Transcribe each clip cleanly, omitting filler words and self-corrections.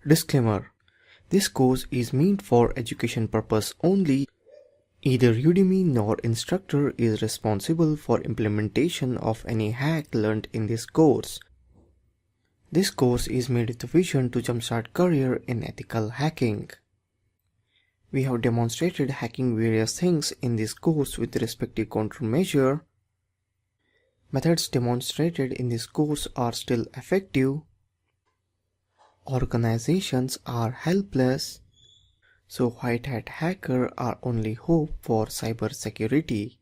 Disclaimer: this course is meant for education purpose only. Neither Udemy nor instructor is responsible for implementation of any hack learned in this course. This course is made with the vision to jumpstart career in ethical hacking. We have demonstrated hacking various things in this course with respective countermeasure. Methods demonstrated in this course are still effective. Organizations are helpless, so white hat hacker are only hope for cyber security.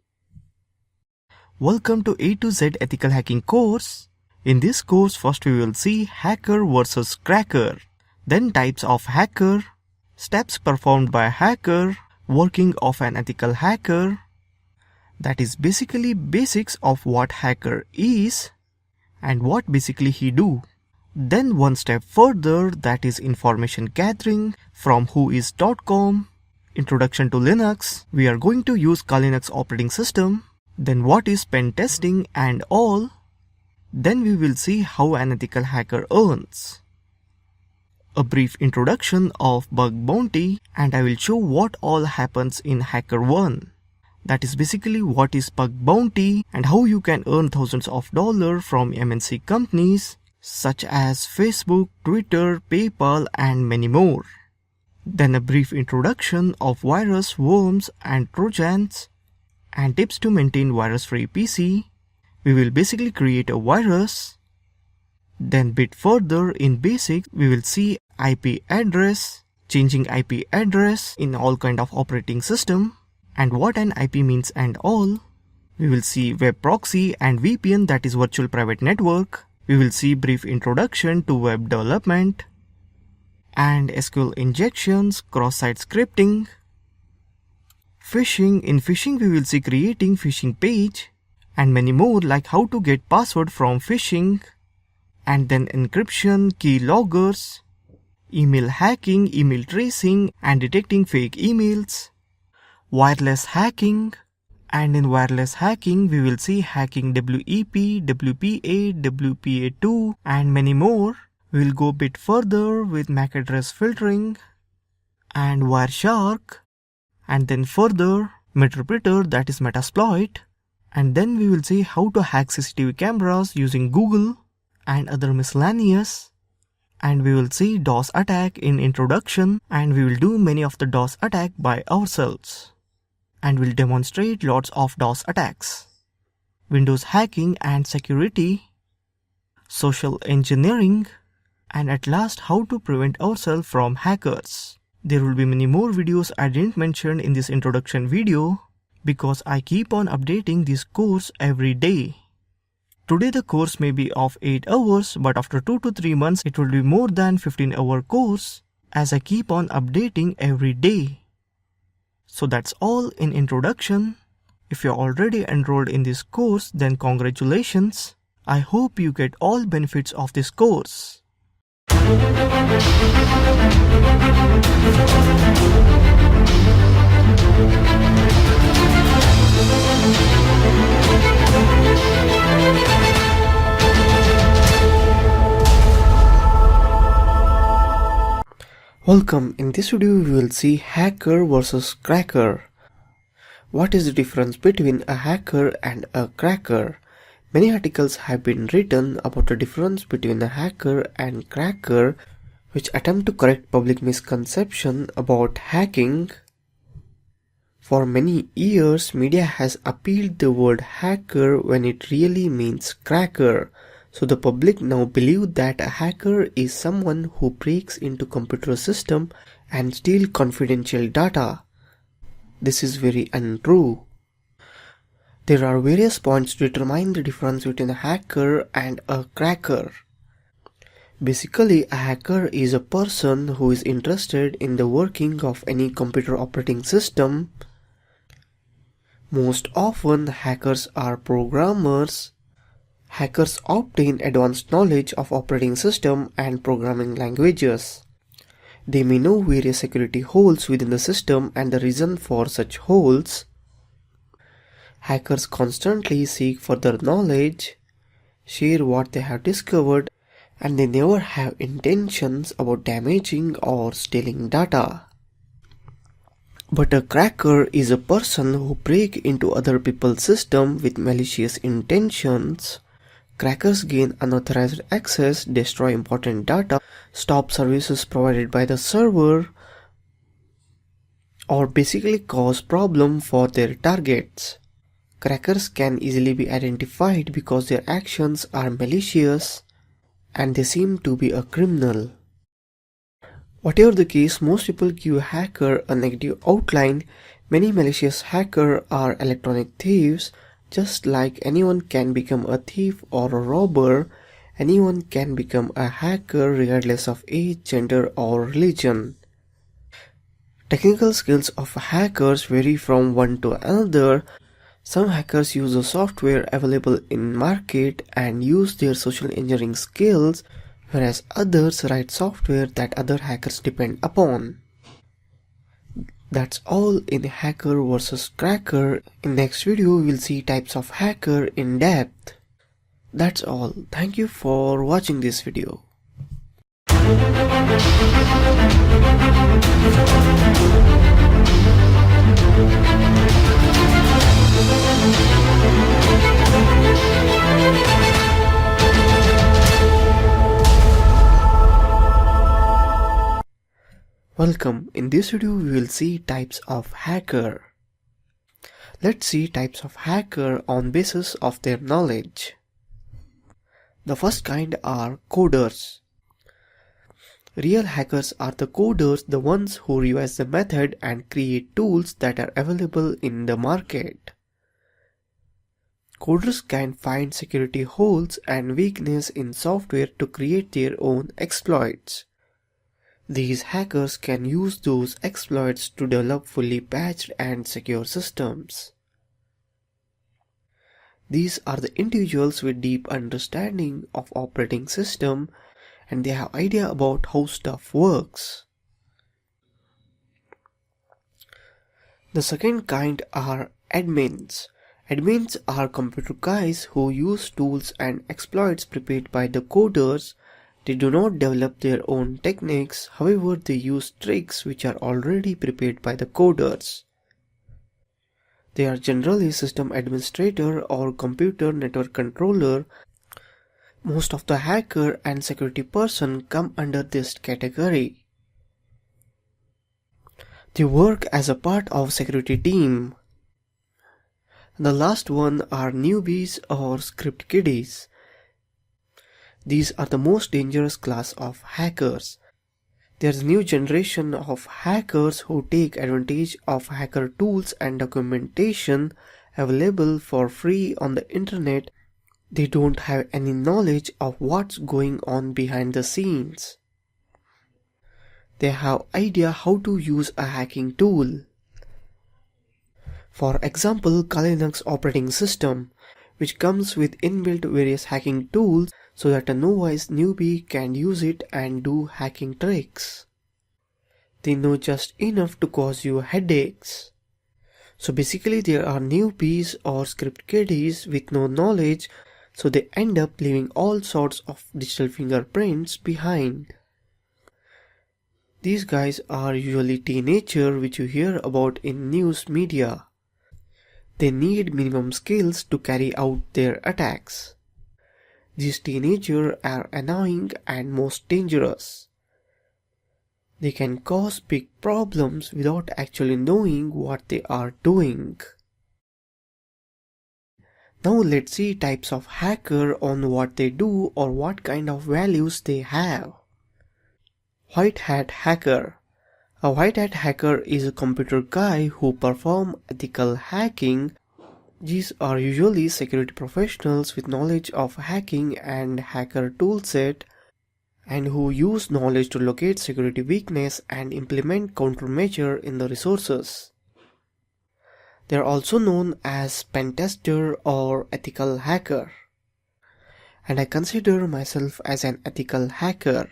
Welcome to A to Z ethical hacking course. In this course, first we will see hacker versus cracker, then types of hacker, steps performed by hacker, working of an ethical hacker. That is basically basics of what hacker is and what basically he do. Then one step further, that is information gathering from whois.com, introduction to Linux, we are going to use Kali Linux operating system, then what is pen testing and all. Then we will see how an ethical hacker earns. A brief introduction of bug bounty, and I will show what all happens in HackerOne. That is basically what is bug bounty and how you can earn thousands of dollars from MNC companies such as Facebook, Twitter, PayPal and many more. Then a brief introduction of virus, worms and trojans and tips to maintain virus-free PC. We will basically create a virus. Then bit further in basics, we will see IP address, changing IP address in all kind of operating system and what an IP means and all. We will see web proxy and VPN, that is virtual private network. We will see brief introduction to web development and SQL injections, cross-site scripting. Phishing, in phishing we will see creating phishing page and many more, like how to get password from phishing, and then encryption, key loggers, email hacking, email tracing and detecting fake emails, wireless hacking. And in wireless hacking, we will see hacking WEP, WPA, WPA2 and many more. We will go a bit further with MAC address filtering and Wireshark, and then further Meterpreter, that is Metasploit. And then we will see how to hack CCTV cameras using Google and other miscellaneous. And we will see DOS attack in introduction, and we will do many of the DOS attack by ourselves. And will demonstrate lots of DOS attacks, Windows hacking and security, social engineering, and at last how to prevent ourselves from hackers. There will be many more videos I didn't mention in this introduction video because I keep on updating this course every day. Today the course may be of 8 hours, but after 2 to 3 months it will be more than 15-hour course as I keep on updating every day. So that's all in introduction. If you're already enrolled in this course, then congratulations. I hope you get all benefits of this course. Welcome. In this video we will see hacker versus cracker. What is the difference between a hacker and a cracker? Many articles have been written about the difference between a hacker and cracker, which attempt to correct public misconception about hacking. For many years, media has appealed the word hacker when it really means cracker. So the public now believe that a hacker is someone who breaks into computer system and steal confidential data. This is very untrue. There are various points to determine the difference between a hacker and a cracker. Basically, a hacker is a person who is interested in the working of any computer operating system. Most often, hackers are programmers. Hackers obtain advanced knowledge of operating system and programming languages. They may know various security holes within the system and the reason for such holes. Hackers constantly seek further knowledge, share what they have discovered, and they never have intentions about damaging or stealing data. But a cracker is a person who breaks into other people's system with malicious intentions. Crackers gain unauthorized access, destroy important data, stop services provided by the server, or basically cause problems for their targets. Crackers can easily be identified because their actions are malicious and they seem to be a criminal. Whatever the case, most people give a hacker a negative outline. Many malicious hackers are electronic thieves. Just like anyone can become a thief or a robber, anyone can become a hacker regardless of age, gender, or religion. Technical skills of hackers vary from one to another. Some hackers use the software available in market and use their social engineering skills, whereas others write software that other hackers depend upon. That's all in Hacker vs Cracker. In next video we'll see types of hacker in depth. That's all. Thank you for watching this video. Welcome. In this video we will see types of hacker. Let's see types of hacker on basis of their knowledge. The first kind are coders. Real hackers are the coders, the ones who revise the method and create tools that are available in the market. Coders can find security holes and weaknesses in software to create their own exploits. These hackers can use those exploits to develop fully patched and secure systems. These are the individuals with deep understanding of operating system and they have idea about how stuff works. The second kind are admins. Admins are computer guys who use tools and exploits prepared by the coders. They do not develop their own techniques, however they use tricks which are already prepared by the coders. They are generally system administrator or computer network controller. Most of the hacker and security person come under this category. They work as a part of security team. The last one are newbies or script kiddies. These are the most dangerous class of hackers. There's a new generation of hackers who take advantage of hacker tools and documentation available for free on the internet. They don't have any knowledge of what's going on behind the scenes. They have idea how to use a hacking tool. For example, Kali Linux operating system, which comes with inbuilt various hacking tools so that a novice newbie can use it and do hacking tricks. They know just enough to cause you headaches. So basically there are newbies or script kiddies with no knowledge, so they end up leaving all sorts of digital fingerprints behind. These guys are usually teenagers which you hear about in news media. They need minimum skills to carry out their attacks. These teenagers are annoying and most dangerous. They can cause big problems without actually knowing what they are doing. Now let's see types of hacker on what they do or what kind of values they have. White hat hacker. A white hat hacker is a computer guy who performs ethical hacking. These are usually security professionals with knowledge of hacking and hacker toolset and who use knowledge to locate security weakness and implement countermeasure in the resources. They are also known as pen tester or ethical hacker. and I consider myself as an ethical hacker.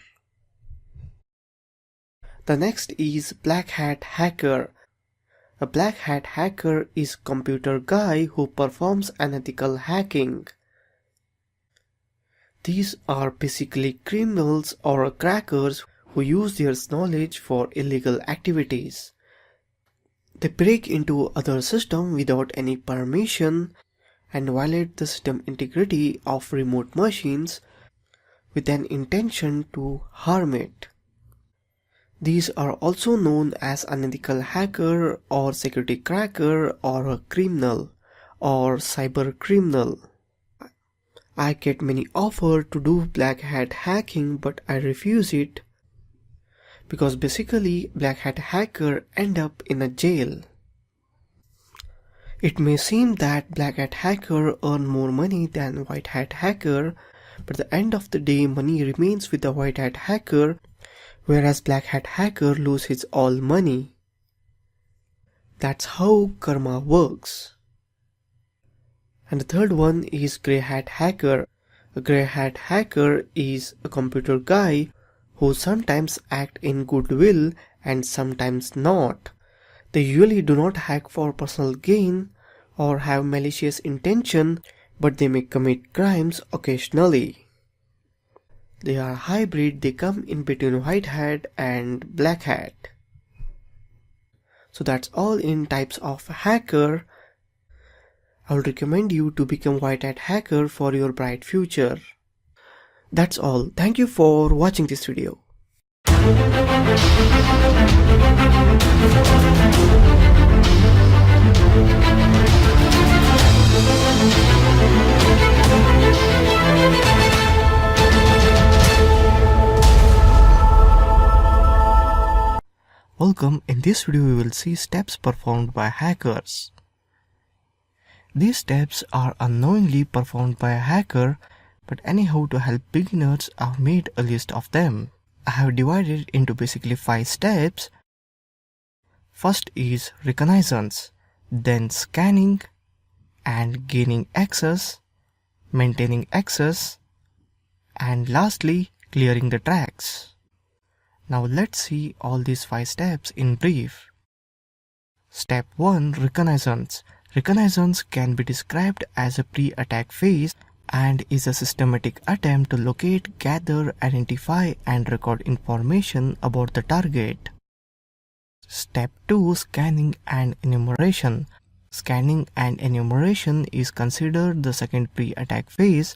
The next is Black Hat Hacker. A Black Hat hacker is a computer guy who performs unethical hacking. These are basically criminals or crackers who use their knowledge for illegal activities. They break into other systems without any permission and violate the system integrity of remote machines with an intention to harm it. These are also known as unethical hacker or security cracker or a criminal or cyber criminal. I get many offers to do black hat hacking, but I refuse it because basically black hat hacker end up in a jail. It may seem that black hat hacker earn more money than white hat hacker, but at the end of the day money remains with the white hat hacker, whereas black hat hacker loses his all money. That's how karma works. And the third one is grey hat hacker. A grey hat hacker is a computer guy who sometimes act in goodwill and sometimes not. They usually do not hack for personal gain or have malicious intention, but they may commit crimes occasionally. They are hybrid, they come in between white hat and black hat. So that's all in types of hacker. I would recommend you to become white hat hacker for your bright future. That's all. Thank you for watching this video. Welcome. In this video we will see steps performed by hackers. These steps are unknowingly performed by a hacker, but anyhow to help beginners I've made a list of them. I have divided into basically 5 steps. First is reconnaissance, then scanning and gaining access, maintaining access, and lastly clearing the tracks. Now let's see all these 5 steps in brief. Step 1. Reconnaissance. Reconnaissance can be described as a pre-attack phase and is a systematic attempt to locate, gather, identify and record information about the target. Step 2. Scanning and enumeration. Scanning and enumeration is considered the second pre-attack phase.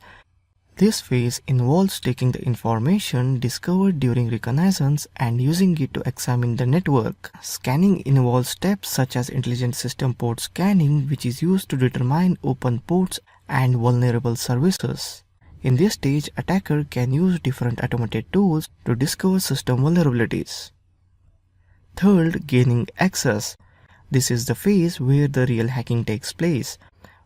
This phase involves taking the information discovered during reconnaissance and using it to examine the network. Scanning involves steps such as intelligent system port scanning, which is used to determine open ports and vulnerable services. In this stage, attacker can use different automated tools to discover system vulnerabilities. Third, gaining access. This is the phase where the real hacking takes place.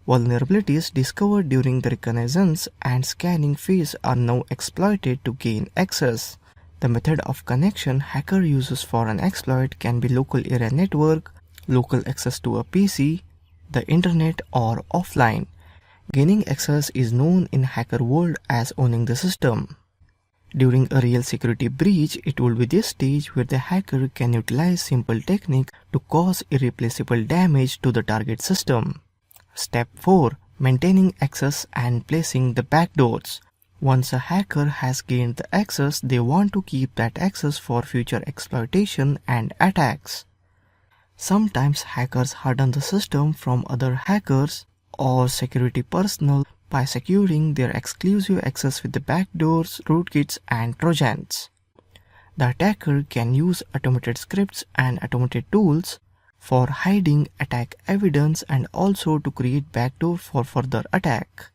Vulnerabilities discovered during the reconnaissance and scanning phase are now exploited to gain access. The method of connection hacker uses for an exploit can be local area network, local access to a PC, the internet, or offline. Gaining access is known in hacker world as owning the system. During a real security breach, it will be this stage where the hacker can utilize simple technique to cause irreplaceable damage to the target system. Step 4. Maintaining access and placing the backdoors. Once a hacker has gained the access, they want to keep that access for future exploitation and attacks. Sometimes hackers harden the system from other hackers or security personnel by securing their exclusive access with the backdoors, rootkits, and trojans. The attacker can use automated scripts and automated tools for hiding attack evidence and also to create backdoor for further attack.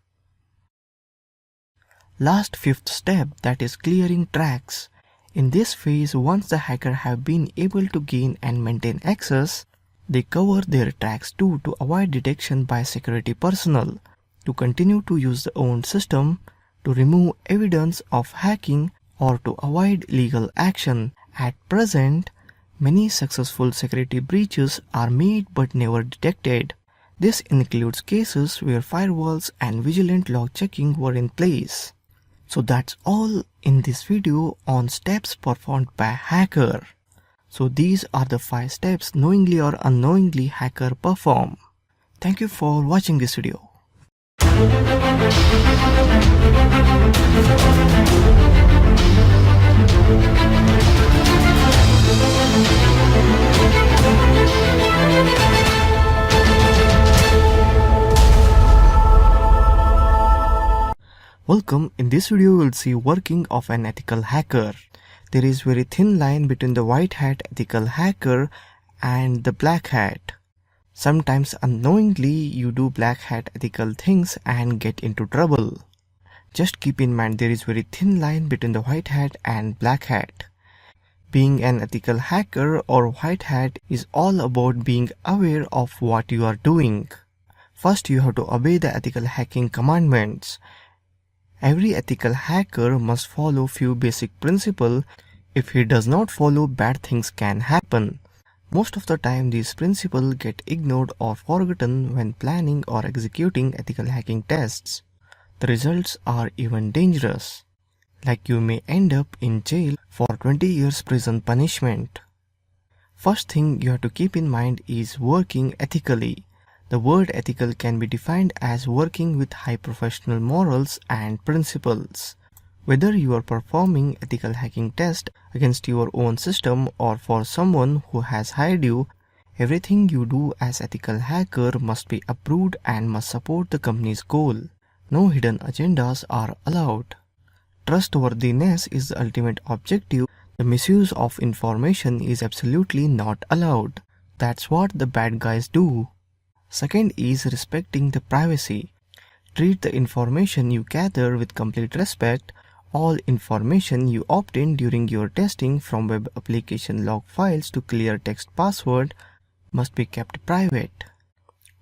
Last 5th step, that is clearing tracks. In this phase, once the hacker have been able to gain and maintain access, they cover their tracks too to avoid detection by security personnel, to continue to use the owned system, to remove evidence of hacking, or to avoid legal action. At present, many successful security breaches are made but never detected. This includes cases where firewalls and vigilant log checking were in place. So that's all in this video on steps performed by hacker. So these are the 5 steps knowingly or unknowingly hacker perform. Thank you for watching this video. Welcome. In this video, we'll see working of an ethical hacker. There is very thin line between the white hat ethical hacker and the black hat. Sometimes unknowingly you do black hat ethical things and get into trouble. Just keep in mind there is very thin line between the white hat and black hat. Being an ethical hacker or white hat is all about being aware of what you are doing. First, you have to obey the ethical hacking commandments. Every ethical hacker must follow few basic principles. If he does not follow, bad things can happen. Most of the time these principles get ignored or forgotten when planning or executing ethical hacking tests. The results are even dangerous. Like you may end up in jail for 20 years prison punishment. First thing you have to keep in mind is working ethically. The word ethical can be defined as working with high professional morals and principles. Whether you are performing ethical hacking test against your own system or for someone who has hired you, everything you do as ethical hacker must be approved and must support the company's goal. No hidden agendas are allowed. Trustworthiness is the ultimate objective. The misuse of information is absolutely not allowed. That's what the bad guys do. Second is respecting the privacy. Treat the information you gather with complete respect. All information you obtain during your testing, from web application log files to clear text password, must be kept private.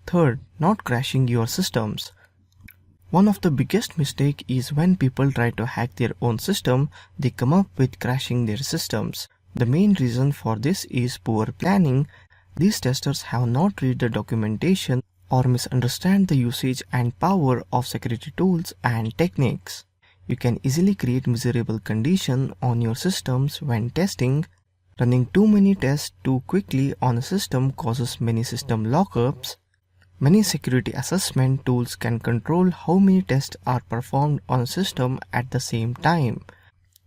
Third, not crashing your systems. One of the biggest mistakes is when people try to hack their own system, they come up with crashing their systems. The main reason for this is poor planning. These testers have not read the documentation or misunderstand the usage and power of security tools and techniques. You can easily create miserable conditions on your systems when testing. Running too many tests too quickly on a system causes many system lockups. Many security assessment tools can control how many tests are performed on a system at the same time.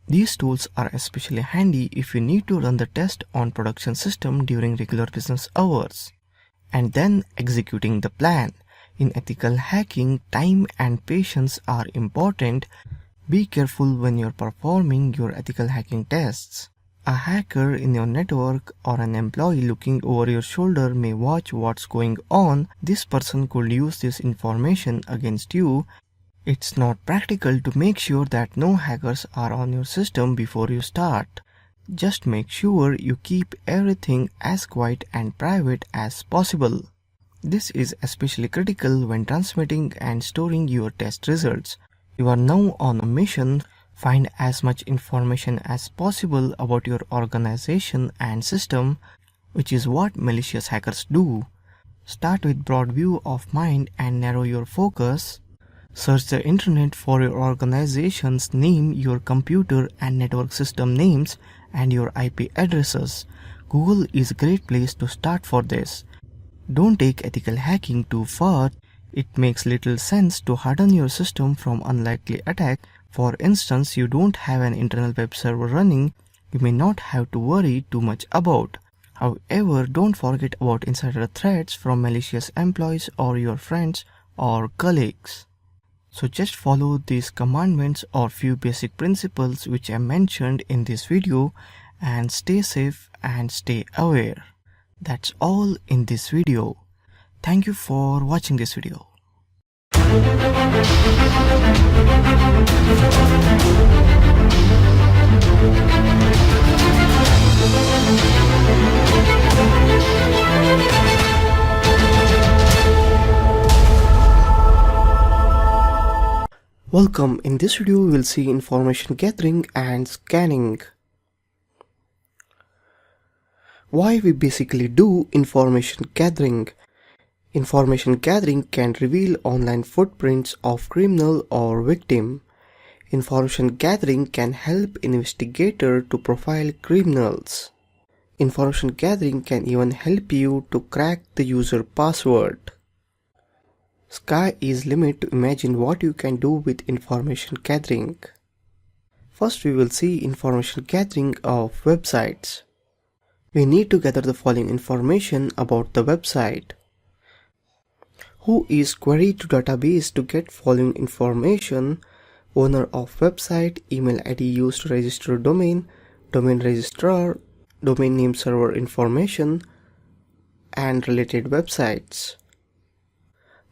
These tools are especially handy if you need to run the test on production system during regular business hours. And then executing the plan. In ethical hacking, time and patience are important. Be careful when you're performing your ethical hacking tests. A hacker in your network or an employee looking over your shoulder may watch what's going on. This person could use this information against you. It's not practical to make sure that no hackers are on your system before you start. Just make sure you keep everything as quiet and private as possible. This is especially critical when transmitting and storing your test results. You are now on a mission. Find as much information as possible about your organization and system, which is what malicious hackers do. Start with broad view of mind and narrow your focus. Search the internet for your organization's name, your computer and network system names, and your IP addresses. Google is a great place to start for this. Don't take ethical hacking too far. It makes little sense to harden your system from unlikely attack. For instance, you don't have an internal web server running, you may not have to worry too much about. However, don't forget about insider threats from malicious employees or your friends or colleagues. So just follow these commandments or few basic principles which I mentioned in this video and stay safe and stay aware. That's all in this video. Thank you for watching this video. Welcome. In this video we will see information gathering and scanning. Why we basically do information gathering. Information gathering can reveal online footprints of criminal or victim. Information gathering can help investigators to profile criminals. Information gathering can even help you to crack the user password. Sky is limit to imagine what you can do with information gathering. First, we will see information gathering of websites. We need to gather the following information about the website. Who is query to database to get following information: owner of website, email ID used to register domain, domain registrar, domain name server information, and related websites.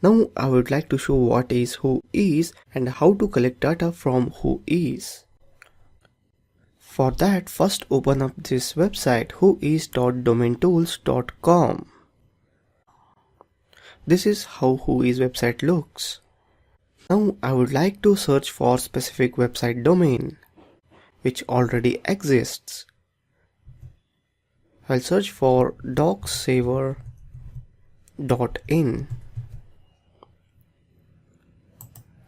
Now I would like to show what is Whois and how to collect data from Whois. For that, first open up this website whois.domaintools.com. This is how Whois website looks. Now I would like to search for specific website domain which already exists. I'll search for docsaver.in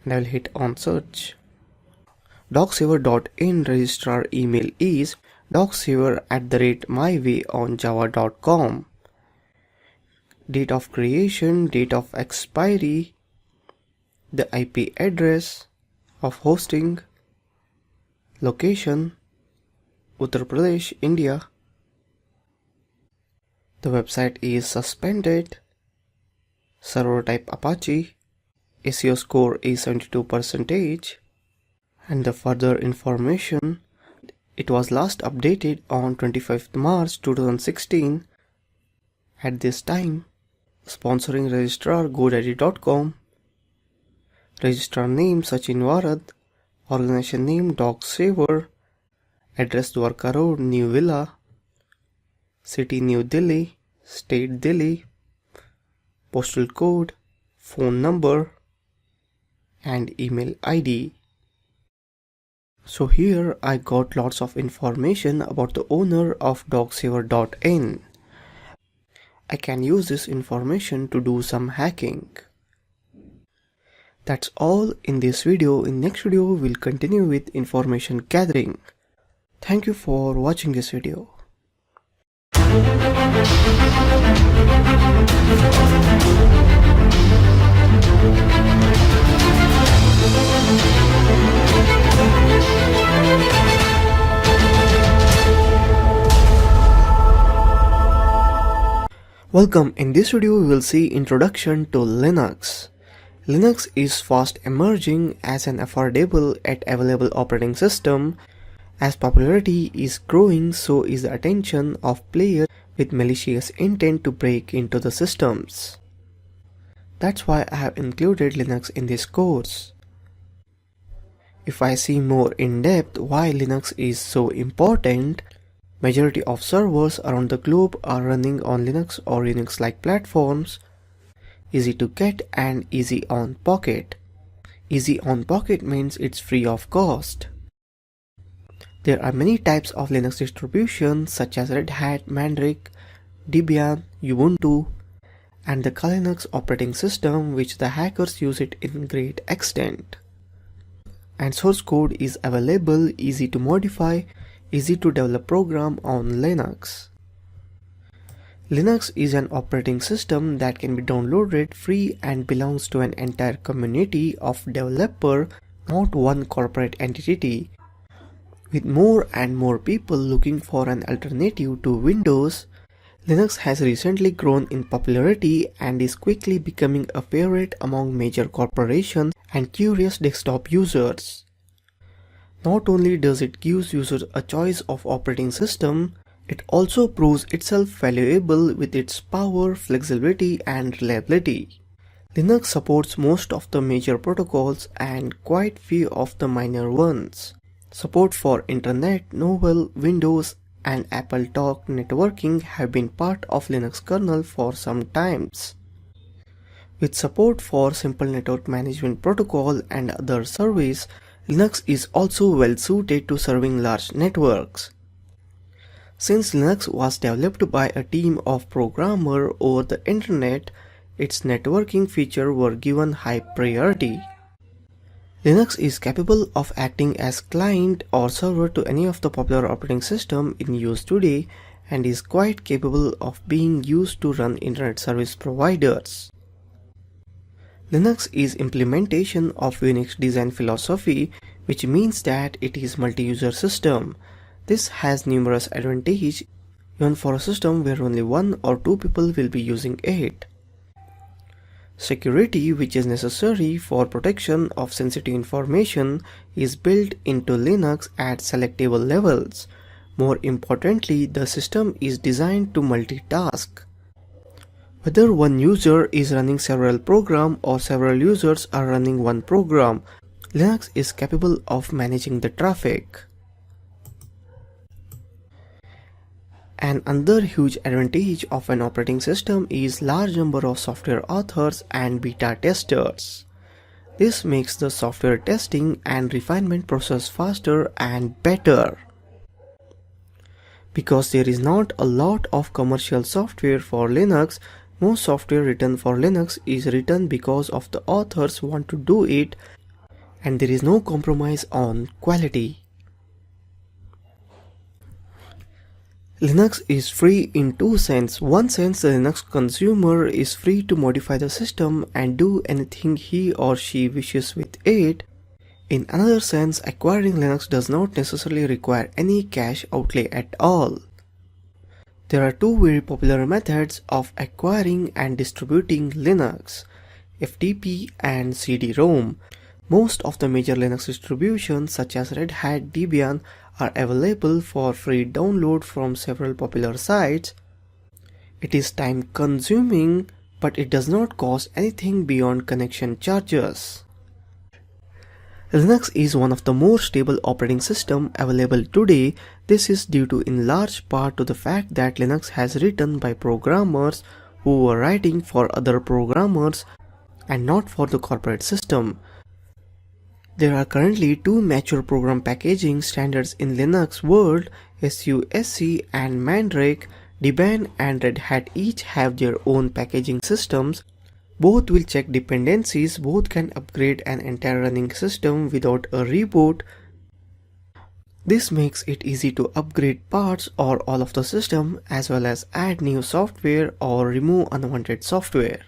and I'll hit on search. Docsaver.in registrar email is docsaver@mywayonjava.com. Date of creation, date of expiry, the IP address of hosting, location Uttar Pradesh, India. The website is suspended, server type Apache, SEO score is 72%, and the further information: it was last updated on 25th March 2016. At this time, sponsoring registrar godaddy.com, registrar name Sachin Varad, organization name Docsaver, address Dwarka Road, New Villa, city New Delhi, state Delhi, postal code, phone number, and email ID. So here I got lots of information about the owner of docsaver.in. I can use this information to do some hacking. That's all in this video. In next video we'll continue with information gathering. Thank you for watching this video. Welcome. In this video we will see introduction to Linux. Linux is fast emerging as an affordable yet available operating system. As popularity is growing, so is the attention of players with malicious intent to break into the systems. That's why I have included Linux in this course. If I see more in depth why Linux is so important, majority of servers around the globe are running on Linux or Unix-like platforms. Easy to get and easy on pocket. Easy on pocket means it's free of cost. There are many types of Linux distributions such as Red Hat, Mandrake, Debian, Ubuntu, and the Kali Linux operating system, which the hackers use it in great extent. And source code is available, easy to modify, easy to develop program on Linux. Linux is an operating system that can be downloaded free and belongs to an entire community of developers, not one corporate entity. With more and more people looking for an alternative to Windows, Linux has recently grown in popularity and is quickly becoming a favorite among major corporations and curious desktop users. Not only does it give users a choice of operating system, it also proves itself valuable with its power, flexibility, and reliability. Linux supports most of the major protocols and quite few of the minor ones. Support for Internet, Novell, Windows, and AppleTalk networking have been part of Linux kernel for some times. With support for simple network management protocol and other services, Linux is also well suited to serving large networks. Since Linux was developed by a team of programmers over the internet, its networking features were given high priority. Linux is capable of acting as client or server to any of the popular operating systems in use today and is quite capable of being used to run internet service providers. Linux is implementation of Unix design philosophy, which means that it is multi-user system. This has numerous advantages even for a system where only one or two people will be using it. Security, which is necessary for protection of sensitive information, is built into Linux at selectable levels. More importantly, the system is designed to multitask. Whether one user is running several programs or several users are running one program, Linux is capable of managing the traffic. Another huge advantage of an operating system is large number of software authors and beta testers. This makes the software testing and refinement process faster and better. Because there is not a lot of commercial software for Linux, most software written for Linux is written because of the authors want to do it, and there is no compromise on quality. Linux is free in two senses. One sense, the Linux consumer is free to modify the system and do anything he or she wishes with it. In another sense, acquiring Linux does not necessarily require any cash outlay at all. There are two very popular methods of acquiring and distributing Linux: FTP and CD-ROM. Most of the major Linux distributions such as Red Hat, Debian are available for free download from several popular sites. It is time consuming, but it does not cost anything beyond connection charges. Linux is one of the more stable operating systems available today. This is due to in large part to the fact that Linux has written by programmers who were writing for other programmers and not for the corporate system. There are currently two mature program packaging standards in Linux world, SUSE and Mandrake. Debian and Red Hat each have their own packaging systems. Both will check dependencies, both can upgrade an entire running system without a reboot. This makes it easy to upgrade parts or all of the system as well as add new software or remove unwanted software.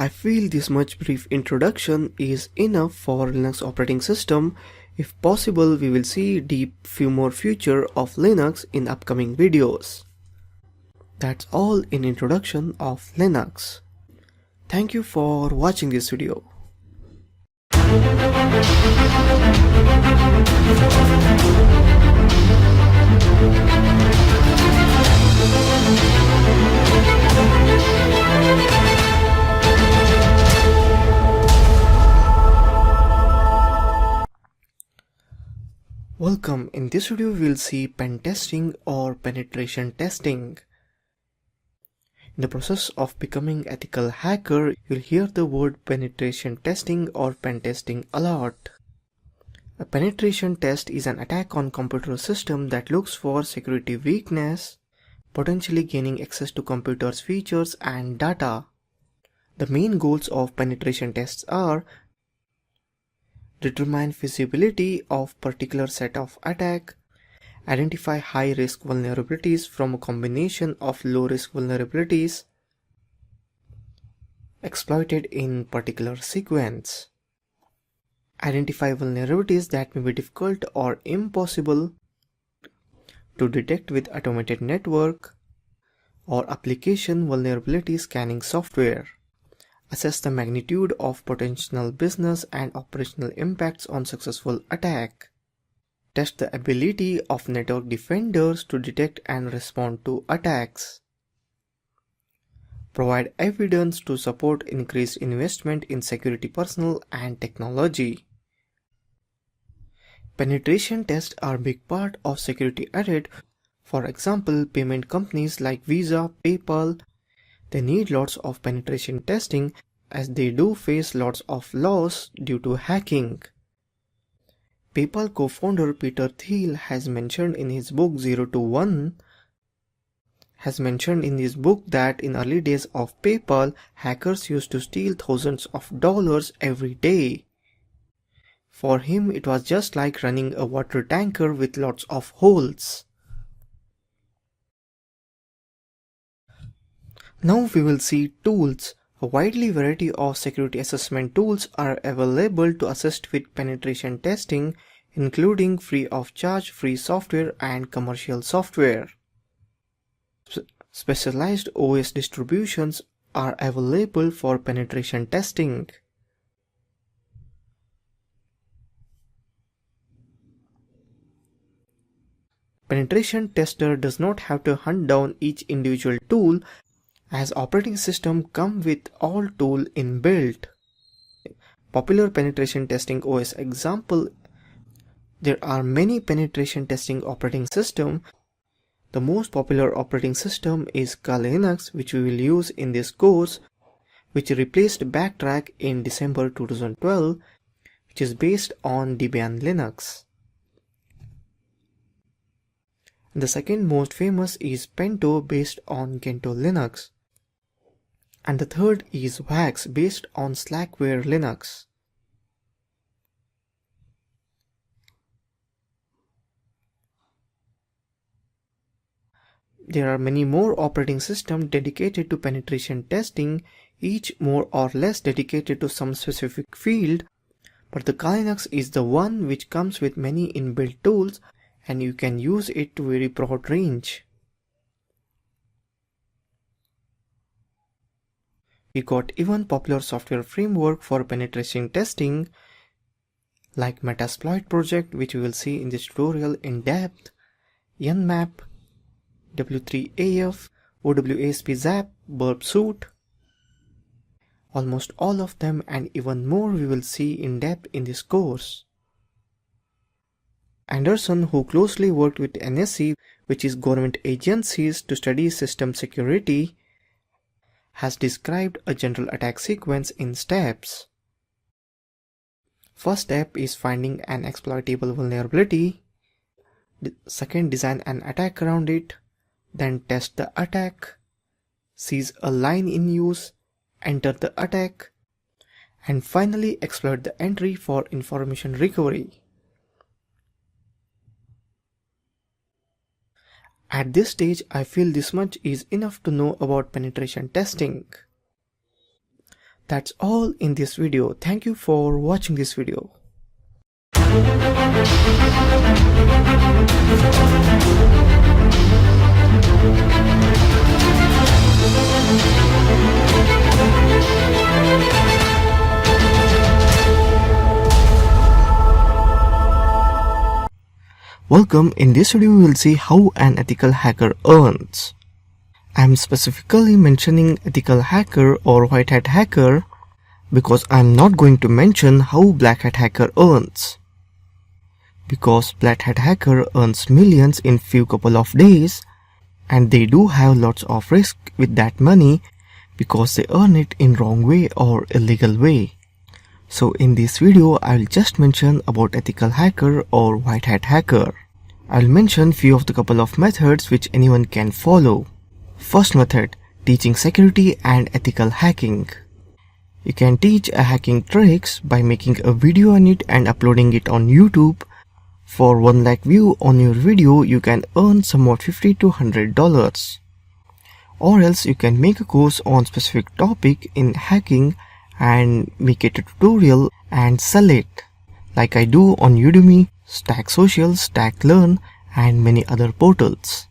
I feel this much brief introduction is enough for Linux operating system. If possible, we will see few more features of Linux in upcoming videos. That's all in introduction of Linux. Thank you for watching this video. Welcome. In this video we will see pen testing or penetration testing. In the process of becoming ethical hacker, you'll hear the word penetration testing or pen testing a lot. A penetration test is an attack on computer system that looks for security weakness, potentially gaining access to computer's features and data. The main goals of penetration tests are determine feasibility of particular set of attack, identify high-risk vulnerabilities from a combination of low-risk vulnerabilities exploited in particular sequence, identify vulnerabilities that may be difficult or impossible to detect with automated network or application vulnerability scanning software, assess the magnitude of potential business and operational impacts on successful attack, test the ability of network defenders to detect and respond to attacks, provide evidence to support increased investment in security personnel and technology. Penetration tests are a big part of security audit. For example, payment companies like Visa, PayPal, they need lots of penetration testing as they do face lots of loss due to hacking. PayPal co-founder Peter Thiel has mentioned in his book 0 to 1 that in early days of PayPal, hackers used to steal thousands of dollars every day. For him, it was just like running a water tanker with lots of holes. Now we will see tools. A widely variety of security assessment tools are available to assist with penetration testing, including free of charge free software and commercial software. Specialized OS distributions are available for penetration testing. Penetration tester does not have to hunt down each individual tool, as operating system come with all tool inbuilt. Popular penetration testing OS example. There are many penetration testing operating system. The most popular operating system is Kali Linux, which we will use in this course, which replaced Backtrack in December 2012, which is based on Debian Linux. The second most famous is Pento, based on Gentoo Linux. And the third is Wax, based on Slackware Linux. There are many more operating systems dedicated to penetration testing, each more or less dedicated to some specific field, but the Kali Linux is the one which comes with many inbuilt tools and you can use it to very broad range. We got even popular software framework for penetration testing like Metasploit project, which we will see in this tutorial in depth, Nmap, W3AF, OWASP-Zap, Burp Suite. Almost all of them and even more we will see in depth in this course. Anderson, who closely worked with NSC, which is government agencies to study system security, has described a general attack sequence in steps. First step is finding an exploitable vulnerability. Second, design an attack around it. Then test the attack. Seize a line in use. Enter the attack. And finally exploit the entry for information recovery. At this stage, I feel this much is enough to know about penetration testing. That's all in this video. Thank you for watching this video. Welcome. In this video we will see how an ethical hacker earns. I am specifically mentioning ethical hacker or white hat hacker because I am not going to mention how black hat hacker earns. Because black hat hacker earns millions in few couple of days and they do have lots of risk with that money because they earn it in wrong way or illegal way. So in this video, I'll just mention about ethical hacker or white hat hacker. I'll mention few of the couple of methods which anyone can follow. First method, teaching security and ethical hacking. You can teach a hacking tricks by making a video on it and uploading it on YouTube. For 1 lakh view on your video, you can earn somewhat $50 to $100. Or else you can make a course on specific topic in hacking and make it a tutorial and sell it, like I do on Udemy, Stack Social, Stack Learn and many other portals.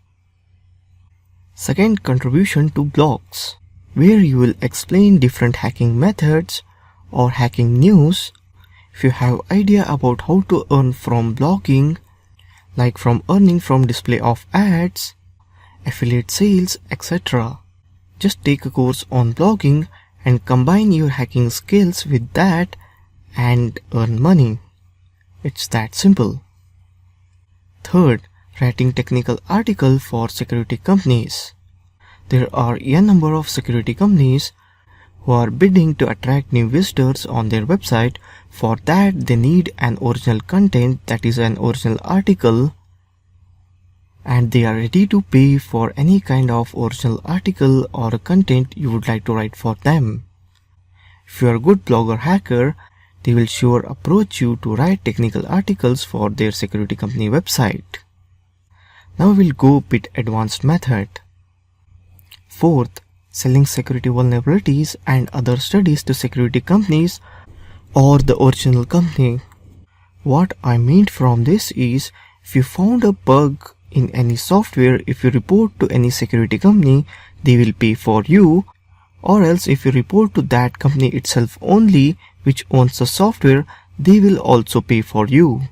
Second, contribution to blogs, where you will explain different hacking methods or hacking news. If you have idea about how to earn from blogging, like from earning from display of ads, affiliate sales, etc., just take a course on blogging and combine your hacking skills with that and earn money. It's that simple. Third, writing technical article for security companies. There are a number of security companies who are bidding to attract new visitors on their website. For that, they need an original content, that is an original article, and they are ready to pay for any kind of original article or content you would like to write for them. If you are a good blogger hacker, they will sure approach you to write technical articles for their security company website. Now we'll go bit advanced method. Fourth, selling security vulnerabilities and other studies to security companies or the original company. What I meant from this is, if you found a bug in any software, if you report to any security company, they will pay for you, or else if you report to that company itself only, which owns the software, they will also pay for you.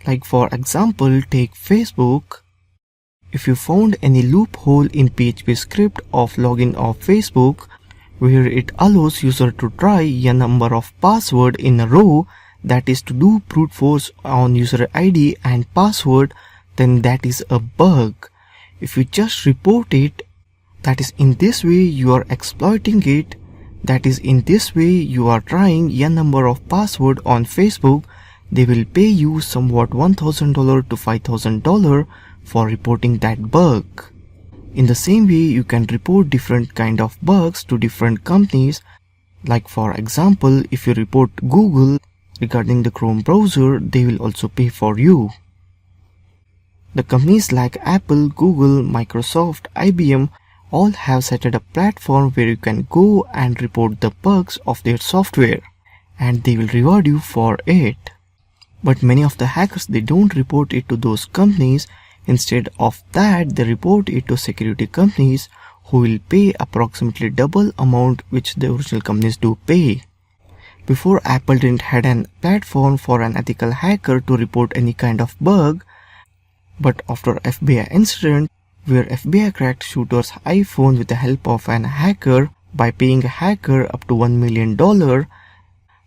Like for example, take Facebook. If you found any loophole in PHP script of login of Facebook, where it allows user to try a number of password in a row, that is to do brute force on user ID and password, then that is a bug. If you just report it, that is in this way you are exploiting it, that is in this way you are trying a number of password on Facebook, they will pay you somewhat $1,000 to $5,000 for reporting that bug. In the same way, you can report different kind of bugs to different companies. Like for example, if you report Google regarding the Chrome browser, they will also pay for you. The companies like Apple, Google, Microsoft, IBM all have set up a platform where you can go and report the bugs of their software, and they will reward you for it. But many of the hackers, they don't report it to those companies. Instead of that, they report it to security companies who will pay approximately double amount which the original companies do pay. Before, Apple didn't had an platform for an ethical hacker to report any kind of bug, but after FBI incident, where FBI cracked shooter's iPhone with the help of an hacker by paying a hacker up to $1 million,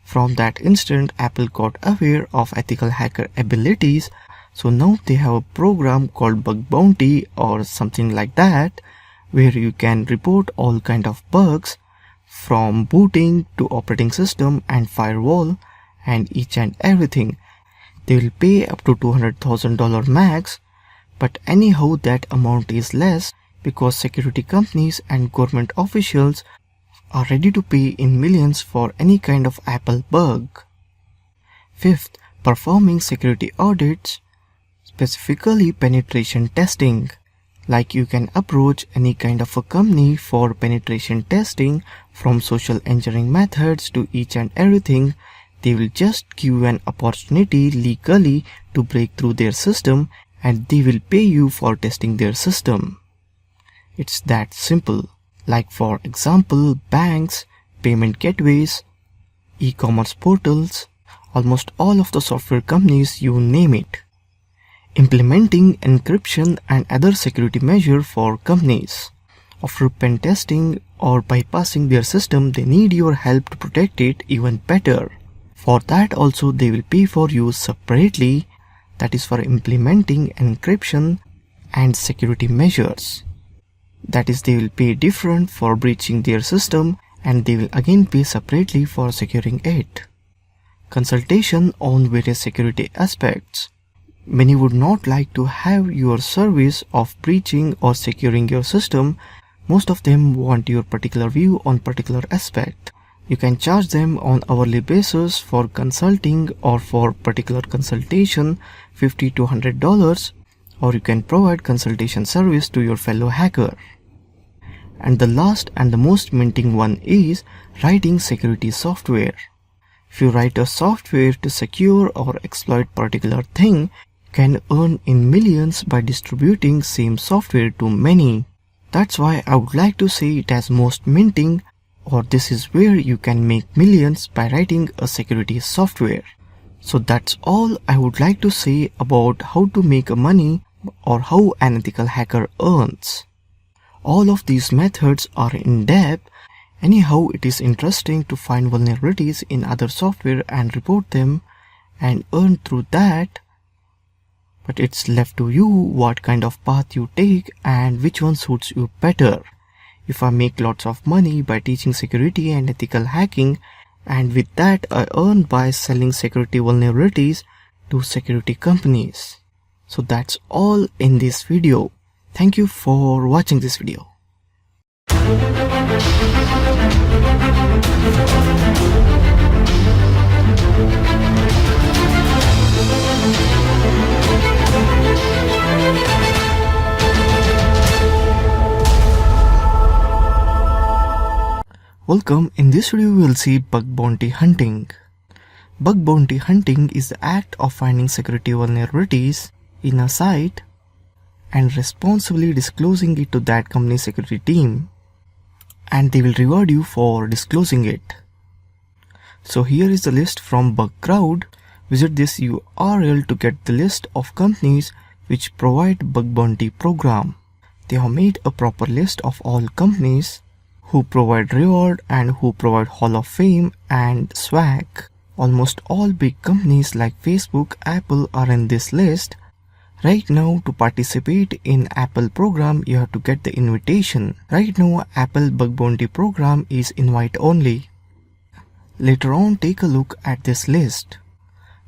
from that incident, Apple got aware of ethical hacker abilities. So now they have a program called Bug Bounty or something like that, where you can report all kind of bugs from booting to operating system and firewall and each and everything. They will pay up to $200,000 max, but anyhow that amount is less because security companies and government officials are ready to pay in millions for any kind of Apple bug. Fifth, performing security audits, specifically penetration testing. Like you can approach any kind of a company for penetration testing, from social engineering methods to each and everything. They will just give you an opportunity legally to break through their system, and they will pay you for testing their system. It's that simple. Like for example, banks, payment gateways, e-commerce portals, almost all of the software companies, you name it. Implementing encryption and other security measures for companies. After pen testing or bypassing their system, they need your help to protect it even better. For that also they will pay for you separately, that is for implementing encryption and security measures. That is, they will pay different for breaching their system, and they will again pay separately for securing it. Consultation on various security aspects. Many would not like to have your service of breaching or securing your system. Most of them want your particular view on particular aspect. You can charge them on hourly basis for consulting or for particular consultation $50 to $100, or you can provide consultation service to your fellow hacker. And the last and the most minting one is writing security software. If you write a software to secure or exploit particular thing, you can earn in millions by distributing same software to many. That's why I would like to say it as most minting, or this is where you can make millions by writing a security software. So that's all I would like to say about how to make money or how an ethical hacker earns. All of these methods are in depth. Anyhow, it is interesting to find vulnerabilities in other software and report them and earn through that. But it's left to you what kind of path you take and which one suits you better. If I make lots of money by teaching security and ethical hacking, and with that I earn by selling security vulnerabilities to security companies. So that's all in this video. Thank you for watching this video. Welcome, in this video we will see bug bounty hunting. Bug bounty hunting is the act of finding security vulnerabilities in a site and responsibly disclosing it to that company's security team, and they will reward you for disclosing it. So here is the list from Bugcrowd. Visit this URL to get the list of companies which provide bug bounty program. They have made a proper list of all companies who provide reward and who provide Hall of Fame and swag. Almost all big companies like Facebook, Apple are in this list. Right now, to participate in Apple program, you have to get the invitation. Right now, Apple bug bounty program is invite only. Later on, take a look at this list.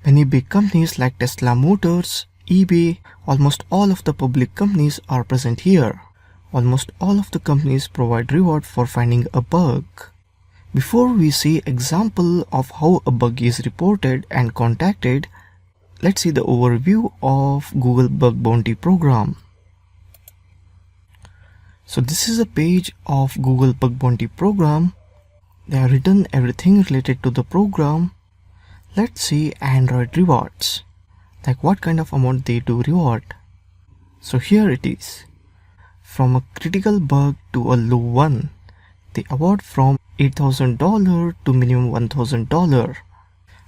Many big companies like Tesla Motors, eBay, almost all of the public companies are present here. Almost all of the companies provide reward for finding a bug. Before we see example of how a bug is reported and contacted, let's see the overview of Google Bug Bounty Program. So this is a page of Google Bug Bounty Program. They have written everything related to the program. Let's see Android rewards, like what kind of amount they do reward. So here it is. From a critical bug to a low one, they award from $8,000 to minimum $1,000,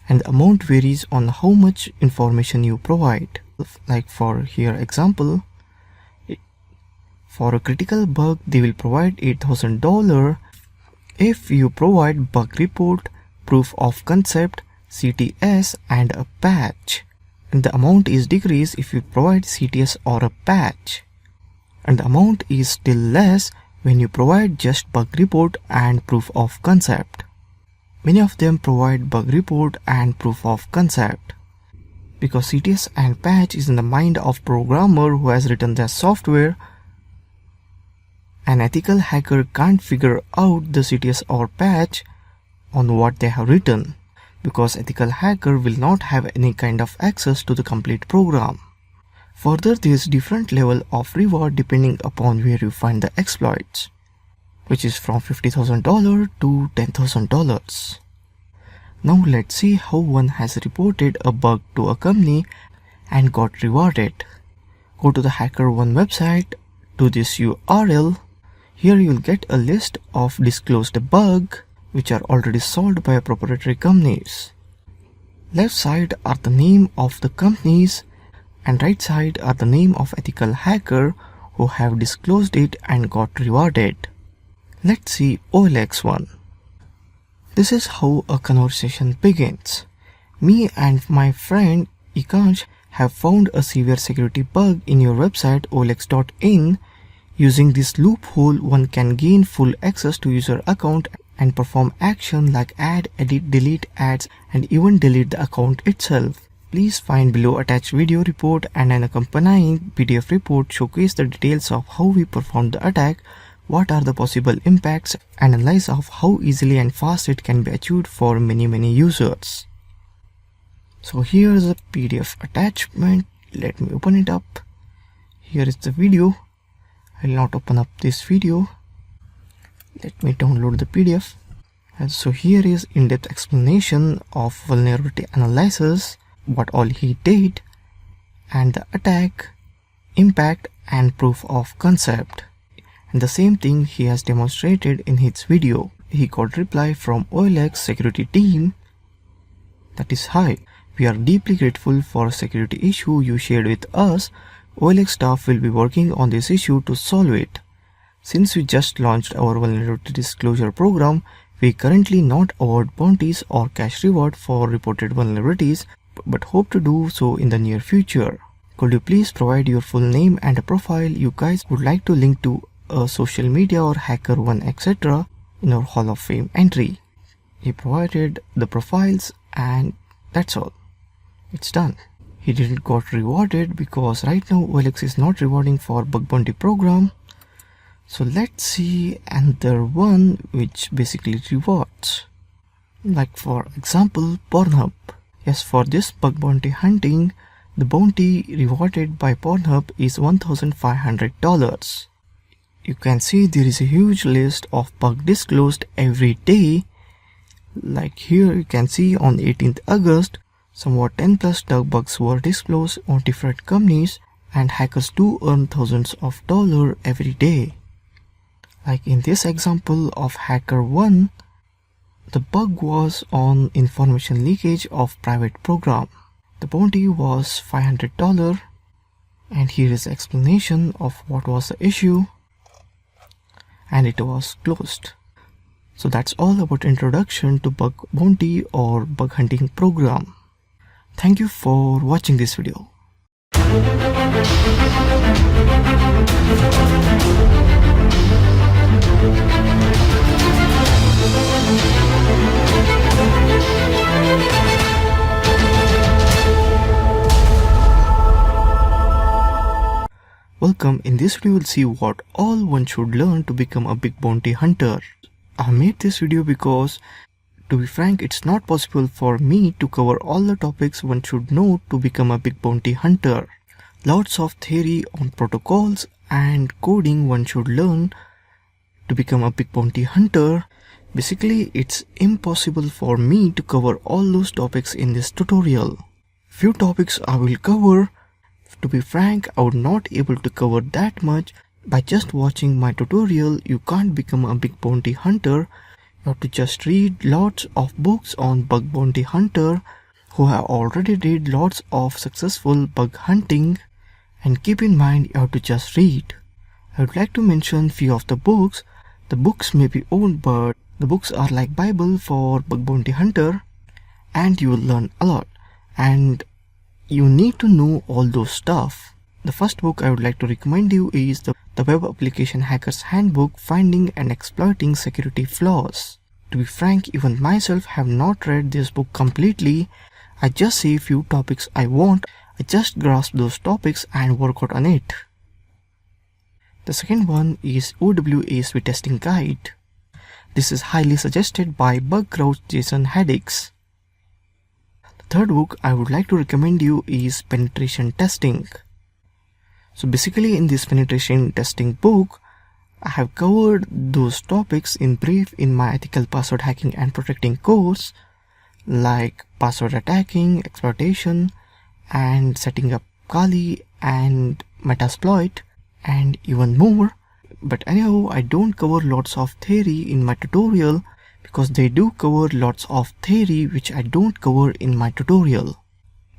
and the amount varies on how much information you provide. Like for here example, for a critical bug they will provide $8,000 if you provide bug report, proof of concept, CTS and a patch, and the amount is decreased if you provide CTS or a patch, and the amount is still less when you provide just bug report and proof of concept. Many of them provide bug report and proof of concept because CTS and patch is in the mind of programmer who has written their software. An ethical hacker can't figure out the CTS or patch on what they have written, because ethical hacker will not have any kind of access to the complete program. Further, there is different level of reward depending upon where you find the exploits, which is from $50,000 to $10,000. Now let's see how one has reported a bug to a company and got rewarded. Go to the HackerOne website to this URL. Here you will get a list of disclosed bugs which are already solved by proprietary companies. Left side are the name of the companies and right side are the name of ethical hacker who have disclosed it and got rewarded. Let's see OLX one. This is how a conversation begins. Me and my friend Ikansh have found a severe security bug in your website olx.in. Using this loophole, one can gain full access to user account and perform action like add, edit, delete ads and even delete the account itself. Please find below attached video report and an accompanying PDF report showcase the details of how we performed the attack, what are the possible impacts, and analyze of how easily and fast it can be achieved for many users. So here is a PDF attachment. Let me open it up. Here is the video. I will not open up this video. Let me download the PDF. And so here is in-depth explanation of vulnerability analysis, what all he did, and the attack, impact and proof of concept. And the same thing he has demonstrated in his video. He got reply from OLX security team that is, "Hi, we are deeply grateful for security issue you shared with us. OLX staff will be working on this issue to solve it. Since we just launched our vulnerability disclosure program, we currently not award bounties or cash reward for reported vulnerabilities, but hope to do so in the near future. Could you please provide your full name and a profile you guys would like to link to a social media or HackerOne etc. in our Hall of Fame entry?" He provided the profiles and that's all. It's done. He didn't got rewarded because right now OLX is not rewarding for bug bounty program. So let's see another one which basically rewards. Like for example Pornhub. Yes, for this bug bounty hunting, the bounty rewarded by Pornhub is $1,500. you can see there is a huge list of bugs disclosed every day. Like here you can see on 18th August, somewhat 10 plus bugs were disclosed on different companies, and hackers do earn thousands of dollars every day. Like in this example of HackerOne, the bug was on information leakage of private program. The bounty was $500, and here is the explanation of what was the issue, and it was closed. So that's all about introduction to bug bounty or bug hunting program. Thank you for watching this video. Welcome. In this video we'll see what all one should learn to become a big bounty hunter. I made this video because, to be frank, it's not possible for me to cover all the topics one should know to become a big bounty hunter. Lots of theory on protocols and coding one should learn to become a big bounty hunter. Basically, it's impossible for me to cover all those topics in this tutorial. Few topics I will cover. To be frank, I would not able to cover that much. By just watching my tutorial, you can't become a big bounty hunter. You have to just read lots of books on bug bounty hunter who have already read lots of successful bug hunting, and keep in mind you have to just read. I would like to mention few of the books. The books may be old, but the books are like Bible for bug bounty hunter, and you will learn a lot. And you need to know all those stuff. The first book I would like to recommend you is the Web Application Hacker's Handbook, Finding and Exploiting Security Flaws. To be frank, even myself have not read this book completely. I just see few topics I want. I just grasp those topics and work out on it. The second one is OWASP Testing Guide. This is highly suggested by Bugcrowd's Jason Haddix. Third book I would like to recommend you is Penetration Testing. So basically in this penetration testing book, I have covered those topics in brief in my ethical password hacking and protecting course, like password attacking, exploitation, and setting up Kali and Metasploit, and even more. But anyhow, I don't cover lots of theory in my tutorial, because they do cover lots of theory which I don't cover in my tutorial.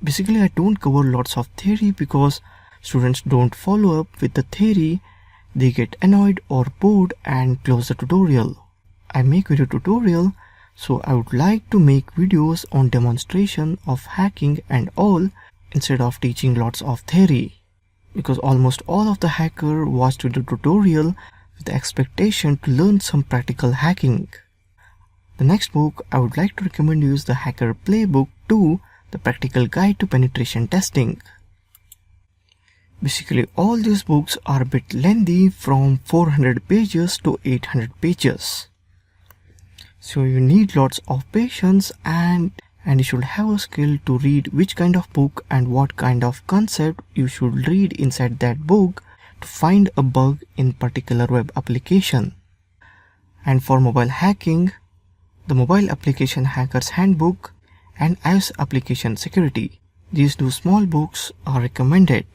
Basically, I don't cover lots of theory because students don't follow up with the theory. They get annoyed or bored and close the tutorial. I make video tutorial, so I would like to make videos on demonstration of hacking and all instead of teaching lots of theory. Because almost all of the hacker watched the tutorial with the expectation to learn some practical hacking. The next book I would like to recommend you is the Hacker Playbook 2, the Practical Guide to Penetration Testing. Basically, all these books are a bit lengthy, from 400 pages to 800 pages. So you need lots of patience and you should have a skill to read which kind of book and what kind of concept you should read inside that book to find a bug in particular web application. And for mobile hacking, the Mobile Application Hacker's Handbook and iOS Application Security. These two small books are recommended.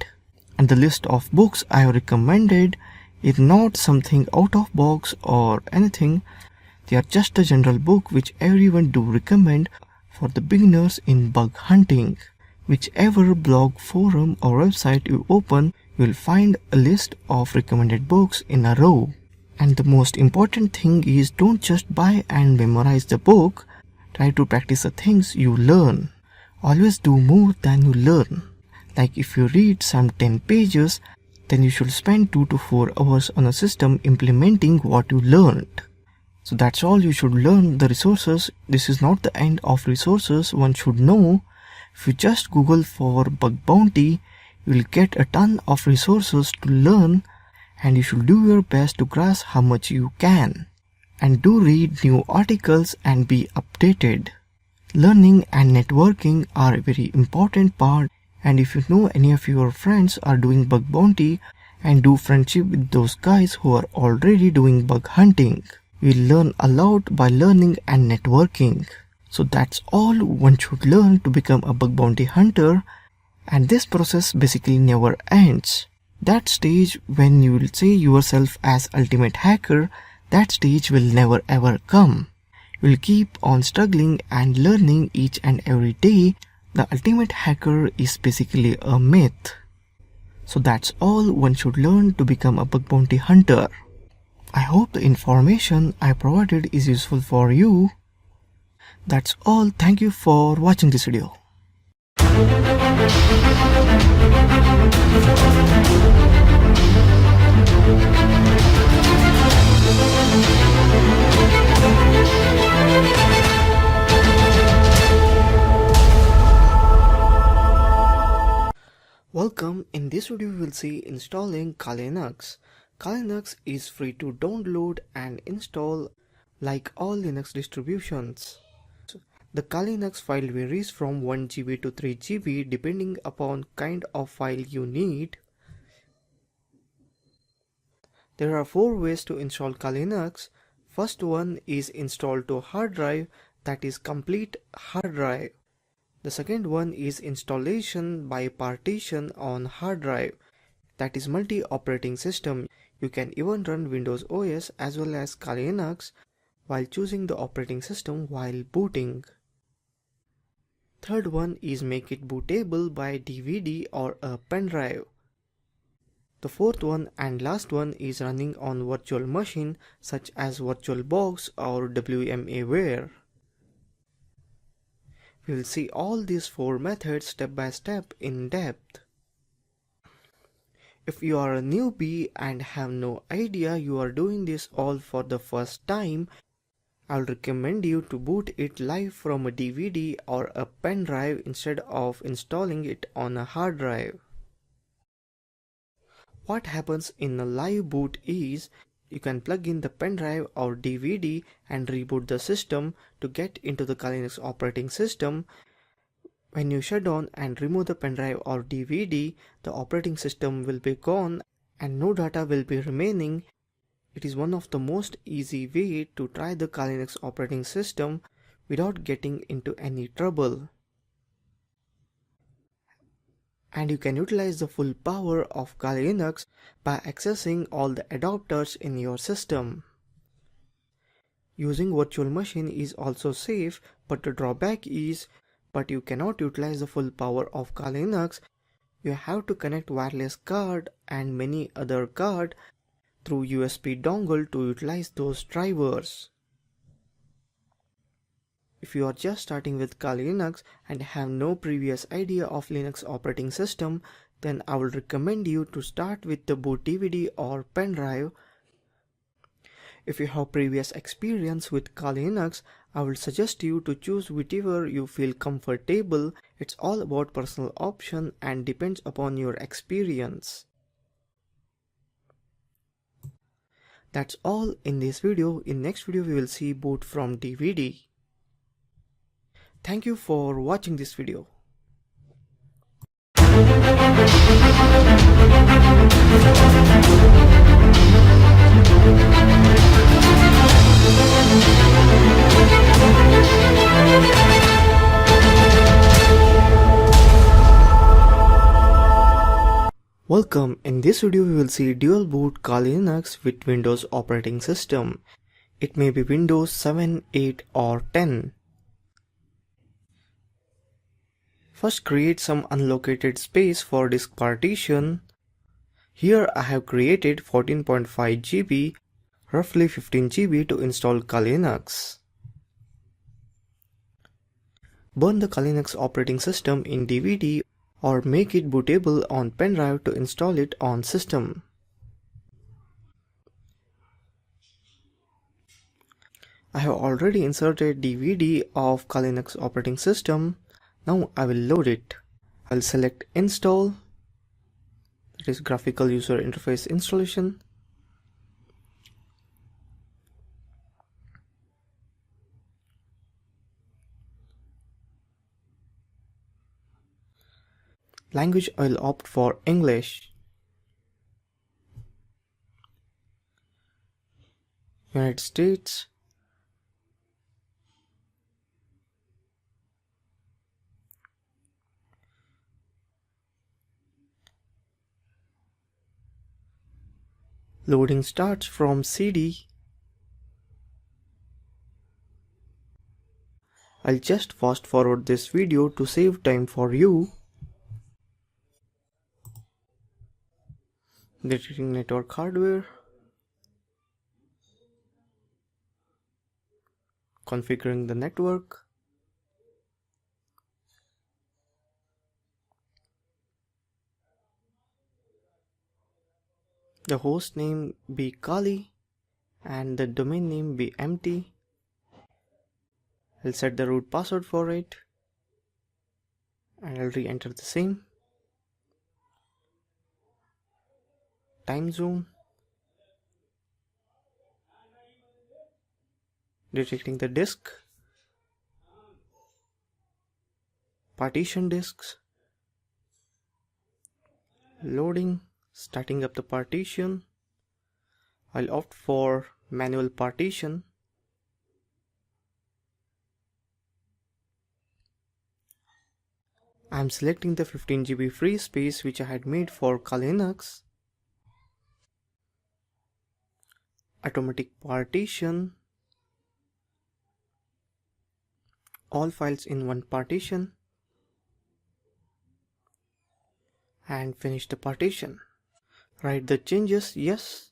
And the list of books I have recommended is not something out of box or anything. They are just a general book which everyone do recommend for the beginners in bug hunting. Whichever blog, forum or website you open, you will find a list of recommended books in a row. And the most important thing is, don't just buy and memorize the book. Try to practice the things you learn. Always do more than you learn. Like if you read some 10 pages, then you should spend 2 to 4 hours on a system implementing what you learned. So that's all you should learn. The resources, this is not the end of resources one should know. If you just Google for bug bounty, you will get a ton of resources to learn. And you should do your best to grasp how much you can. And do read new articles and be updated. Learning and networking are a very important part, and if you know any of your friends are doing bug bounty and do friendship with those guys who are already doing bug hunting. We learn a lot by learning and networking. So that's all one should learn to become a bug bounty hunter, and this process basically never ends. That stage when you will say yourself as ultimate hacker, that stage will never ever come. You will keep on struggling and learning each and every day. The ultimate hacker is basically a myth. So that's all one should learn to become a bug bounty hunter. I hope the information I provided is useful for you. That's all. Thank you for watching this video. Welcome. In this video we will see installing Kali Linux. Kali Linux is free to download and install like all Linux distributions. The Kali Linux file varies from 1 GB to 3 GB depending upon kind of file you need. There are 4 ways to install Kali Linux. First one is install to hard drive, that is complete hard drive. The second one is installation by partition on hard drive, that is multi-operating system. You can even run Windows OS as well as Kali Linux while choosing the operating system while booting. Third one is make it bootable by DVD or a pen drive. The fourth one and last one is running on virtual machine such as VirtualBox or WMAware. We will see all these 4 methods step by step in depth. If you are a newbie and have no idea you are doing this all for the first time, I will recommend you to boot it live from a DVD or a pen drive instead of installing it on a hard drive. What happens in a live boot is you can plug in the pen drive or DVD and reboot the system to get into the Kali Linux operating system. When you shut down and remove the pen drive or DVD, the operating system will be gone and no data will be remaining. It is one of the most easy way to try the Kali Linux operating system without getting into any trouble. And you can utilize the full power of Kali Linux by accessing all the adapters in your system. Using virtual machine is also safe, but the drawback is you cannot utilize the full power of Kali Linux. You have to connect wireless card and many other card through USB dongle to utilize those drivers. If you are just starting with Kali Linux and have no previous idea of Linux operating system, then I will recommend you to start with the boot DVD or pen drive. If you have previous experience with Kali Linux, I will suggest you to choose whichever you feel comfortable. It's all about personal option and depends upon your experience. That's all in this video. In next video we will see boot from DVD. Thank you for watching this video. Welcome. In this video we will see dual boot Kali Linux with Windows operating system. It may be Windows 7, 8 or 10. First create some unallocated space for disk partition. Here I have created 14.5 GB, roughly 15 GB to install Kali Linux. Burn the Kali Linux operating system in DVD or make it bootable on pen drive to install it on system. I have already inserted DVD of Kali Linux operating system. Now I will load it. I will select install, that is graphical user interface installation. Language I will opt for English. United States, loading starts from CD. I'll just fast forward this video to save time for you. Detecting network hardware. Configuring the network. The host name be Kali and the domain name be empty. I'll set the root password for it and I'll re-enter the same. Time zone. Detecting the disk. Partition disks. Loading. Starting up the partition. I'll opt for manual partition. I'm selecting the 15 GB free space which I had made for Kali Linux. Automatic partition. All files in one partition. And finish the partition. Write the changes, yes.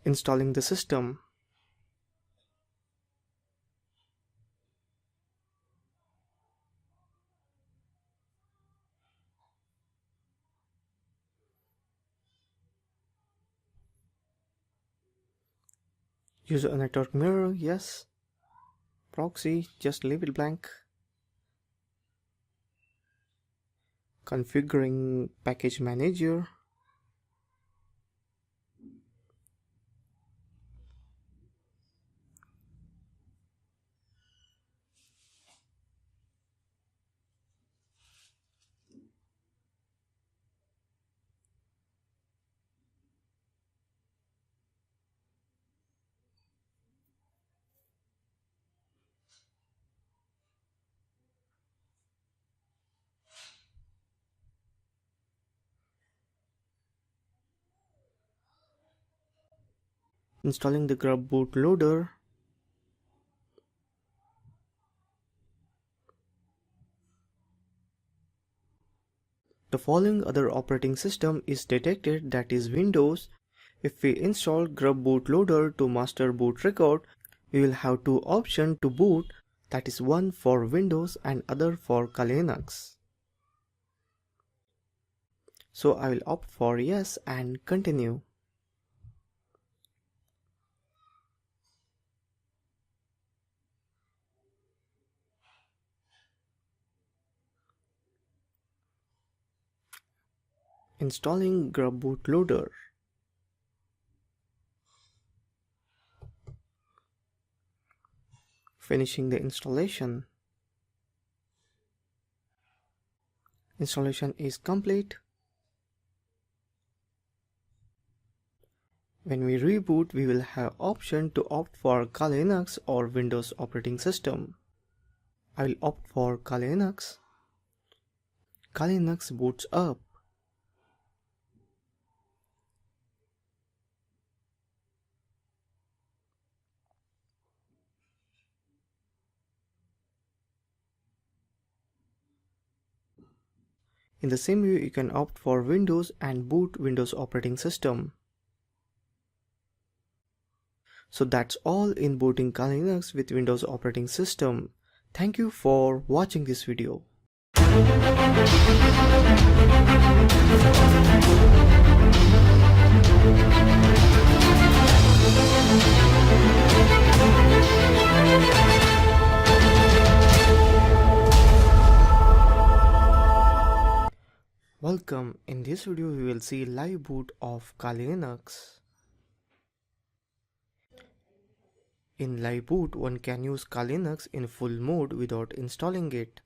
Installing the system. Use a network mirror, yes. Proxy, just leave it blank. Configuring package manager. Installing the grub bootloader. The following other operating system is detected, that is Windows. If we install grub bootloader to master boot record, we will have two options to boot, that is one for Windows and other for Kali Linux. So I will opt for yes and continue. Installing grub bootloader. Finishing the installation. Installation is complete. When we reboot, we will have option to opt for Kali Linux or Windows operating system. I will opt for Kali Linux. Kali Linux boots up. In the same way, you can opt for Windows and boot Windows operating system. So that's all in booting Kali Linux with Windows operating system. Thank you for watching this video. Welcome. In this video we will see live boot of Kali Linux. In live boot, one can use Kali Linux in full mode without installing it.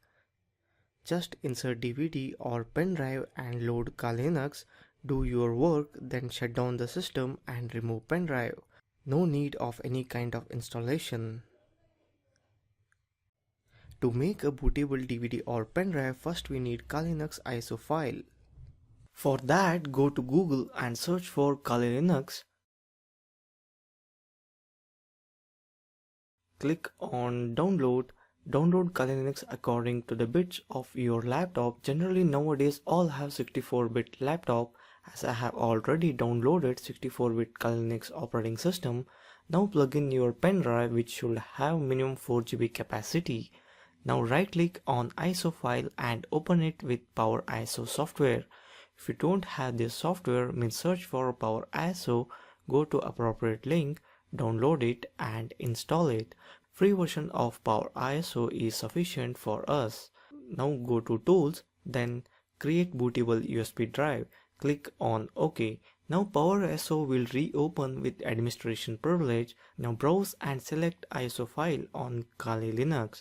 Just insert DVD or pen drive and load Kali Linux Do your work, then shut down the system and remove pen drive. No need of any kind of installation. To make a bootable DVD or pen drive, first we need Kali Linux ISO file. For that, go to Google and search for Kali Linux. Click on download. Download Kali Linux according to the bits of your laptop. Generally nowadays all have 64-bit laptop. As I have already downloaded 64-bit Kali Linux operating system. Now plug in your pen drive, which should have minimum 4 GB capacity. Now right click on ISO file and open it with Power ISO software. If you don't have this software, means search for Power ISO, go to appropriate link, download it and install it. Free version of Power ISO is sufficient for us. Now go to tools, then create bootable USB drive. Click on OK. Now Power ISO will reopen with administration privilege. Now browse and select ISO file on Kali Linux.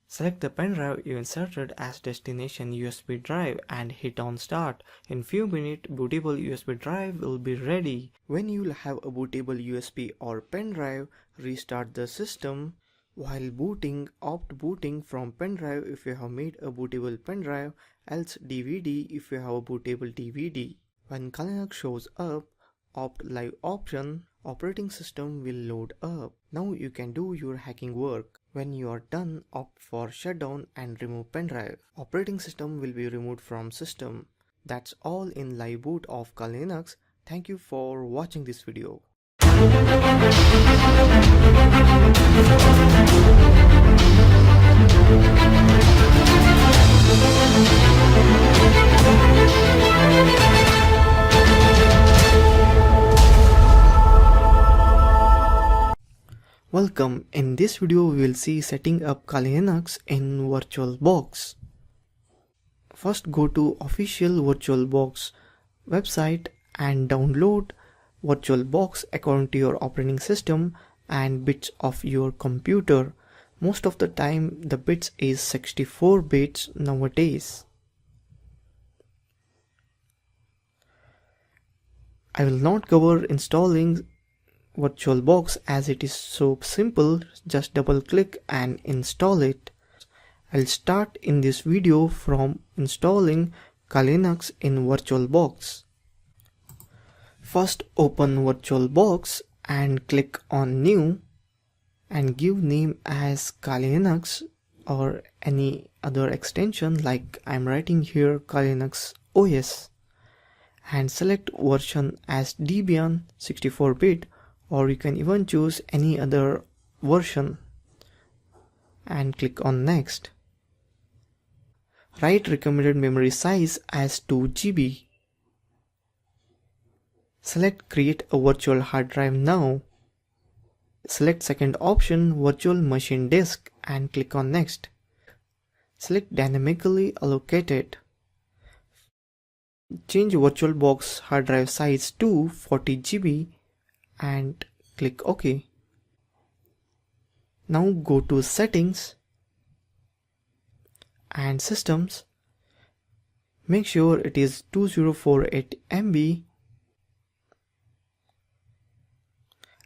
Select the pen drive you inserted as destination USB drive and hit on start. In few minutes, bootable USB drive will be ready. When you'll have a bootable USB or pen drive, restart the system. While booting, opt booting from pen drive if you have made a bootable pen drive, else DVD if you have a bootable DVD. When Kali Linux shows up, opt live option. Operating system will load up. Now you can do your hacking work. When you are done, opt for shutdown and remove pen drive. Operating system will be removed from system. That's all in live boot of Kali Linux. Thank you for watching this video. Welcome. In this video we will see setting up Kali Linux in VirtualBox. First go to official VirtualBox website and download VirtualBox according to your operating system and bits of your computer. Most of the time the bits is 64 bits nowadays. I will not cover installing VirtualBox as it is so simple. Just double click and install it. I'll start in this video from installing Kali Linux in VirtualBox. First open VirtualBox and click on new and give name as Kali Linux or any other extension, like I'm writing here Kali Linux OS, and select version as Debian 64-bit, or you can even choose any other version and click on next. Write recommended memory size as 2 GB. Select create a virtual hard drive now. Select second option virtual machine disk and click on next. Select dynamically allocated. Change VirtualBox hard drive size to 40 GB and click OK. Now go to settings and systems. Make sure it is 2048 MB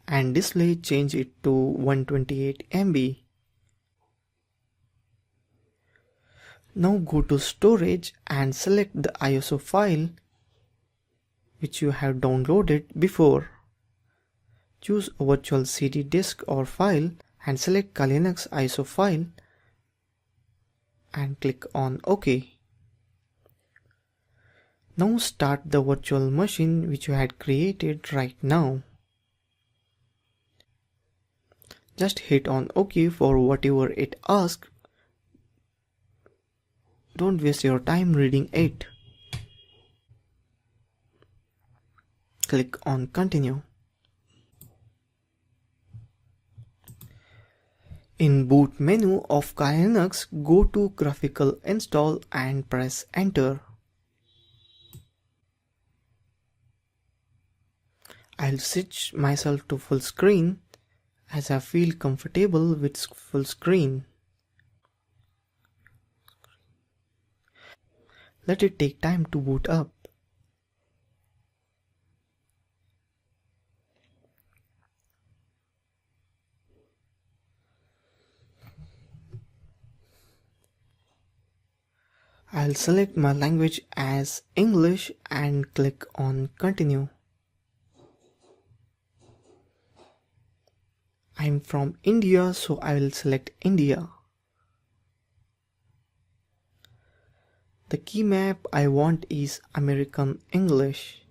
and display change it to 128 MB. Now go to storage and select the ISO file which you have downloaded before. Choose a virtual CD disk or file and select Kali Linux ISO file and click on OK. Now start the virtual machine which you had created right now. Just hit on OK for whatever it asks. Don't waste your time reading it. Click on continue. In boot menu of Kali Linux, go to graphical install and press enter. I'll switch myself to full screen as I feel comfortable with full screen. Let it take time to boot up. I'll select my language as English and click on continue. I'm from India, so I will select India. The key map I want is American English.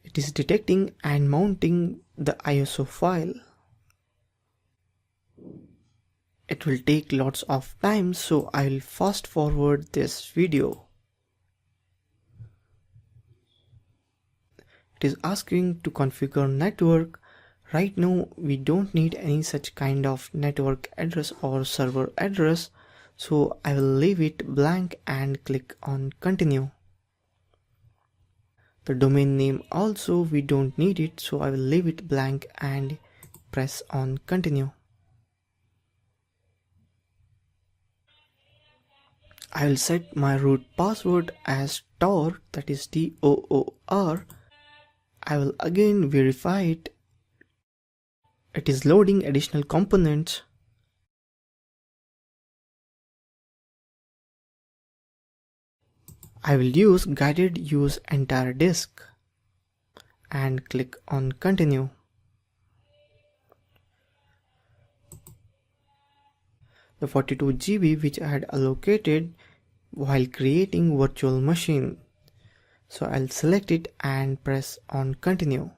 It is detecting and mounting the ISO file. It will take lots of time, so I will fast forward this video. It is asking to configure network. Right now we don't need any such kind of network address or server address, so I will leave it blank and click on continue. The domain name also we don't need it, so I will leave it blank and press on continue. I will set my root password as Tor, that is TOOR. I will again verify it. It is loading additional components. I will use guided use entire disk and click on continue. The 42 GB which I had allocated while creating virtual machine. So I'll select it and press on continue.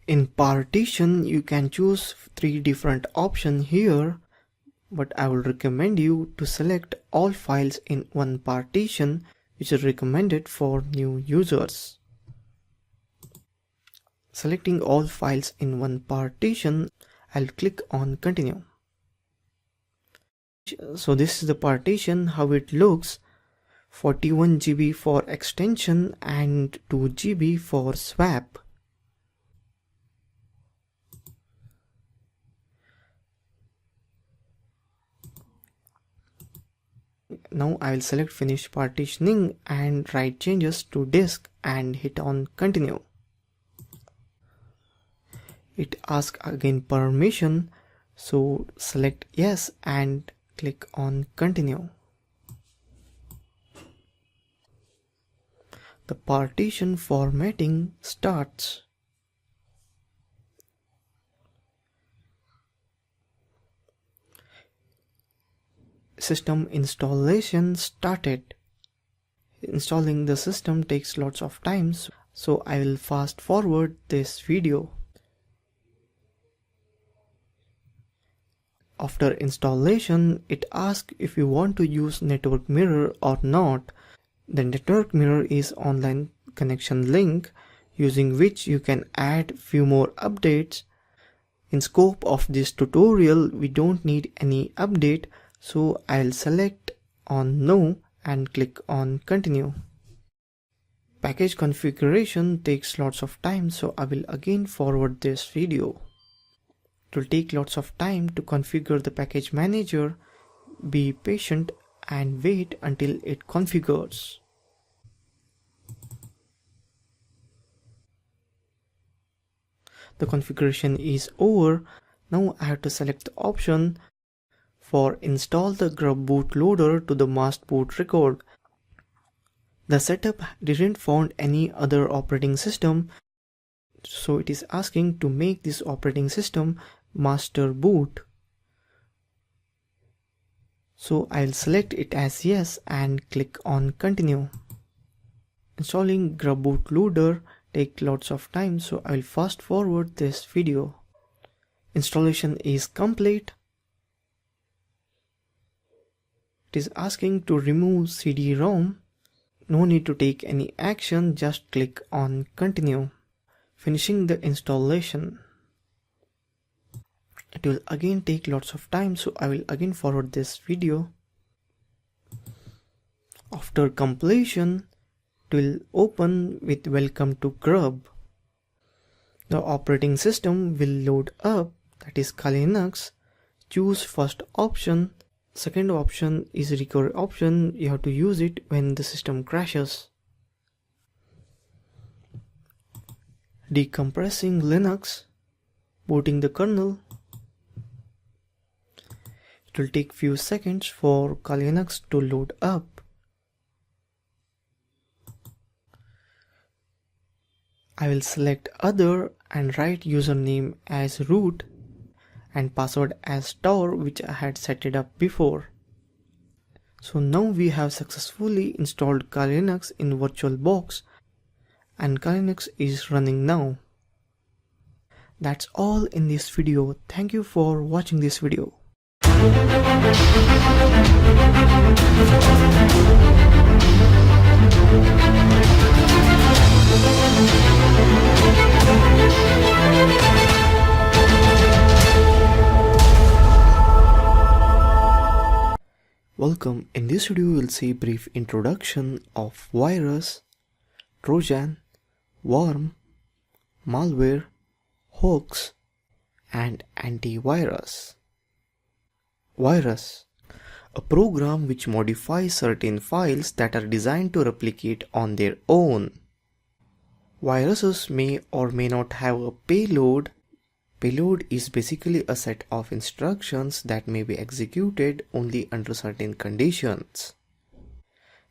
In partition, you can choose 3 different options here, but I will recommend you to select all files in one partition, which is recommended for new users. Selecting all files in one partition, I'll click on continue. So this is the partition, how it looks. 41 GB for extension and 2 GB for swap. Now I will select finish partitioning and write changes to disk and hit on continue. It asks again permission, so select yes and click on continue. The partition formatting starts. System installation started. Installing the system takes lots of time, so I will fast forward this video. After installation, it asks if you want to use network mirror or not. The network mirror is online connection link using which you can add few more updates. In scope of this tutorial, we don't need any update, so I'll select on no and click on continue. Package configuration takes lots of time, so I will again forward this video. It will take lots of time to configure the package manager. Be patient and wait until it configures. The configuration is over. Now I have to select the option for install the grub bootloader to the mast boot record. The setup didn't found any other operating system, so it is asking to make this operating system master boot. So I'll select it as yes and click on continue. Installing grub bootloader takes lots of time, so I'll fast forward this video. Installation is complete. It is asking to remove CD-ROM. No need to take any action, just click on continue. Finishing the installation. It will again take lots of time, so I will again forward this video. After completion, it will open with welcome to Grub. The operating system will load up, that is Kali Linux. Choose first option. Second option is recovery option. You have to use it when the system crashes. Decompressing Linux. Booting the kernel. It will take few seconds for Kali Linux to load up. I will select other and write username as root and password as tor, which I had set it up before. So now we have successfully installed Kali Linux in VirtualBox and Kali Linux is running now. That's all in this video. Thank you for watching this video. Welcome. In this video, we'll see a brief introduction of virus, Trojan, worm, malware, hoax, and antivirus. Virus: a program which modifies certain files that are designed to replicate on their own. Viruses may or may not have a payload. Payload is basically a set of instructions that may be executed only under certain conditions,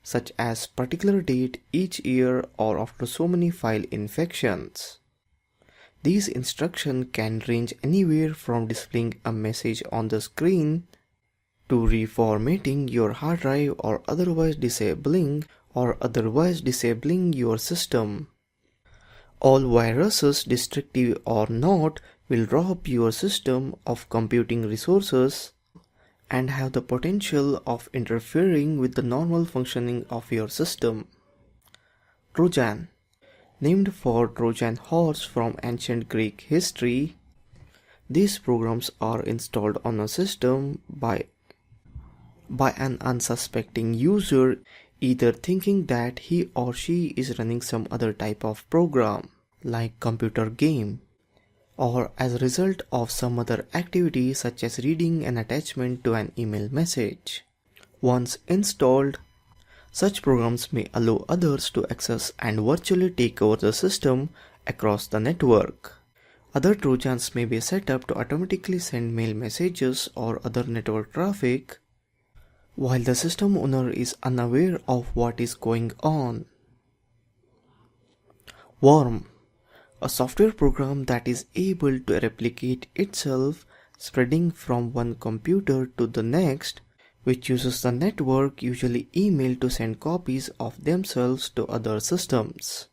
such as particular date each year or after so many file infections. These instructions can range anywhere from displaying a message on the screen to reformatting your hard drive or otherwise disabling your system. All viruses, destructive or not, will rob your system of computing resources and have the potential of interfering with the normal functioning of your system. Trojan: named for Trojan horse from ancient Greek history, these programs are installed on a system by an unsuspecting user, either thinking that he or she is running some other type of program, like computer game, or as a result of some other activity such as reading an attachment to an email message. Once installed, such programs may allow others to access and virtually take over the system across the network. Other Trojans may be set up to automatically send mail messages or other network traffic, while the system owner is unaware of what is going on. Worm: a software program that is able to replicate itself, spreading from one computer to the next, which uses the network, usually email, to send copies of themselves to other systems.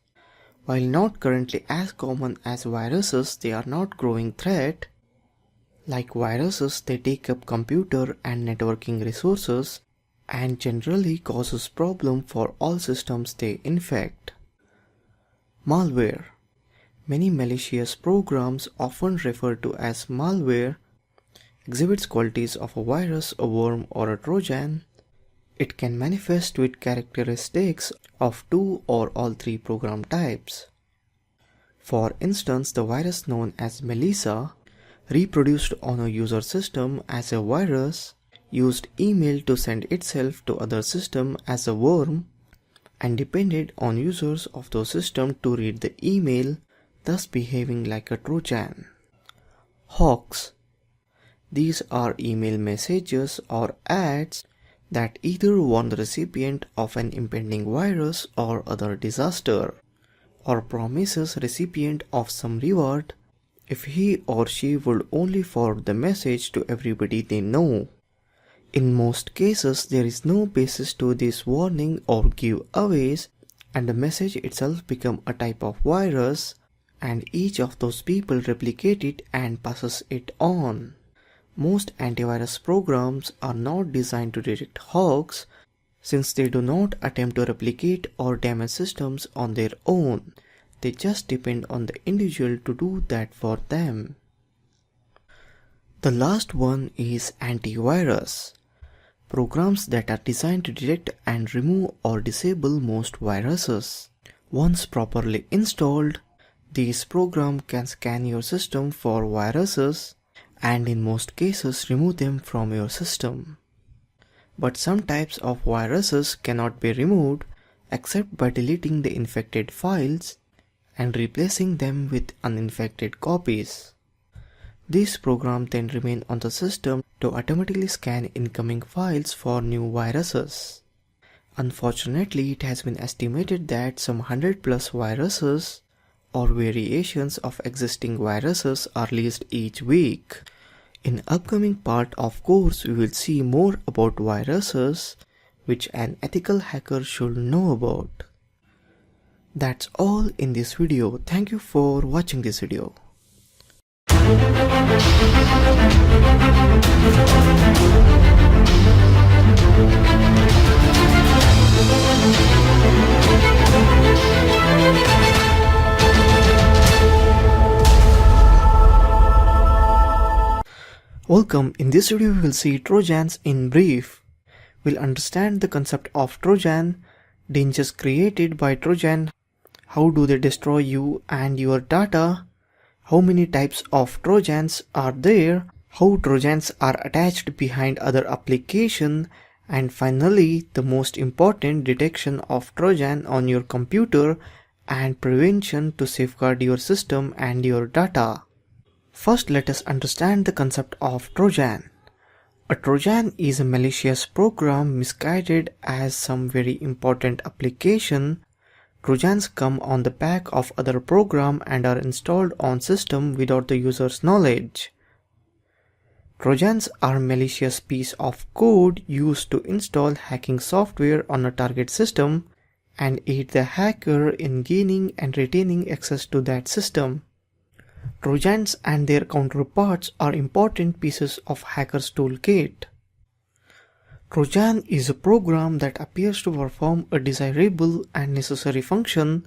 While not currently as common as viruses, they are not growing threat. Like viruses, they take up computer and networking resources and generally causes problem for all systems they infect. Malware: many malicious programs, often referred to as malware, exhibits qualities of a virus, a worm, or a Trojan. It can manifest with characteristics of two or all three program types. For instance, the virus known as Melissa, reproduced on a user system as a virus, used email to send itself to other system as a worm, and depended on users of those systems to read the email, thus behaving like a Trojan. Hoax: these are email messages or ads that either warn the recipient of an impending virus or other disaster, or promises recipient of some reward if he or she would only forward the message to everybody they know. In most cases, there is no basis to this warning or giveaways, and the message itself becomes a type of virus, and each of those people replicate it and passes it on. Most antivirus programs are not designed to detect hoax, Since they do not attempt to replicate or damage systems on their own, they just depend on the individual to do that for them. The last one is antivirus. Programs that are designed to detect and remove or disable most viruses. Once properly installed, this program can scan your system for viruses and in most cases remove them from your system. But some types of viruses cannot be removed except by deleting the infected files and replacing them with uninfected copies. These programs then remain on the system to automatically scan incoming files for new viruses. Unfortunately, it has been estimated that some 100+ viruses or variations of existing viruses are released each week. In upcoming part of course, we will see more about viruses which an ethical hacker should know about. That's all in this video. Thank you for watching this video. Welcome. In this video we will see Trojans in brief. We'll understand the concept of Trojan, dangers created by Trojan, how do they destroy you and your data, how many types of Trojans are there, how Trojans are attached behind other applications, and finally the most important, detection of Trojan on your computer and prevention to safeguard your system and your data. First, let us understand the concept of Trojan. A Trojan is a malicious program misguided as some very important application. Trojans come on the back of other program and are installed on system without the user's knowledge. Trojans are malicious piece of code used to install hacking software on a target system and aid the hacker in gaining and retaining access to that system. Trojans and their counterparts are important pieces of hacker's toolkit. Trojan is a program that appears to perform a desirable and necessary function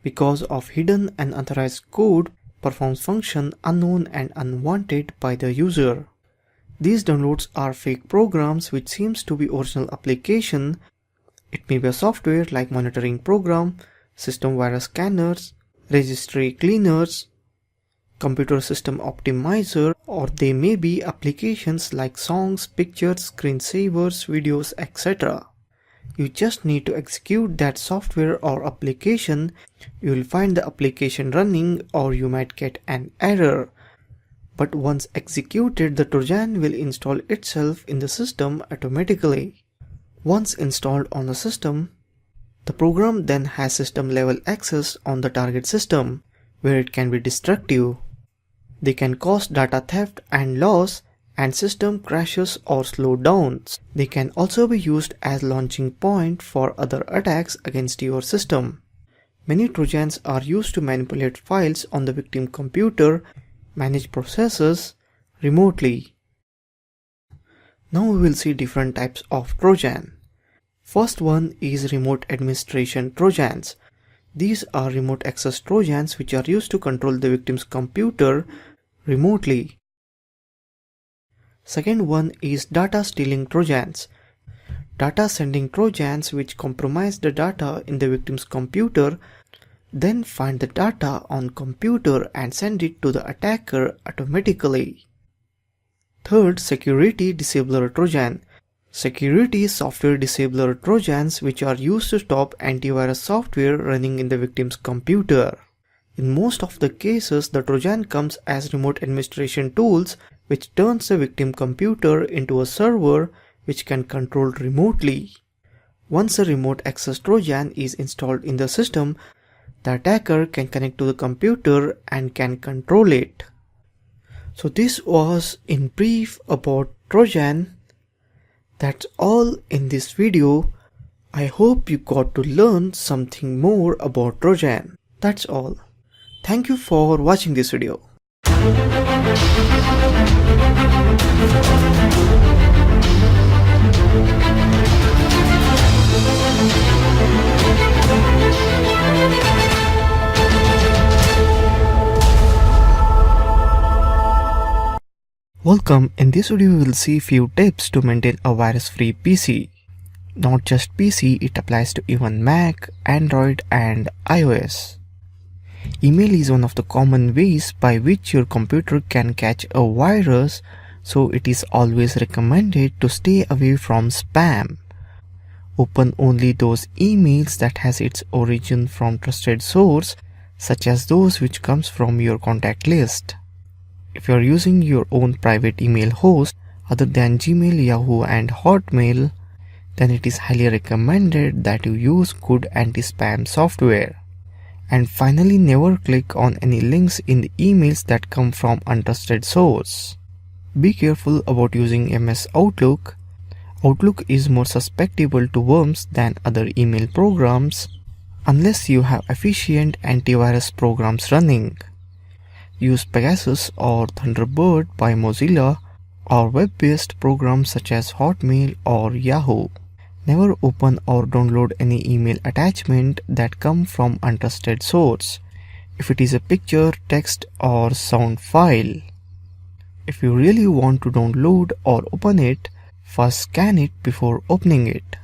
because of hidden and unauthorized code, performs function unknown and unwanted by the user. These downloads are fake programs which seems to be original application. It may be a software like monitoring program, system virus scanners, registry cleaners, computer system optimizer, or they may be applications like songs, pictures, screensavers, videos, etc. You just need to execute that software or application. You will find the application running or you might get an error. But once executed, the Trojan will install itself in the system automatically. Once installed on the system, the program then has system level access on the target system where it can be destructive. They can cause data theft and loss and system crashes or slowdowns. They can also be used as launching point for other attacks against your system. Many Trojans are used to manipulate files on the victim computer, manage processes remotely. Now we will see different types of Trojan. First one is remote administration Trojans. These are remote access Trojans which are used to control the victim's computer remotely. Second one is data stealing Trojans. Data sending Trojans which compromise the data in the victim's computer, then find the data on computer and send it to the attacker automatically. Third, security disabler Trojan. Security software disabler Trojans which are used to stop antivirus software running in the victim's computer. In most of the cases, the Trojan comes as remote administration tools which turns the victim computer into a server which can control remotely. Once a remote access Trojan is installed in the system, the attacker can connect to the computer and can control it. So this was in brief about Trojan. That's all in this video. I hope you got to learn something more about Trojan. That's all. Thank you for watching this video. Welcome, in this video we will see few tips to maintain a virus-free PC. Not just PC, it applies to even Mac, Android and iOS. Email is one of the common ways by which your computer can catch a virus, so it is always recommended to stay away from spam. Open only those emails that has its origin from trusted source, such as those which comes from your contact list. If you are using your own private email host other than Gmail, Yahoo and Hotmail, then it is highly recommended that you use good anti-spam software. And finally, never click on any links in the emails that come from untrusted source. Be careful about using MS Outlook. Outlook is more susceptible to worms than other email programs unless you have efficient antivirus programs running. Use Pegasus or Thunderbird by Mozilla or web-based programs such as Hotmail or Yahoo. Never open or download any email attachment that come from untrusted source, if it is a picture, text or sound file. If you really want to download or open it, first scan it before opening it.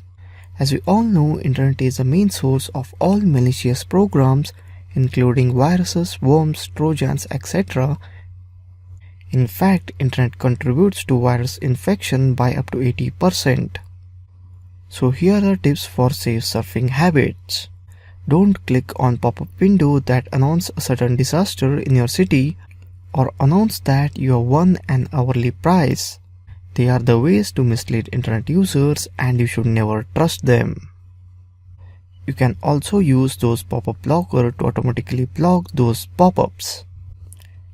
As we all know, internet is the main source of all malicious programs, including viruses, worms, trojans, etc. In fact, internet contributes to virus infection by up to 80%. So here are tips for safe surfing habits. Don't click on pop-up window that announce a sudden disaster in your city or announce that you have won an hourly prize. They are the ways to mislead internet users and you should never trust them. You can also use those pop-up blocker to automatically block those pop-ups.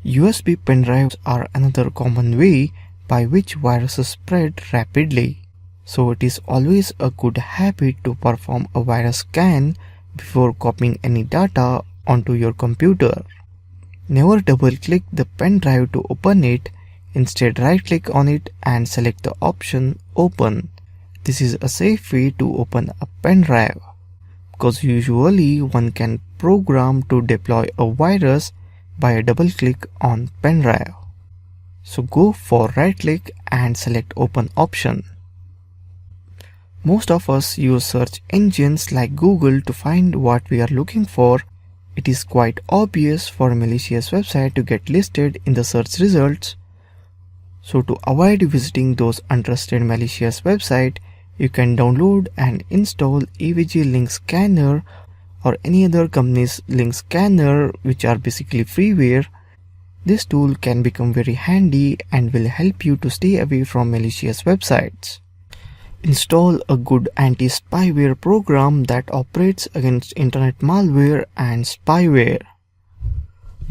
USB pen drives are another common way by which viruses spread rapidly. So it is always a good habit to perform a virus scan before copying any data onto your computer. Never double-click the pen drive to open it. Instead, right-click on it and select the option Open. This is a safe way to open a pen drive, because usually one can program to deploy a virus by a double click on pen drive. So go for right click and select open option. Most of us use search engines like Google to find what we are looking for. It is quite obvious for a malicious website to get listed in the search results. So to avoid visiting those untrusted malicious websites, you can download and install EVG Link Scanner or any other company's link scanner, which are basically freeware. This tool can become very handy and will help you to stay away from malicious websites. Install a good anti-spyware program that operates against internet malware and spyware.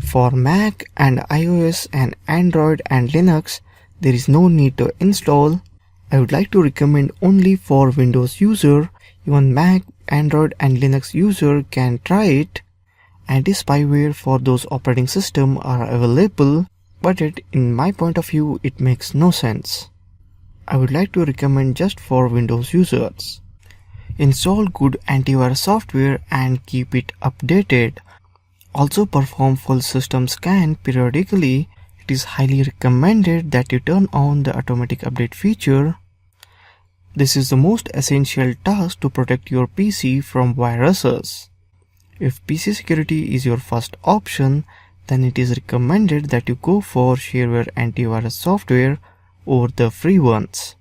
For Mac and iOS and Android and Linux, there is no need to install. I would like to recommend only for Windows user. Even Mac, Android and Linux user can try it. Anti-spyware for those operating systems are available, but in my point of view it makes no sense. I would like to recommend just for Windows users. Install good antivirus software and keep it updated. Also perform full system scan periodically. It is highly recommended that you turn on the automatic update feature. This is the most essential task to protect your PC from viruses. If PC security is your first option, then it is recommended that you go for shareware antivirus software over the free ones.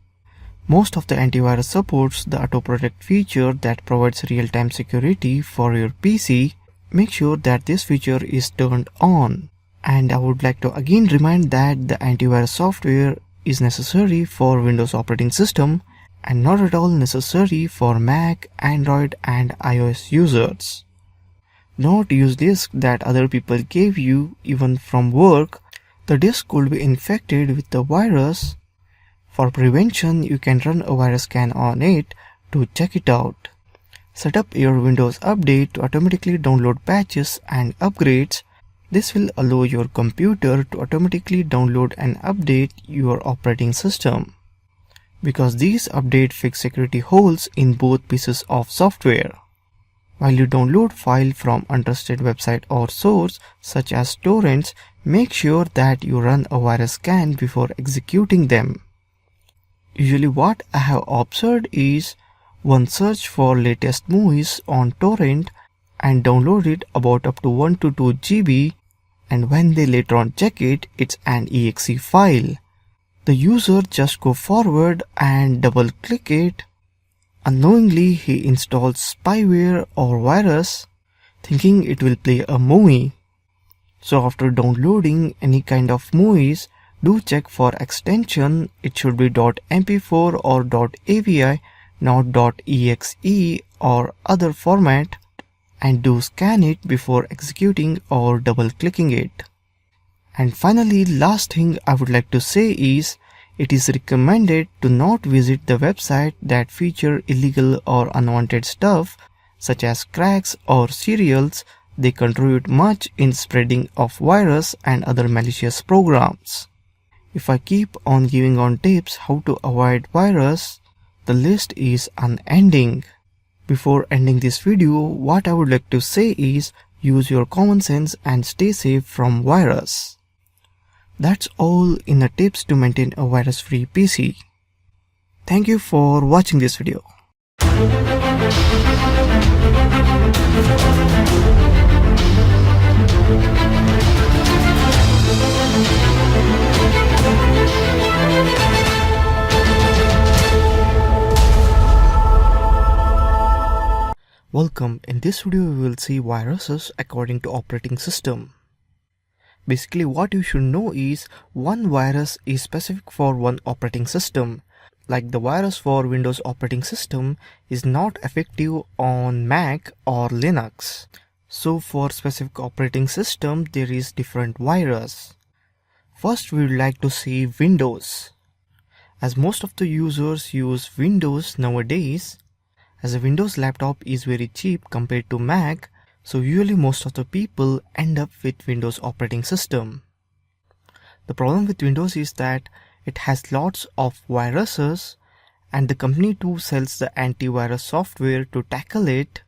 Most of the antivirus supports the auto protect feature that provides real-time security for your PC. Make sure that this feature is turned on. And I would like to again remind that the antivirus software is necessary for Windows operating system and not at all necessary for Mac, Android and iOS users. Not use disk that other people gave you even from work. The disk could be infected with the virus. For prevention, you can run a virus scan on it to check it out. Set up your Windows Update to automatically download patches and upgrades. This will allow your computer to automatically download and update your operating system, because these updates fix security holes in both pieces of software. While you download file from untrusted website or source such as torrents, Make sure that you run a virus scan before executing them. Usually what I have observed is one search for latest movies on torrent and download it about up to 1 to 2 GB, and when they later on check it, it's an exe file. The user just go forward and double click it. Unknowingly he installs spyware or virus thinking it will play a movie. So after downloading any kind of movies, do check for extension. It should be .mp4 or .avi, not .exe or other format, and do scan it before executing or double clicking it. And finally, last thing I would like to say is it is recommended to not visit the website that feature illegal or unwanted stuff such as cracks or serials. They contribute much in spreading of virus and other malicious programs. If I keep on giving on tips how to avoid virus, the list is unending. Before ending this video, what I would like to say is use your common sense and stay safe from virus. That's all in the tips to maintain a virus-free PC. Thank you for watching this video. Welcome. In this video we will see viruses according to operating system. Basically what you should know is one virus is specific for one operating system. Like the virus for Windows operating system is not effective on Mac or Linux. So for specific operating system there is different virus. First we would like to see Windows. As most of the users use Windows nowadays, as a Windows laptop is very cheap compared to Mac, so usually most of the people end up with Windows operating system. The problem with Windows is that it has lots of viruses and the company too sells the antivirus software to tackle it.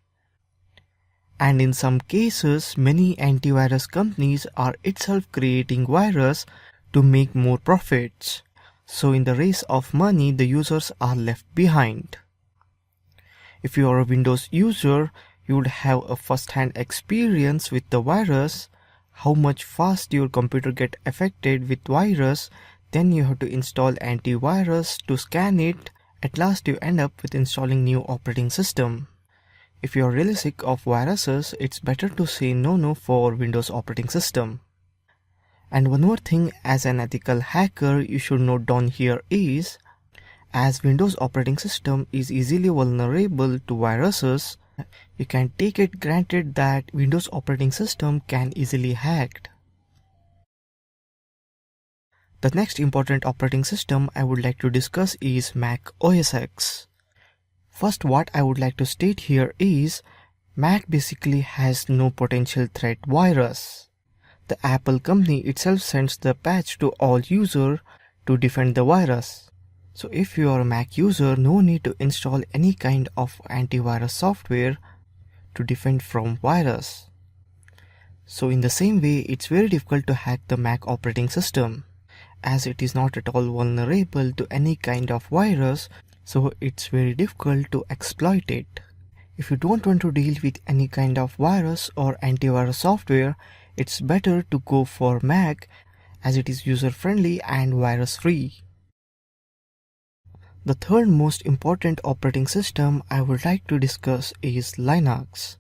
And in some cases, many antivirus companies are itself creating virus to make more profits. So in the race of money, the users are left behind. If you are a Windows user, you would have a first-hand experience with the virus, how much fast your computer get affected with virus, then you have to install antivirus to scan it. At last you end up with installing new operating system. If you are really sick of viruses, it's better to say no for Windows operating system. And one more thing as an ethical hacker you should note down here is, as Windows operating system is easily vulnerable to viruses, you can take it granted that Windows operating system can easily hacked. The next important operating system I would like to discuss is Mac OS X. First, what I would like to state here is Mac basically has no potential threat virus. The Apple company itself sends the patch to all users to defend the virus. So if you are a Mac user, no need to install any kind of antivirus software to defend from virus. So in the same way, it's very difficult to hack the Mac operating system, as it is not at all vulnerable to any kind of virus, so it's very difficult to exploit it. If you don't want to deal with any kind of virus or antivirus software, it's better to go for Mac, as it is user friendly and virus free. The third most important operating system I would like to discuss is Linux.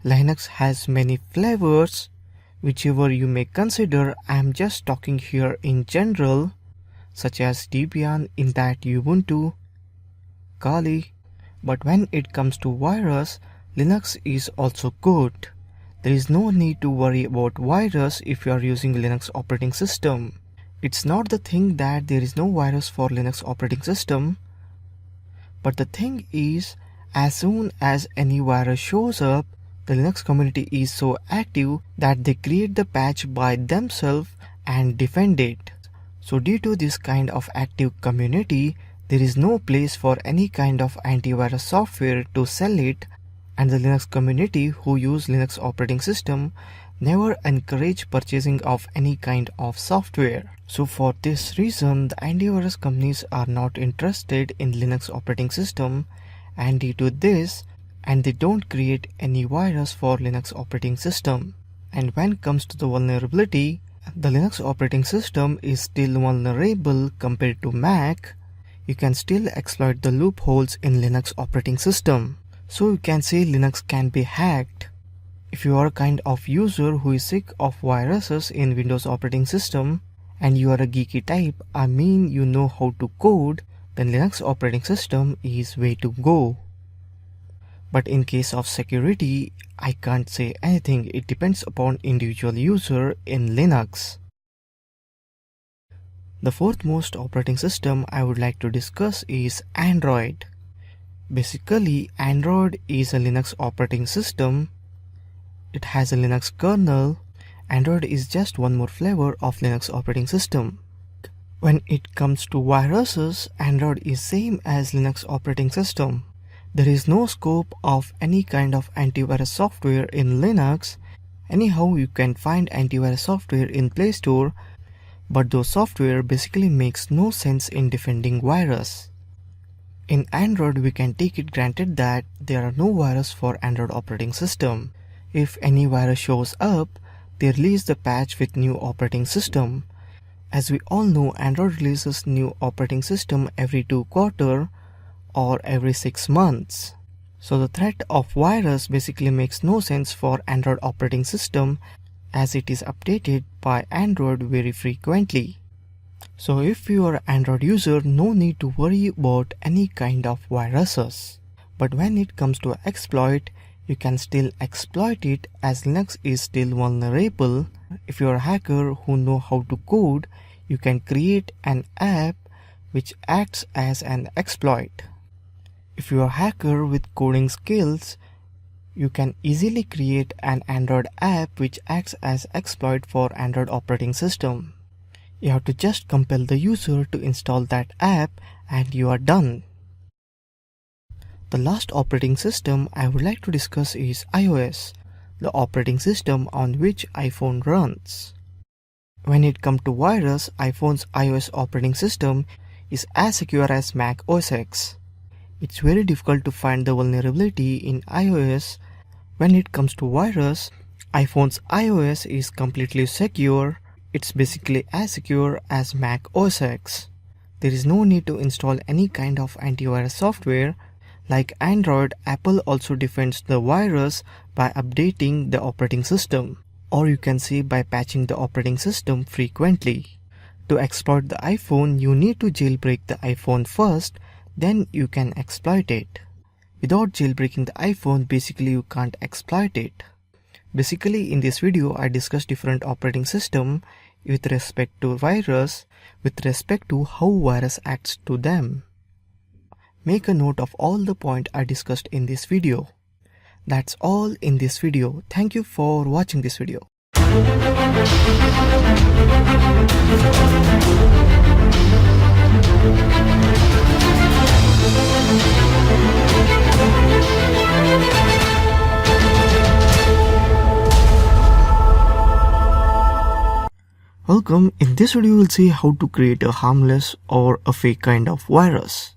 Linux has many flavors, whichever you may consider. I am just talking here in general, such as Debian, in that Ubuntu, Kali. But when it comes to virus, Linux is also good. There is no need to worry about virus if you are using Linux operating system. It's not the thing that there is no virus for Linux operating system, but the thing is, as soon as any virus shows up, the Linux community is so active that they create the patch by themselves and defend it. So due to this kind of active community, there is no place for any kind of antivirus software to sell it, and the Linux community who use Linux operating system, never encourage purchasing of any kind of software. So for this reason, the antivirus companies are not interested in Linux operating system, and due to this, and they don't create any virus for Linux operating system. And when it comes to the vulnerability, the Linux operating system is still vulnerable compared to Mac. You can still exploit the loopholes in Linux operating system. So you can say Linux can be hacked. If you are a kind of user who is sick of viruses in Windows operating system, and you are a geeky type, I mean you know how to code, then Linux operating system is way to go. But in case of security, I can't say anything. It depends upon individual user in Linux. The fourth most operating system I would like to discuss is Android. Basically, Android is a Linux operating system. It has a Linux kernel. Android is just one more flavor of Linux operating system. When it comes to viruses, Android is same as Linux operating system. There is no scope of any kind of antivirus software in Linux. Anyhow, you can find antivirus software in Play Store, but those software basically makes no sense in defending virus. In Android, we can take it granted that there are no virus for Android operating system. If any virus shows up, they release the patch with new operating system. As we all know, Android releases new operating system every 2 quarters or every 6 months. So the threat of virus basically makes no sense for Android operating system, as it is updated by Android very frequently. So if you are an Android user, no need to worry about any kind of viruses. But when it comes to exploit, you can still exploit it, as Linux is still vulnerable. If you are a hacker who know how to code, you can create an app which acts as an exploit. If you are a hacker with coding skills, you can easily create an Android app which acts as exploit for Android operating system. You have to just compel the user to install that app and you are done. The last operating system I would like to discuss is iOS, the operating system on which iPhone runs. When it comes to virus, iPhone's iOS operating system is as secure as Mac OS X. It's very difficult to find the vulnerability in iOS. When it comes to virus, iPhone's iOS is completely secure. It's basically as secure as Mac OS X. There is no need to install any kind of antivirus software. Like Android, Apple also defends the virus by updating the operating system, or you can say by patching the operating system frequently. To exploit the iPhone, you need to jailbreak the iPhone first, then you can exploit it. Without jailbreaking the iPhone, basically you can't exploit it. Basically in this video, I discussed different operating system with respect to virus, with respect to how virus acts to them. Make a note of all the points I discussed in this video. That's all in this video. Thank you for watching this video. Welcome. In this video, we'll see how to create a harmless or a fake kind of virus.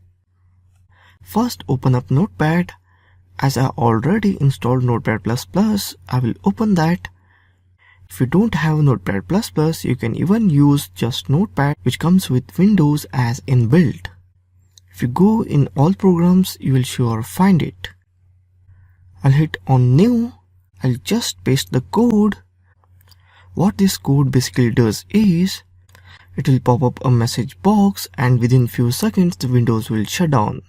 First, open up Notepad. As I already installed Notepad++, I will open that. If you don't have Notepad++, you can even use just Notepad, which comes with Windows as inbuilt. If you go in all programs, you will sure find it. I'll hit on New. I'll just paste the code. What this code basically does is, it will pop up a message box and within few seconds the Windows will shut down.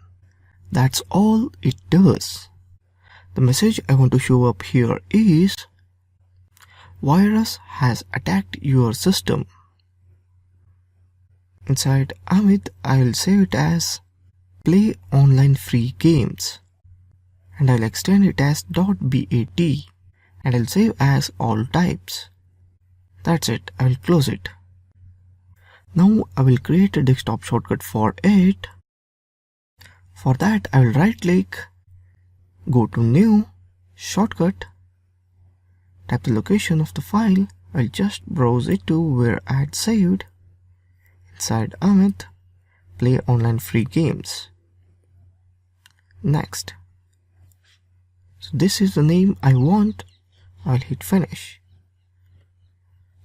That's all it does. The message I want to show up here is, virus has attacked your system. Inside Amit, I will save it as play online free games, and I'll extend it as .bat, and I'll save as all types. That's it. I will close it. Now I will create a desktop shortcut for it. For that, I will right click, go to New, Shortcut, type the location of the file. I'll just browse it to where I had saved. Inside Amit, play online free games. Next. So this is the name I want. I'll hit finish.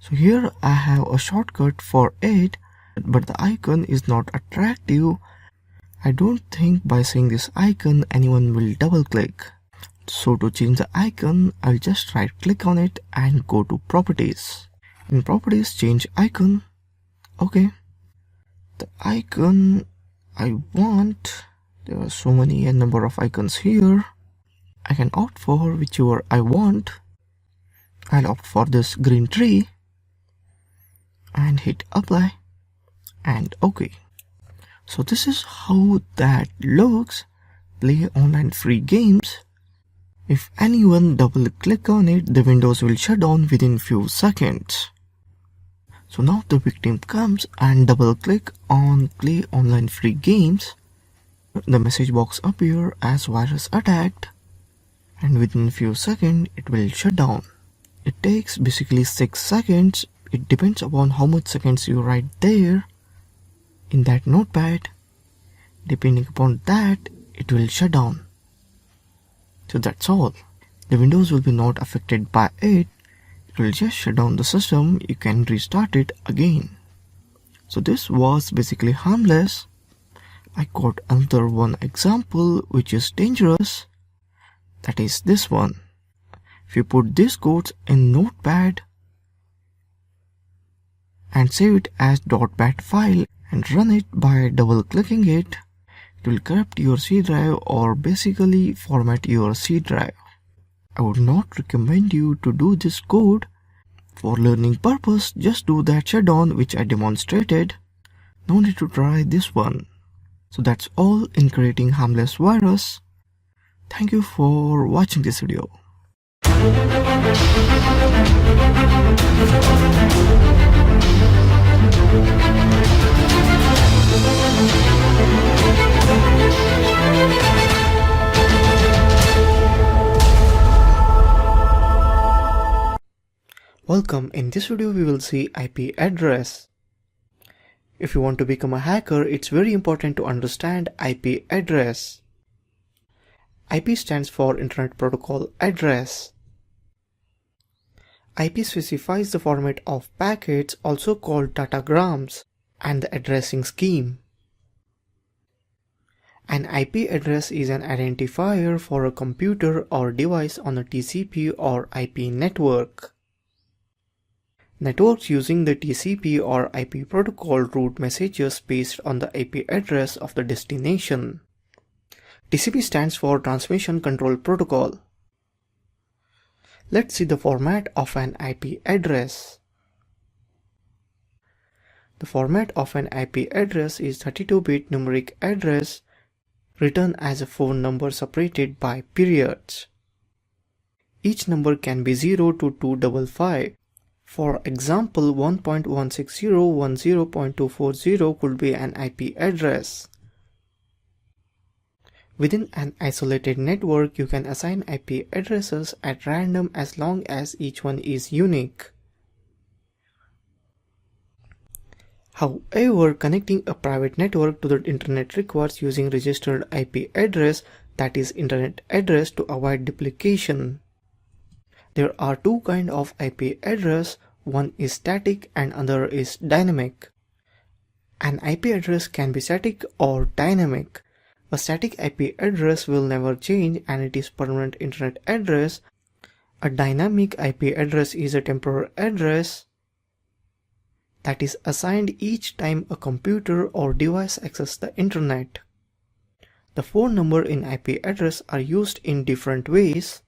So here I have a shortcut for it, but the icon is not attractive. I don't think by seeing this icon anyone will double click. So to change the icon, I'll just right click on it and go to properties. In properties, change icon. Okay. The icon I want, there are so many a number of icons here. I can opt for whichever I want. I'll opt for this green tree and hit apply and OK. So this is how that looks. Play online free games. If anyone double click on it, the windows will shut down within few seconds. So now the victim comes and double click on play online free games. The message box appears as virus attacked, and within few seconds it will shut down. It takes basically 6 seconds. It depends upon how much seconds you write there in that notepad. Depending upon that, it will shut down. So that's all. The Windows will be not affected by it. It will just shut down the system. You can restart it again. So this was basically harmless. I got another one example which is dangerous. That is this one. If you put these codes in notepad and save it as .bat file and run it by double clicking it, it will corrupt your C drive or basically format your C drive. I would not recommend you to do this code. For learning purpose, just do that shutdown which I demonstrated. No need to try this one. So that's all in creating harmless virus. Thank you for watching this video. Welcome. In this video we will see IP address. If you want to become a hacker, it's very important to understand IP address. IP stands for Internet Protocol Address. IP specifies the format of packets, also called datagrams, and the addressing scheme. An IP address is an identifier for a computer or device on a TCP or IP network. Networks using the TCP or IP protocol route messages based on the IP address of the destination. TCP stands for Transmission Control Protocol. Let's see the format of an IP address. The format of an IP address is 32-bit numeric address written as a phone number separated by periods. Each number can be 0 to 255. For example, 1.160.10.240 could be an IP address. Within an isolated network, you can assign IP addresses at random as long as each one is unique. However, connecting a private network to the internet requires using registered IP address, that is internet address, to avoid duplication. There are two kinds of IP address. One is static and other is dynamic. An IP address can be static or dynamic. A static IP address will never change and it is permanent internet address. A dynamic IP address is a temporary address that is assigned each time a computer or device accesses the internet. The phone number in IP address are used in different ways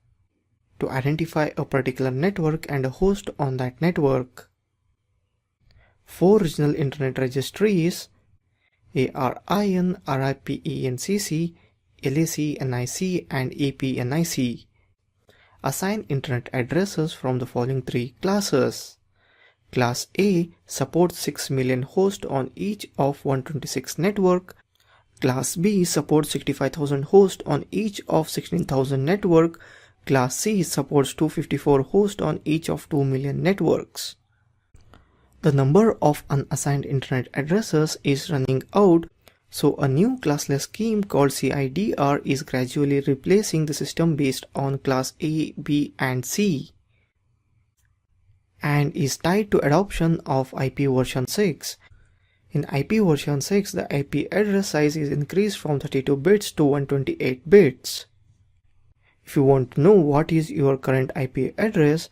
to identify a particular network and a host on that network. 4 regional internet registries, ARIN, RIPENCC, LACNIC, and APNIC, assign internet addresses from the following 3 classes. Class A supports 6 million hosts on each of 126 network. Class B supports 65,000 hosts on each of 16,000 network. Class C supports 254 hosts on each of 2 million networks. The number of unassigned internet addresses is running out, so a new classless scheme called CIDR is gradually replacing the system based on class A, B, and C, and is tied to adoption of IP version 6. In IP version 6, the IP address size is increased from 32 bits to 128 bits. If you want to know what is your current IP address,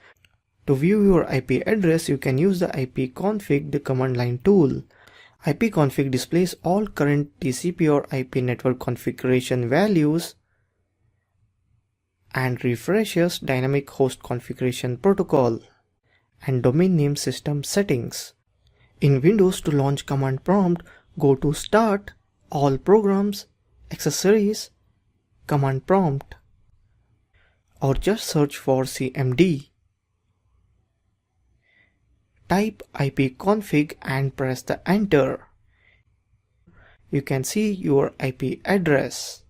to view your IP address, you can use the ipconfig, the command line tool. ipconfig displays all current TCP or IP network configuration values and refreshes dynamic host configuration protocol and domain name system settings. In Windows, to launch command prompt, go to Start, All Programs, Accessories, Command Prompt, or just search for CMD. Type ipconfig and press the enter. You can see your IP address.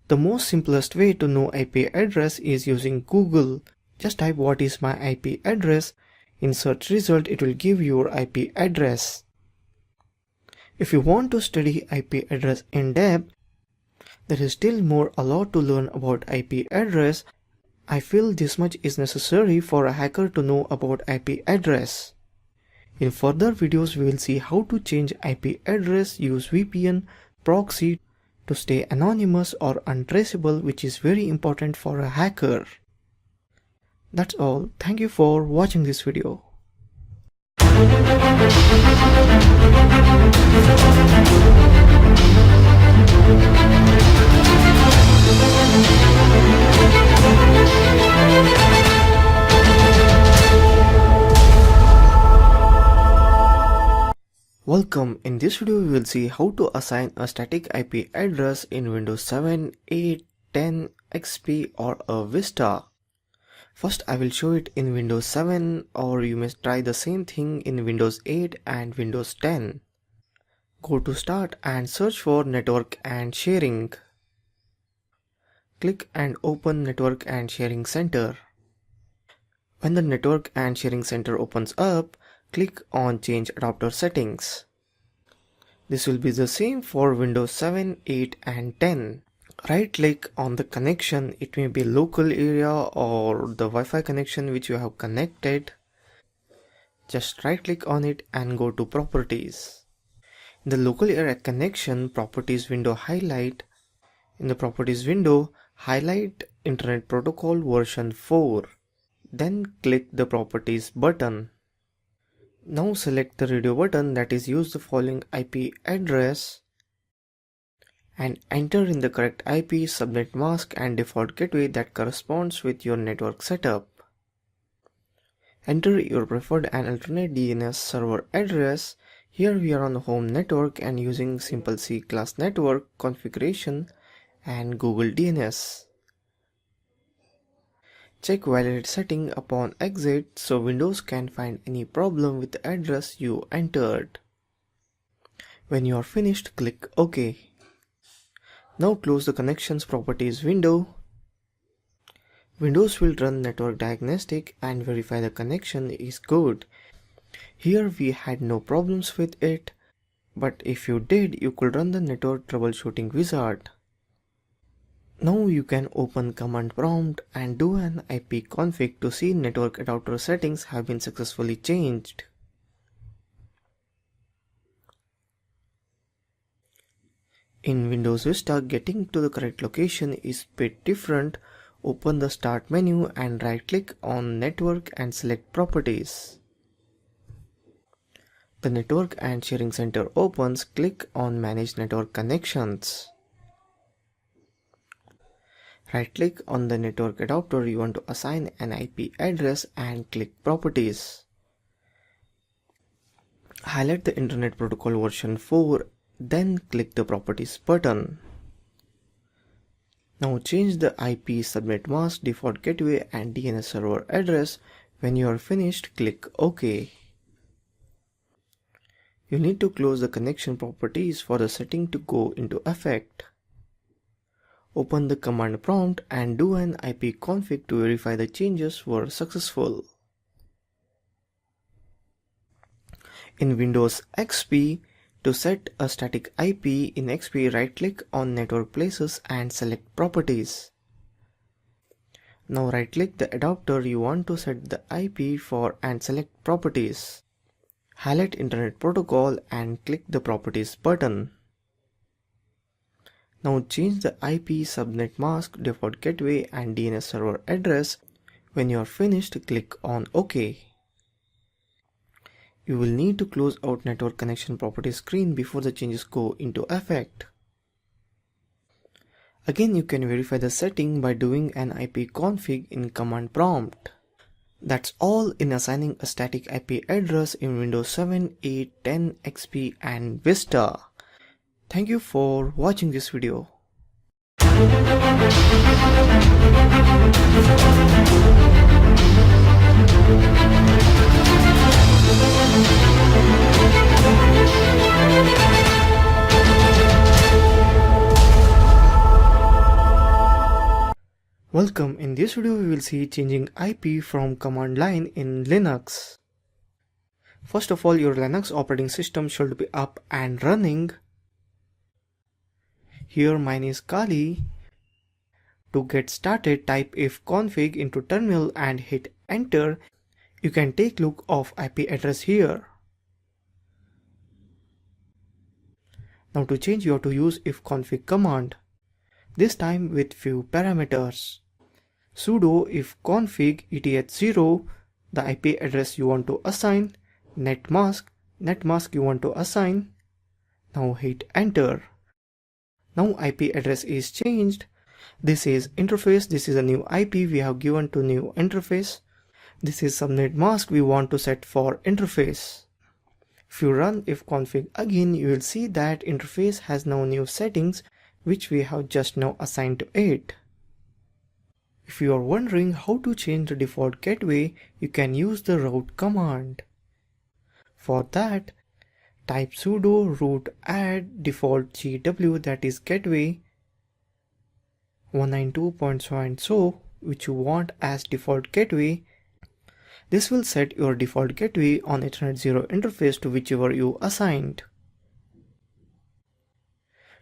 The most simplest way to know IP address is using Google. Just type what is my IP address. In search result, it will give your IP address. If you want to study IP address in depth, there is still a lot to learn about IP address. I feel this much is necessary for a hacker to know about IP address. In further videos, we will see how to change IP address, use VPN, proxy to stay anonymous or untraceable, which is very important for a hacker. That's all. Thank you for watching this video. Welcome. In this video, we will see how to assign a static IP address in Windows 7, 8, 10, XP or a Vista. First, I will show it in Windows 7, or you may try the same thing in Windows 8 and Windows 10. Go to Start and search for Network and Sharing. Click and open Network and Sharing Center. When the Network and Sharing Center opens up, click on Change Adapter Settings. This will be the same for Windows 7, 8 and 10. Right click on the connection. It may be local area or the Wi-Fi connection which you have connected. Just right click on it and go to Properties. In the local area connection, Properties window highlight. In the Properties window, highlight Internet Protocol version 4. Then click the Properties button. Now select the radio button, that is, use the following IP address and enter in the correct IP, subnet mask and default gateway that corresponds with your network setup. Enter your preferred and alternate DNS server address. Here we are on the home network and using Simple C class network configuration and Google DNS. Check validate setting upon exit so Windows can find any problem with the address you entered. When you are finished, click OK. Now close the Connections Properties window. Windows will run network diagnostic and verify the connection is good. Here we had no problems with it, but if you did, you could run the network troubleshooting wizard. Now you can open command prompt and do an ipconfig to see network adapter settings have been successfully changed. In Windows Vista, getting to the correct location is a bit different. Open the Start menu and right click on Network and select Properties. The Network and Sharing Center opens. Click on Manage Network Connections. Right click on the network adapter you want to assign an IP address and click Properties. Highlight the Internet Protocol version 4, then click the Properties button. Now change the IP, subnet mask, default gateway and DNS server address. When you are finished, click OK. You need to close the connection properties for the setting to go into effect. Open the command prompt and do an ipconfig to verify the changes were successful. In Windows XP, to set a static IP in XP, right-click on Network Places and select Properties. Now right-click the adapter you want to set the IP for and select Properties. Highlight Internet Protocol and click the Properties button. Now change the IP, subnet mask, default gateway and DNS server address. When you are finished, click on OK. You will need to close out network connection properties screen before the changes go into effect. Again, you can verify the setting by doing an ipconfig in command prompt. That's all in assigning a static IP address in Windows 7, 8, 10, XP and Vista. Thank you for watching this video. Welcome. In this video we will see changing IP from command line in Linux. First of all, your Linux operating system should be up and running. Here mine is Kali. To get started, type ifconfig into terminal and hit enter. You can take a look of IP address here. Now to change, you have to use ifconfig command. This time with few parameters. Sudo ifconfig eth0, the IP address you want to assign, netmask you want to assign. Now hit enter. Now IP address is changed. This is interface, this is a new IP we have given to new interface. This is subnet mask we want to set for interface. If you run ifconfig again, you will see that interface has now new settings which we have just now assigned to it. If you are wondering how to change the default gateway, you can use the route command. For that, type sudo root add default GW, that is gateway 192.so, which you want as default gateway. This will set your default gateway on Ethernet 0 interface to whichever you assigned.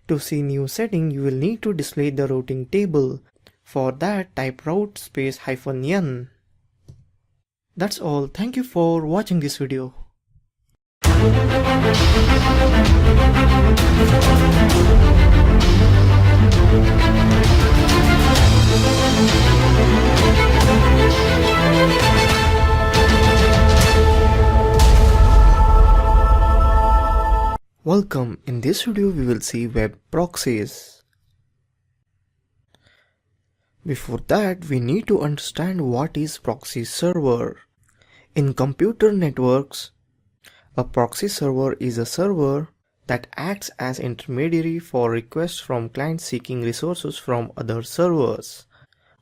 To see new setting, you will need to display the routing table. For that, type route space -n. That's all. Thank you for watching this video. Welcome. In this video we will see web proxies. Before that, we need to understand what is proxy server. In computer networks, a proxy server is a server that acts as intermediary for requests from clients seeking resources from other servers.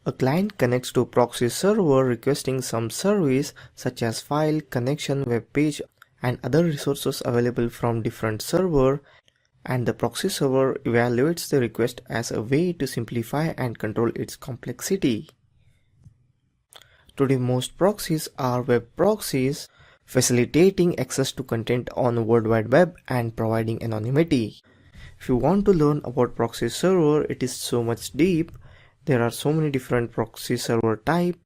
A client connects to proxy server requesting some service such as file, connection, web page and other resources available from different server, and the proxy server evaluates the request as a way to simplify and control its complexity. Today most proxies are web proxies, facilitating access to content on the World Wide Web and providing anonymity. If you want to learn about proxy server, it is so much deep. There are so many different proxy server type,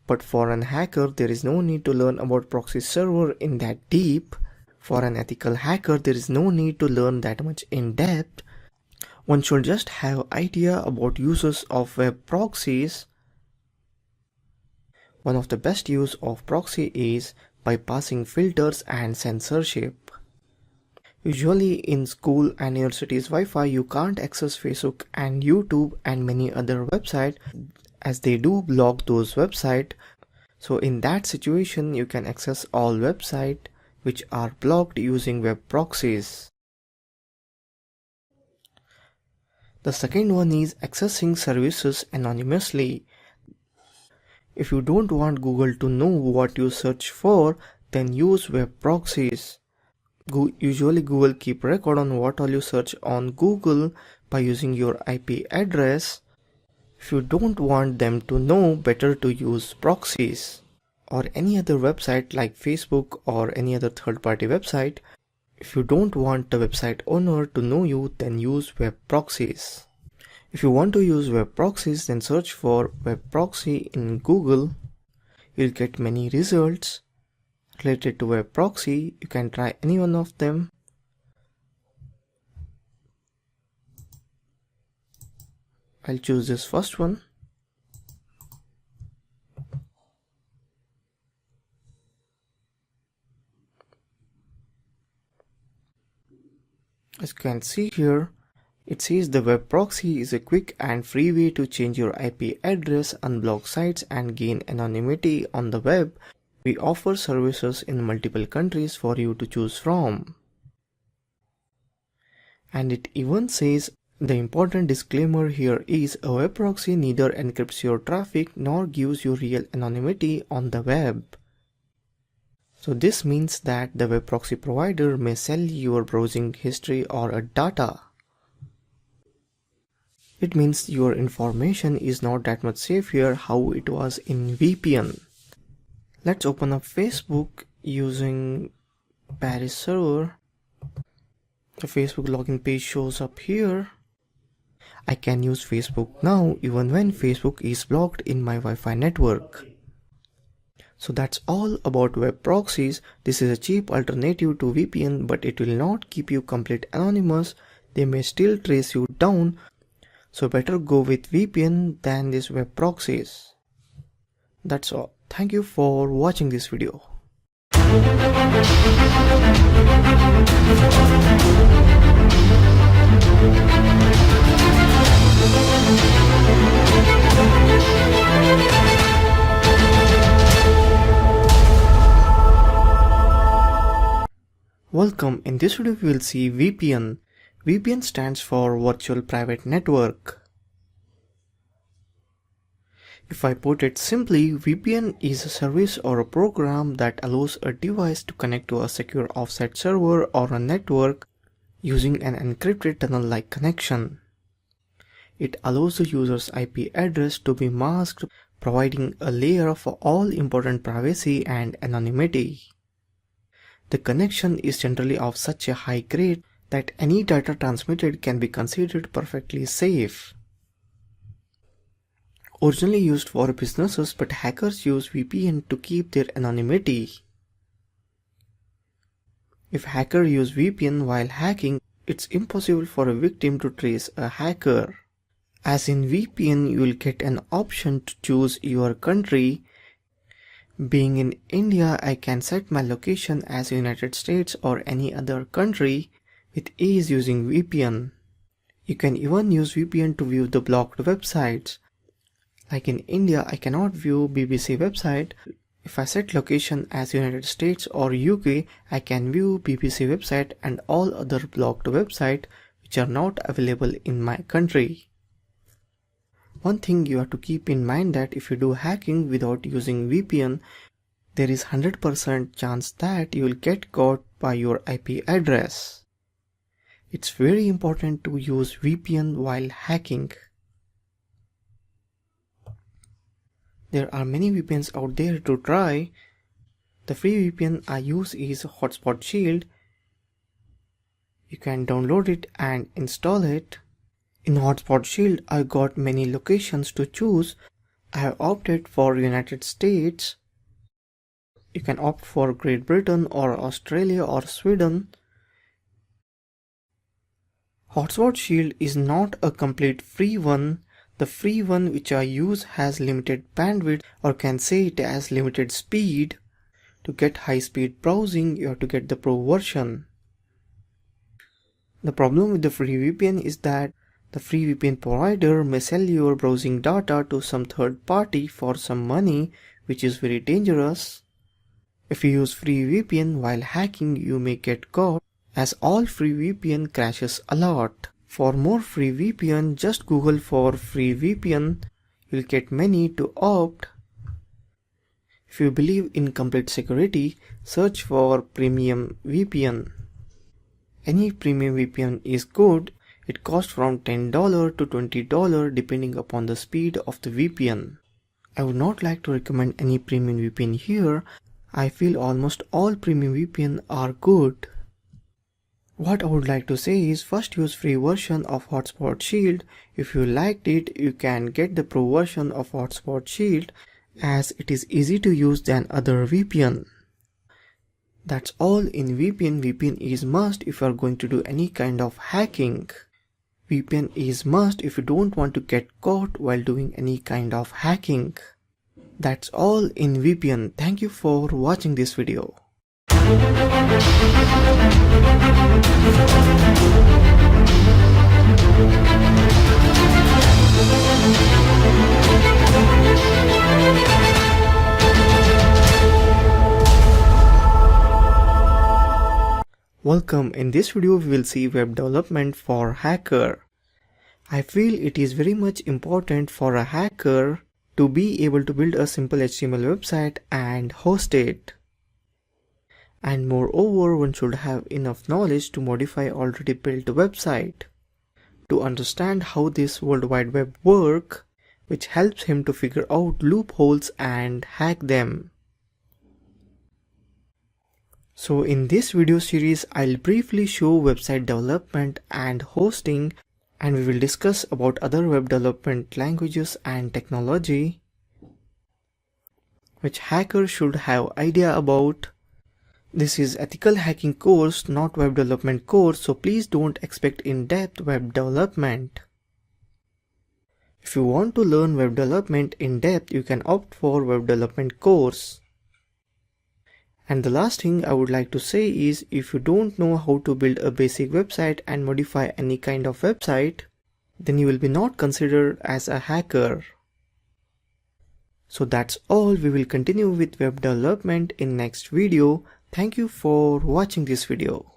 but for an hacker there is no need to learn about proxy server in that deep. For an ethical hacker, there is no need to learn that much in depth. One should just have idea about uses of web proxies. One of the best use of proxy is bypassing filters and censorship. Usually in school and university's Wi-Fi, you can't access Facebook and YouTube and many other websites as they do block those websites. So in that situation, you can access all websites which are blocked using web proxies. The second one is accessing services anonymously. If you don't want Google to know what you search for, then use web proxies. Usually Google keep record on what all you search on Google by using your IP address. If you don't want them to know, better to use proxies or any other website like Facebook or any other third-party website. If you don't want the website owner to know you, then use web proxies. If you want to use web proxies, then search for web proxy in Google. You'll get many results related to web proxy. You can try any one of them. I'll choose this first one. As you can see here, it says the web proxy is a quick and free way to change your IP address, unblock sites, and gain anonymity on the web. We offer services in multiple countries for you to choose from. And it even says the important disclaimer here is a web proxy neither encrypts your traffic nor gives you real anonymity on the web. So this means that the web proxy provider may sell your browsing history or a data. It means your information is not that much safe here how it was in VPN. Let's open up Facebook using Paris server. The Facebook login page shows up here. I can use Facebook now even when Facebook is blocked in my Wi-Fi network. So that's all about web proxies. This is a cheap alternative to VPN, but it will not keep you complete anonymous. They may still trace you down. So better go with VPN than these web proxies. That's all. Thank you for watching this video. Welcome. In this video we will see VPN. VPN stands for Virtual Private Network. If I put it simply, VPN is a service or a program that allows a device to connect to a secure offsite server or a network using an encrypted tunnel-like connection. It allows the user's IP address to be masked, providing a layer of all important privacy and anonymity. The connection is generally of such a high grade that any data transmitted can be considered perfectly safe. Originally used for businesses, but hackers use VPN to keep their anonymity. If hackers use VPN while hacking, it's impossible for a victim to trace a hacker. As in VPN, you will get an option to choose your country. Being in India, I can set my location as United States or any other country with ease using VPN. You can even use VPN to view the blocked websites. Like in India, I cannot view BBC website. If I set location as United States or UK, I can view BBC website and all other blocked websites which are not available in my country. One thing you have to keep in mind that if you do hacking without using VPN, there is 100% chance that you will get caught by your IP address. It's very important to use VPN while hacking. There are many VPNs out there to try. The free VPN I use is Hotspot Shield. You can download it and install it. In Hotspot Shield, I got many locations to choose. I have opted for United States. You can opt for Great Britain or Australia or Sweden. Hotspot Shield is not a complete free one. The free one which I use has limited bandwidth, or can say it has limited speed. To get high speed browsing, you have to get the pro version. The problem with the free VPN is that the free VPN provider may sell your browsing data to some third party for some money, which is very dangerous. If you use free VPN while hacking, you may get caught, as all free VPN crashes a lot. For more free VPN, just Google for free VPN. You'll get many to opt. If you believe in complete security, search for Premium VPN. Any premium VPN is good. It costs from $10 to $20 depending upon the speed of the VPN. I would not like to recommend any premium VPN here. I feel almost all premium VPN are good. What I would like to say is first use free version of Hotspot Shield. If you liked it, you can get the pro version of Hotspot Shield as it is easy to use than other VPN. That's all in VPN. VPN is must if you are going to do any kind of hacking. VPN is must if you don't want to get caught while doing any kind of hacking. That's all in VPN. Thank you for watching this video. Welcome. In this video we will see web development for hacker. I feel it is very much important for a hacker to be able to build a simple HTML website and host it. And moreover, one should have enough knowledge to modify already built website, to understand how this World Wide Web works, which helps him to figure out loopholes and hack them. So in this video series, I'll briefly show website development and hosting, and we will discuss about other web development languages and technology which hackers should have idea about. This is ethical hacking course, not web development course, so please don't expect in-depth web development. If you want to learn web development in depth, you can opt for web development course. And the last thing I would like to say is, if you don't know how to build a basic website and modify any kind of website, then you will be not considered as a hacker. So that's all. We will continue with web development in next video. Thank you for watching this video.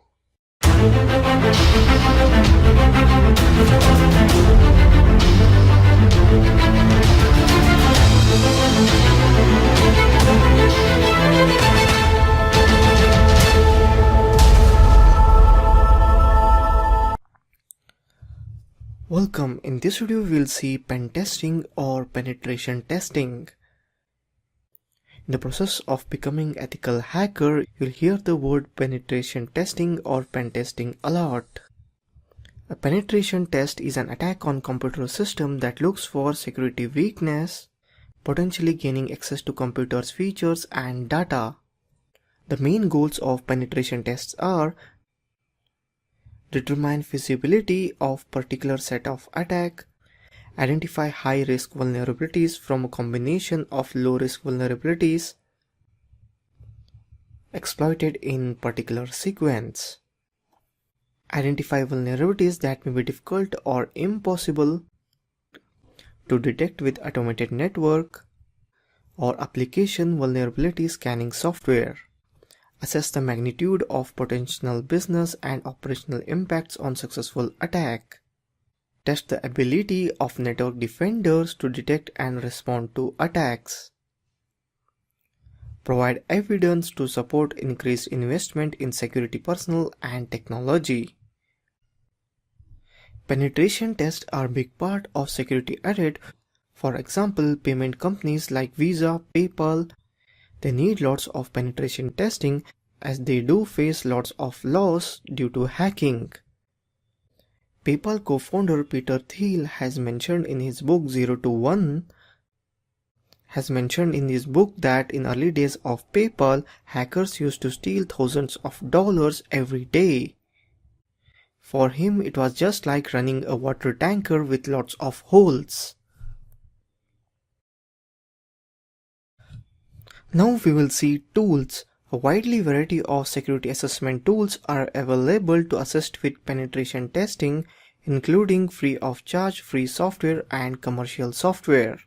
Welcome. In this video we will see pen testing or penetration testing. In the process of becoming ethical hacker, you'll hear the word penetration testing or pen testing a lot. A penetration test is an attack on computer system that looks for security weakness, potentially gaining access to computer's features and data. The main goals of penetration tests are determine feasibility of particular set of attack, identify high-risk vulnerabilities from a combination of low-risk vulnerabilities exploited in particular sequence, identify vulnerabilities that may be difficult or impossible to detect with automated network or application vulnerability scanning software, assess the magnitude of potential business and operational impacts on successful attack, test the ability of network defenders to detect and respond to attacks, provide evidence to support increased investment in security personnel and technology. Penetration tests are a big part of security audit. For example, payment companies like Visa, PayPal, they need lots of penetration testing as they do face lots of loss due to hacking. PayPal co-founder Peter Thiel has mentioned in his book 0 to 1 that in early days of PayPal, hackers used to steal thousands of dollars every day. For him, it was just like running a water tanker with lots of holes. Now we will see tools. A widely variety of security assessment tools are available to assist with penetration testing, including free of charge free software and commercial software.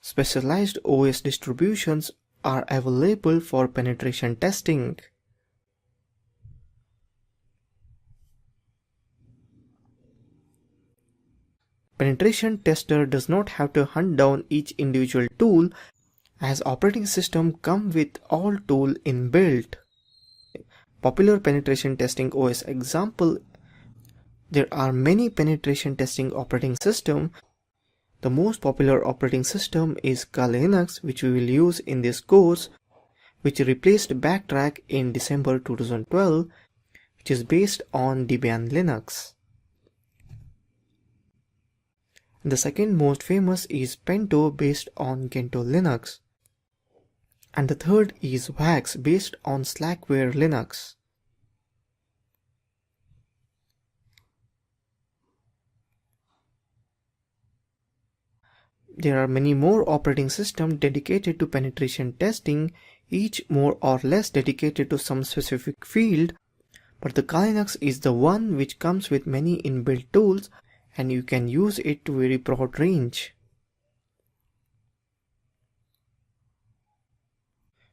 Specialized OS distributions are available for penetration testing. Penetration tester does not have to hunt down each individual tool, as operating system come with all tool inbuilt. Popular penetration testing OS example There are many penetration testing operating systems. The most popular operating system is Kali Linux, which we will use in this course, which replaced Backtrack in December 2012, which is based on Debian Linux. The second most famous is Pento, based on Gentoo Linux. And the third is Wax, based on Slackware Linux. There are many more operating systems dedicated to penetration testing, each more or less dedicated to some specific field, but the Kali Linux is the one which comes with many inbuilt tools and you can use it to very broad range.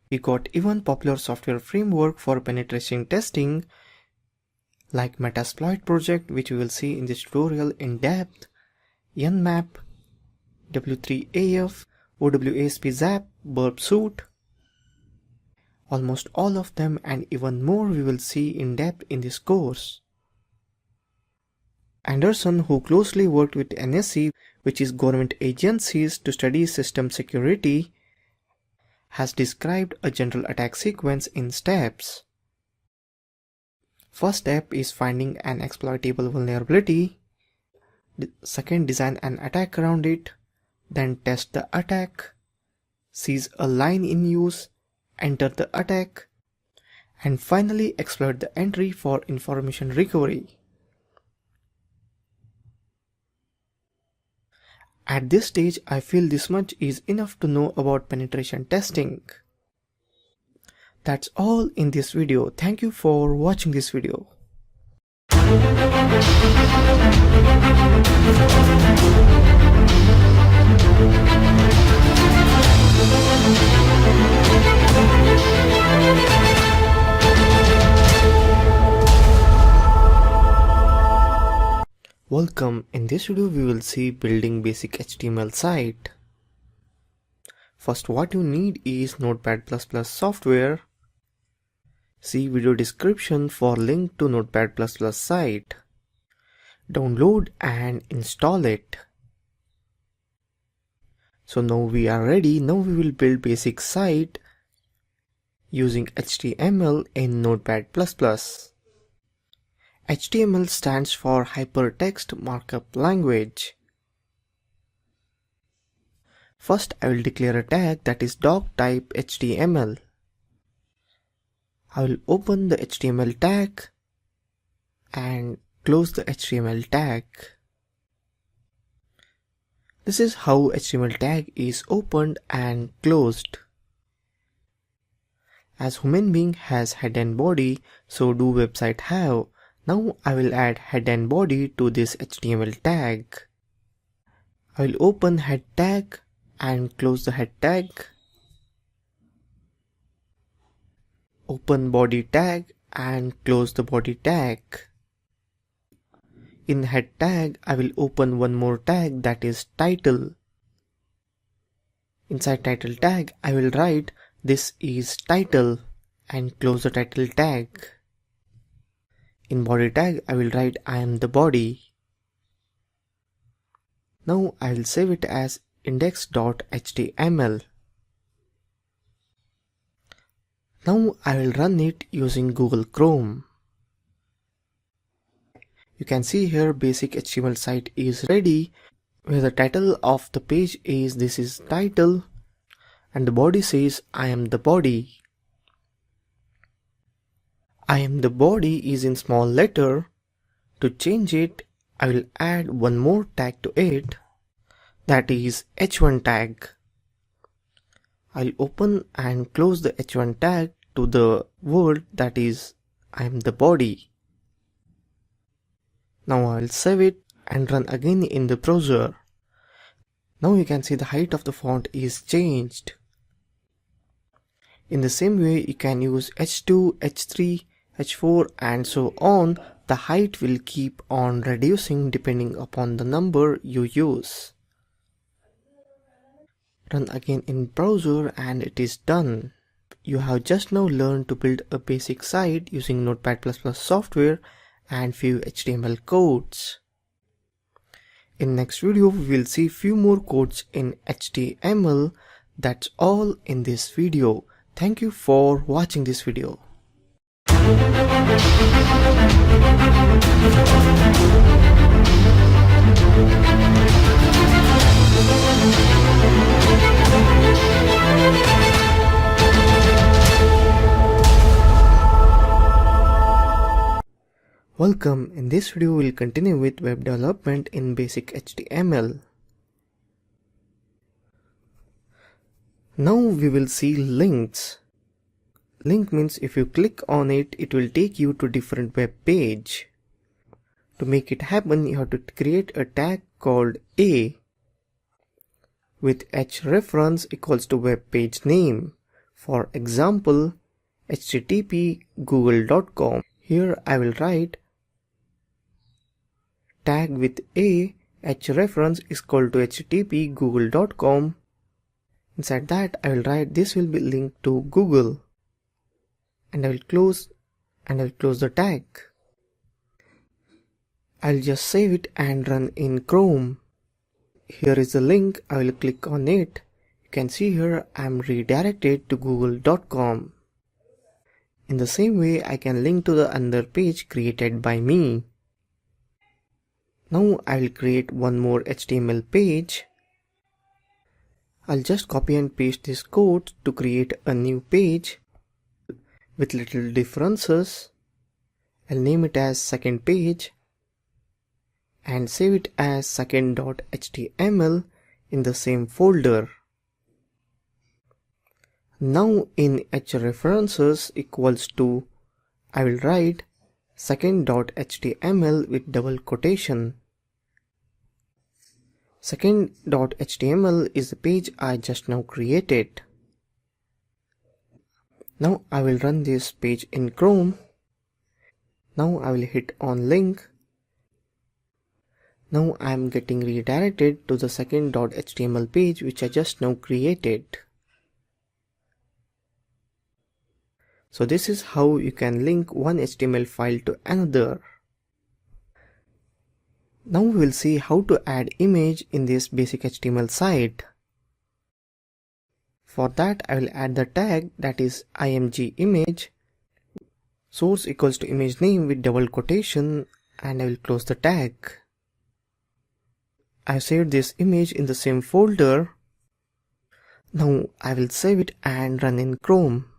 We got even popular software framework for penetration testing like Metasploit project, which we will see in this tutorial in depth, Nmap, W3AF, OWASP-Zap, Burp Suite. Almost all of them and even more we will see in depth in this course. Anderson, who closely worked with NSC, which is government agencies to study system security, has described a general attack sequence in steps. First step is finding an exploitable vulnerability. Second, design an attack around it. Then test the attack. Seize a line in use. Enter the attack. And finally exploit the entry for information recovery. At this stage, I feel this much is enough to know about penetration testing. That's all in this video. Thank you for watching this video. Welcome. In this video we will see building basic HTML site. First, what you need is Notepad++ software. See video description for link to Notepad++ site. Download and install it. So now we are ready. Now we will build basic site using HTML in Notepad++. HTML stands for Hypertext Markup Language. First, I will declare a tag that is doctype HTML. I will open the HTML tag and close the HTML tag. This is how HTML tag is opened and closed. As human being has head and body, so do website have. Now I will add head and body to this HTML tag. I will open head tag and close the head tag. Open body tag and close the body tag. In head tag, I will open one more tag, that is title. Inside title tag, I will write this is title and close the title tag. In body tag, I will write I am the body. Now I will save it as index.html. Now I will run it using Google Chrome. You can see here basic HTML site is ready, where the title of the page is this is title and the body says I am the body. I am the body is in small letter. To change it, I will add one more tag to it, that is h1 tag. I'll open and close the h1 tag to the word that is I am the body. Now I'll save it and run again in the browser. Now you can see the height of the font is changed. In the same way, you can use h2, h3, h4 and so on. The height will keep on reducing depending upon the number you use. Run again in browser and it is done. You have just now learned to build a basic site using Notepad++ software and few HTML codes. In next video we will see few more codes in HTML. That's all in this video. Thank you for watching this video. Welcome. In this video we'll continue with web development in basic HTML. Now we will see links. Link means if you click on it, it will take you to different web page. To make it happen, you have to create a tag called A with href equals to web page name. For example, http google.com. Here I will write tag with A href is equal to http google.com. Inside that I will write this will be linked to Google, and I will close the tag. I'll just save it and run in Chrome. Here is the link. I will click on it. You can see here I am redirected to google.com. In the same way I can link to the another page created by me. Now I will create one more HTML page. I'll just copy and paste this code to create a new page with little differences. I'll name it as second page and save it as second.html in the same folder. Now in href equals to, I will write second.html with double quotation. Second.html is the page I just now created. Now I will run this page in Chrome. Now I will hit on link. Now I am getting redirected to the second.html page which I just now created. So this is how you can link one HTML file to another. Now we will see how to add image in this basic HTML site. For that I will add the tag that is img image. Source equals to image name with double quotation, and I will close the tag. I have saved this image in the same folder. Now I will save it and run in Chrome.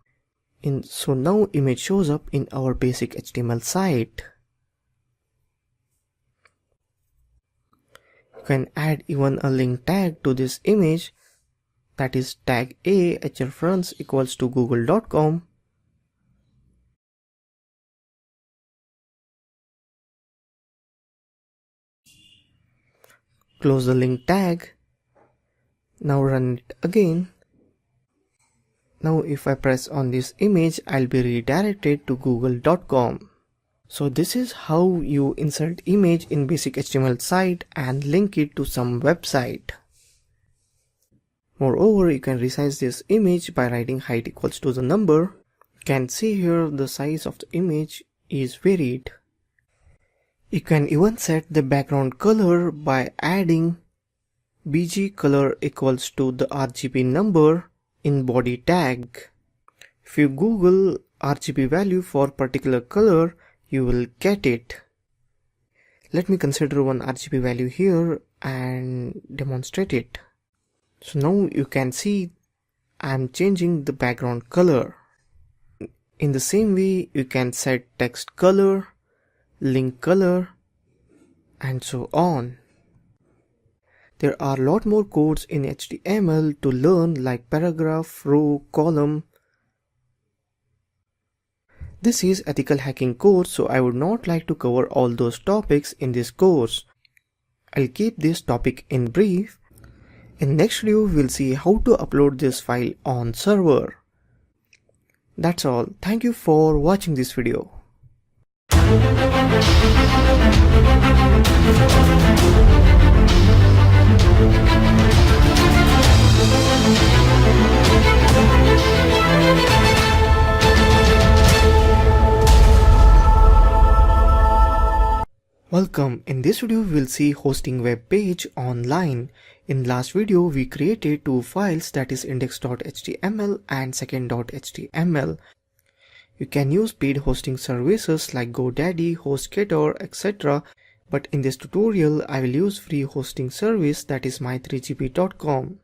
So now image shows up in our basic HTML site. You can add even a link tag to this image, that is tag A href equals to google.com. Close the link tag. Now run it again. Now if I press on this image, I'll be redirected to google.com. So this is how you insert image in basic HTML site and link it to some website. Moreover, you can resize this image by writing height equals to the number. You can see here the size of the image is varied. You can even set the background color by adding bg color equals to the RGB number in body tag. If you Google RGB value for particular color, you will get it. Let me consider one RGB value here and demonstrate it. So now you can see I am changing the background color. In the same way, you can set text color, link color, and so on. There are a lot more codes in HTML to learn, like paragraph, row, column. This is ethical hacking course, so I would not like to cover all those topics in this course. I'll keep this topic in brief. In next video, we'll see how to upload this file on server. That's all. Thank you for watching this video. Welcome. In this video we will see hosting web page online. In last video we created two files, that is index.html and second.html. You can use paid hosting services like GoDaddy, HostGator, etc. But in this tutorial I will use free hosting service, that is my3gp.com.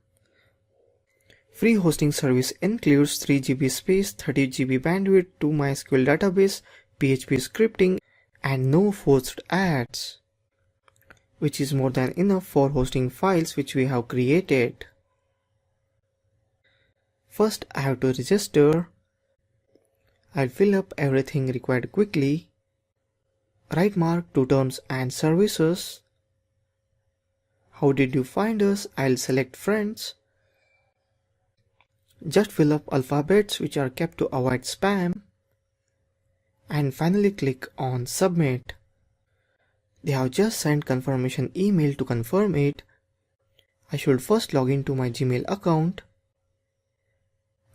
Free hosting service includes 3 GB space, 30 GB bandwidth, 2 MySQL database, PHP scripting, and no forced ads, which is more than enough for hosting files which we have created. First I have to register. I'll fill up everything required quickly. Right mark to terms and services. How did you find us? I'll select friends. Just fill up alphabets which are kept to avoid spam. And finally click on submit. They have just sent confirmation email to confirm it. I should first log into my Gmail account.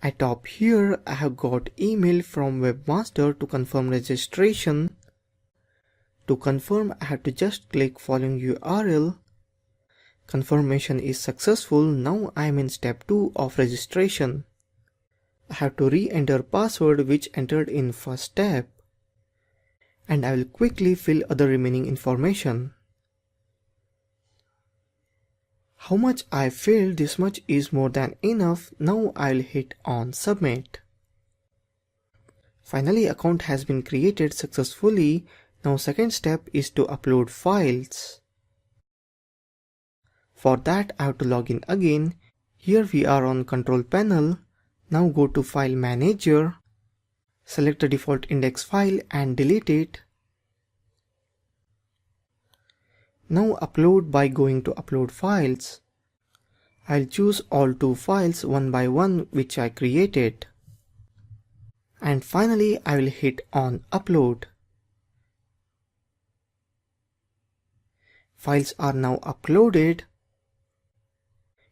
At top here I have got email from webmaster to confirm registration. To confirm I have to just click following URL. Confirmation is successful. Now I am in step 2 of registration. I have to re-enter password which entered in first step. And I will quickly fill other remaining information. How much I filled, this much is more than enough. Now I'll hit on submit. Finally, account has been created successfully. Now second step is to upload files. For that I have to log in again. Here we are on control panel. Now go to file manager. Select the default index file and delete it. Now upload by going to upload files. I'll choose all 2 files one by one which I created. And finally I will hit on upload. Files are now uploaded.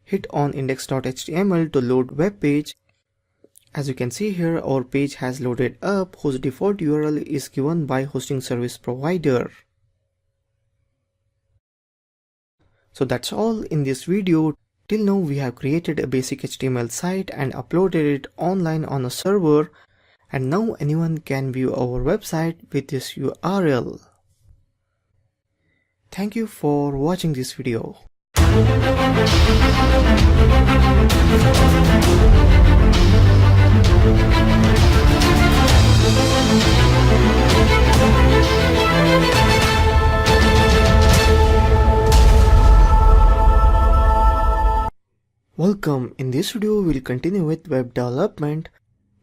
Hit on index.html to load web page. As you can see here, our page has loaded up whose default URL is given by hosting service provider. So that's all in this video. Till now we have created a basic HTML site and uploaded it online on a server, and now anyone can view our website with this URL. Thank you for watching this video. Welcome. In this video we'll continue with web development,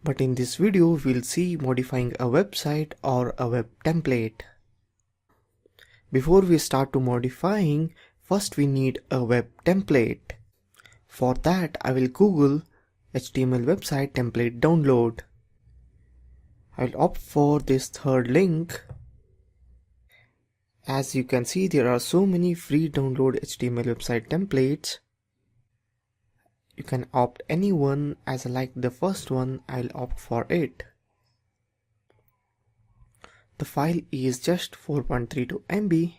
but in this video we'll see modifying a website or a web template. Before we start to modifying, first we need a web template. For that I will Google HTML website template download. I'll opt for this third link. As you can see, there are so many free download HTML website templates. You can opt any one. As I like the first one, I'll opt for it. The file is just 4.32 MB.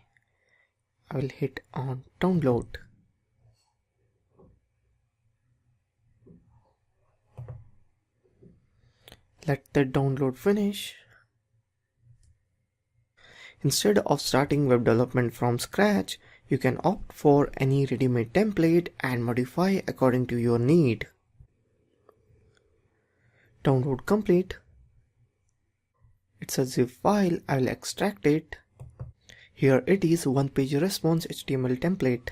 I will hit on download. Let the download finish. Instead of starting web development from scratch, you can opt for any ready-made template and modify according to your need. Download complete. It's a zip file. I will extract it. Here it is, one page response HTML template.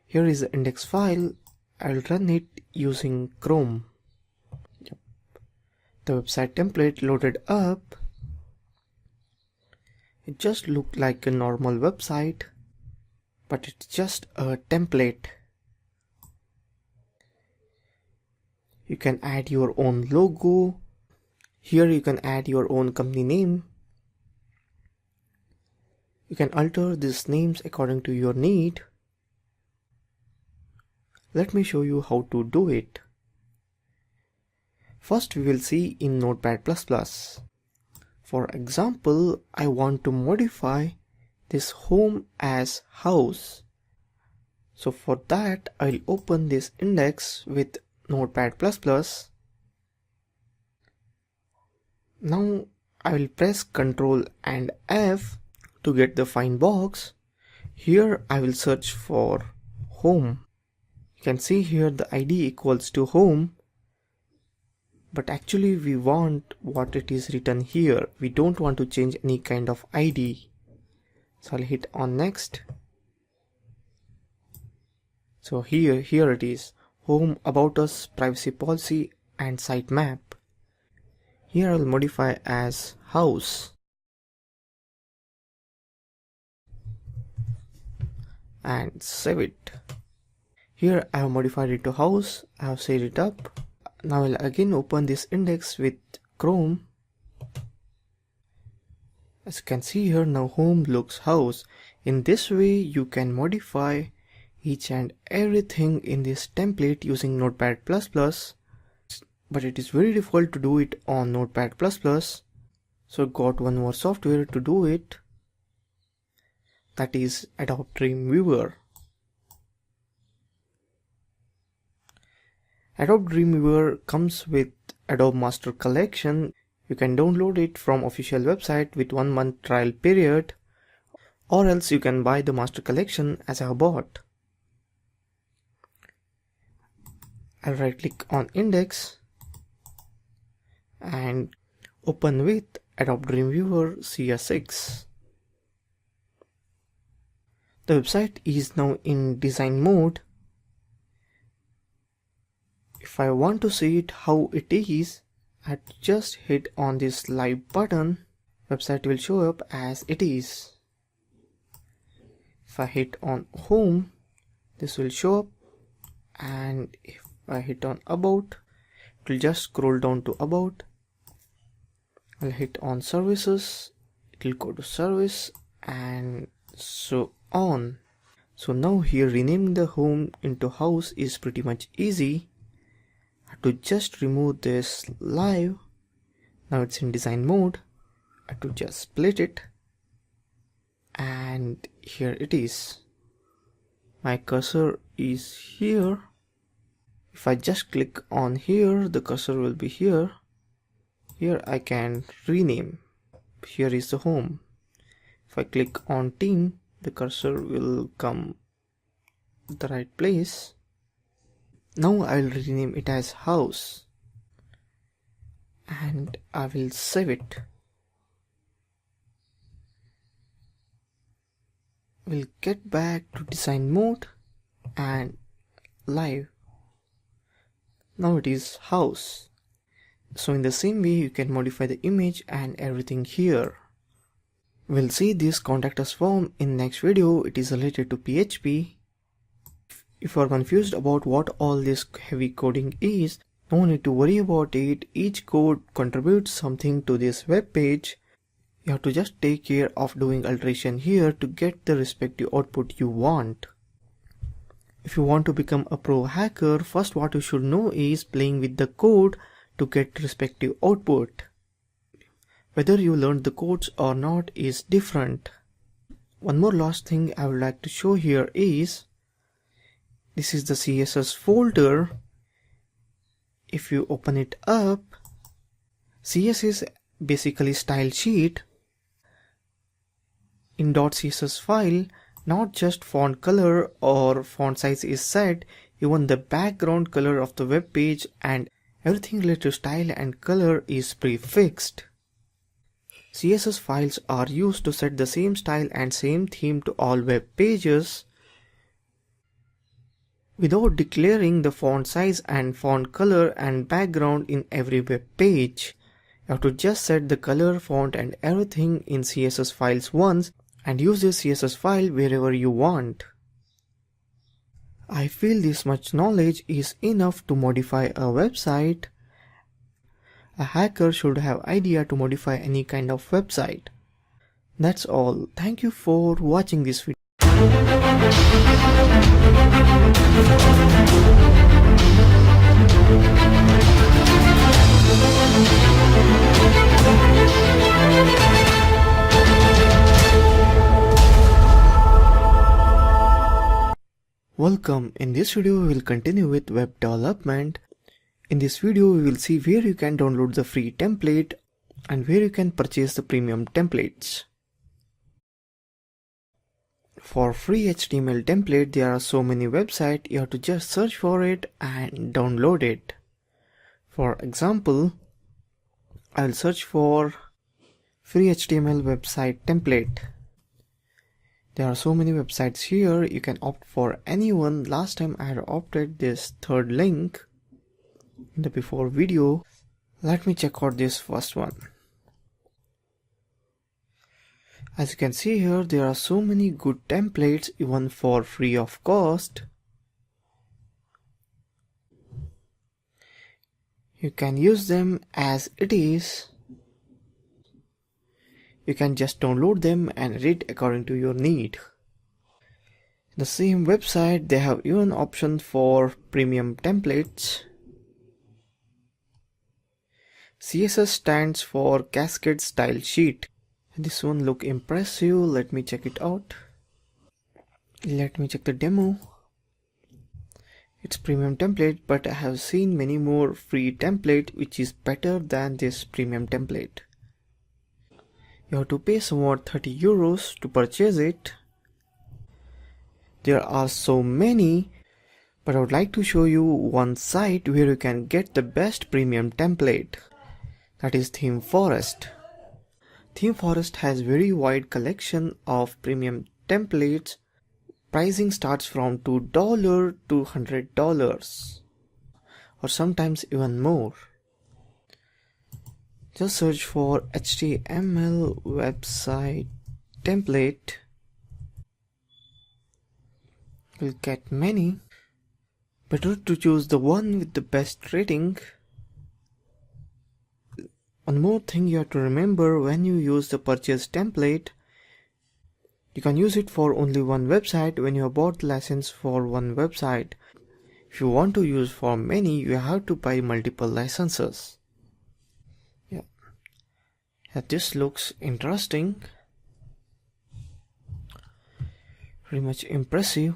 Here is the index file. I'll run it using Chrome. The website template loaded up. It just looked like a normal website, but it's just a template. You can add your own logo. Here you can add your own company name. You can alter these names according to your need. Let me show you how to do it. First we will see in Notepad++. For example, I want to modify this home as house. So for that, I'll open this index with Notepad++. Now I will press Ctrl and F to get the find box. Here I will search for home. You can see here the ID equals to home, but actually we want what it is written here. We don't want to change any kind of ID. So I'll hit on next. So here it is, home, about us, privacy policy and sitemap. Here I'll modify as house and save it. Here I have modified it to house, I have saved it up. Now I'll again open this index with Chrome. As you can see here, now home looks house. In this way you can modify each and everything in this template using Notepad++, but it is very difficult to do it on Notepad++. So got one more software to do it, that is Adobe Dreamweaver. Adobe Dreamweaver comes with Adobe Master Collection. You can download it from official website with 1 month trial period, or else you can buy the Master Collection as I have bought. I'll right click on index and open with Adobe Dreamweaver CS6. The website is now in design mode. If I want to see it how it is, I just hit on this live button. Website will show up as it is. If I hit on home, this will show up, and if I hit on about, it will just scroll down to about. I'll hit on services, it will go to service, and so on. So now here renaming the home into house is pretty much easy. I have to just remove this live. Now it's in design mode. I have to just split it, and here it is. My cursor is here. If I just click on here, the cursor will be here. Here I can rename. Here is the home. If I click on team, the cursor will come the right place. Now I will rename it as house, and I will save it. We'll get back to design mode and live. Now it is house. So in the same way you can modify the image and everything here. We'll see this contact us form in next video. It is related to PHP. If you are confused about what all this heavy coding is, no need to worry about it. Each code contributes something to this web page. You have to just take care of doing alteration here to get the respective output you want. If you want to become a pro hacker, first what you should know is playing with the code to get respective output. Whether you learned the codes or not is different. One more last thing I would like to show here is, this is the CSS folder. If you open it up, CSS is basically style sheet. In .css file, not just font color or font size is set, even the background color of the web page and everything related to style and color is prefixed. CSS files are used to set the same style and same theme to all web pages without declaring the font size and font color and background in every web page. You have to just set the color, font and everything in CSS files once and use this CSS file wherever you want. I feel this much knowledge is enough to modify a website. A hacker should have idea to modify any kind of website. That's all. Thank you for watching this video. Welcome. In this video we will continue with web development. In this video we will see where you can download the free template and where you can purchase the premium templates. For free HTML template there are so many websites, you have to just search for it and download it. For example, I will search for free HTML website template. There are so many websites here, you can opt for any one. Last time I had opted this third link in the before video. Let me check out this first one. As you can see here, there are so many good templates even for free of cost. You can use them as it is. You can just download them and edit according to your need. The same website, they have even option for premium templates. CSS stands for Cascade Style Sheet. This one look impressive. Let me check it out. Let me check the demo. It's premium template, but I have seen many more free template which is better than this premium template. You have to pay somewhat 30 euros to purchase it. There are so many, but I would like to show you one site where you can get the best premium template. That is ThemeForest. ThemeForest has very wide collection of premium templates. Pricing starts from $2 to $100 or sometimes even more. Just search for HTML website template. You'll get many. Better to choose the one with the best rating. One more thing you have to remember when you use the purchase template, you can use it for only one website when you have bought the license for one website. If you want to use for many, you have to buy multiple licenses. Yeah, this looks interesting. Very much impressive.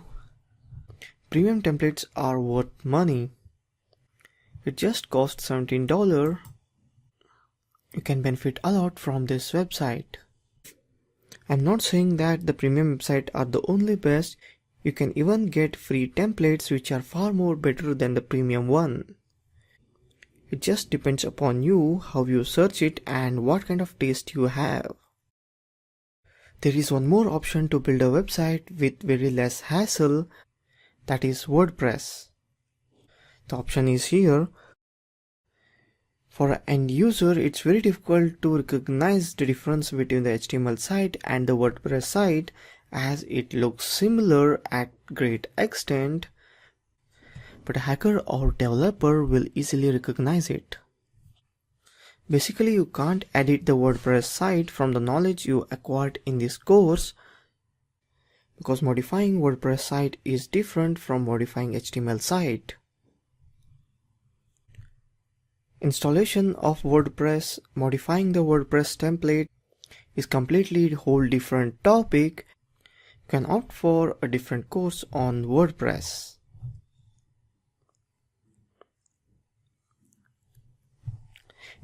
Premium templates are worth money. It just costs $17. You can benefit a lot from this website. I'm not saying that the premium websites are the only best. You can even get free templates which are far more better than the premium one. It just depends upon you how you search it and what kind of taste you have. There is one more option to build a website with very less hassle, that is WordPress. The option is here. For an end user, it's very difficult to recognize the difference between the HTML site and the WordPress site as it looks similar at great extent, but a hacker or developer will easily recognize it. Basically, you can't edit the WordPress site from the knowledge you acquired in this course because modifying WordPress site is different from modifying HTML site. Installation of WordPress, modifying the WordPress template is completely a whole different topic. You can opt for a different course on WordPress.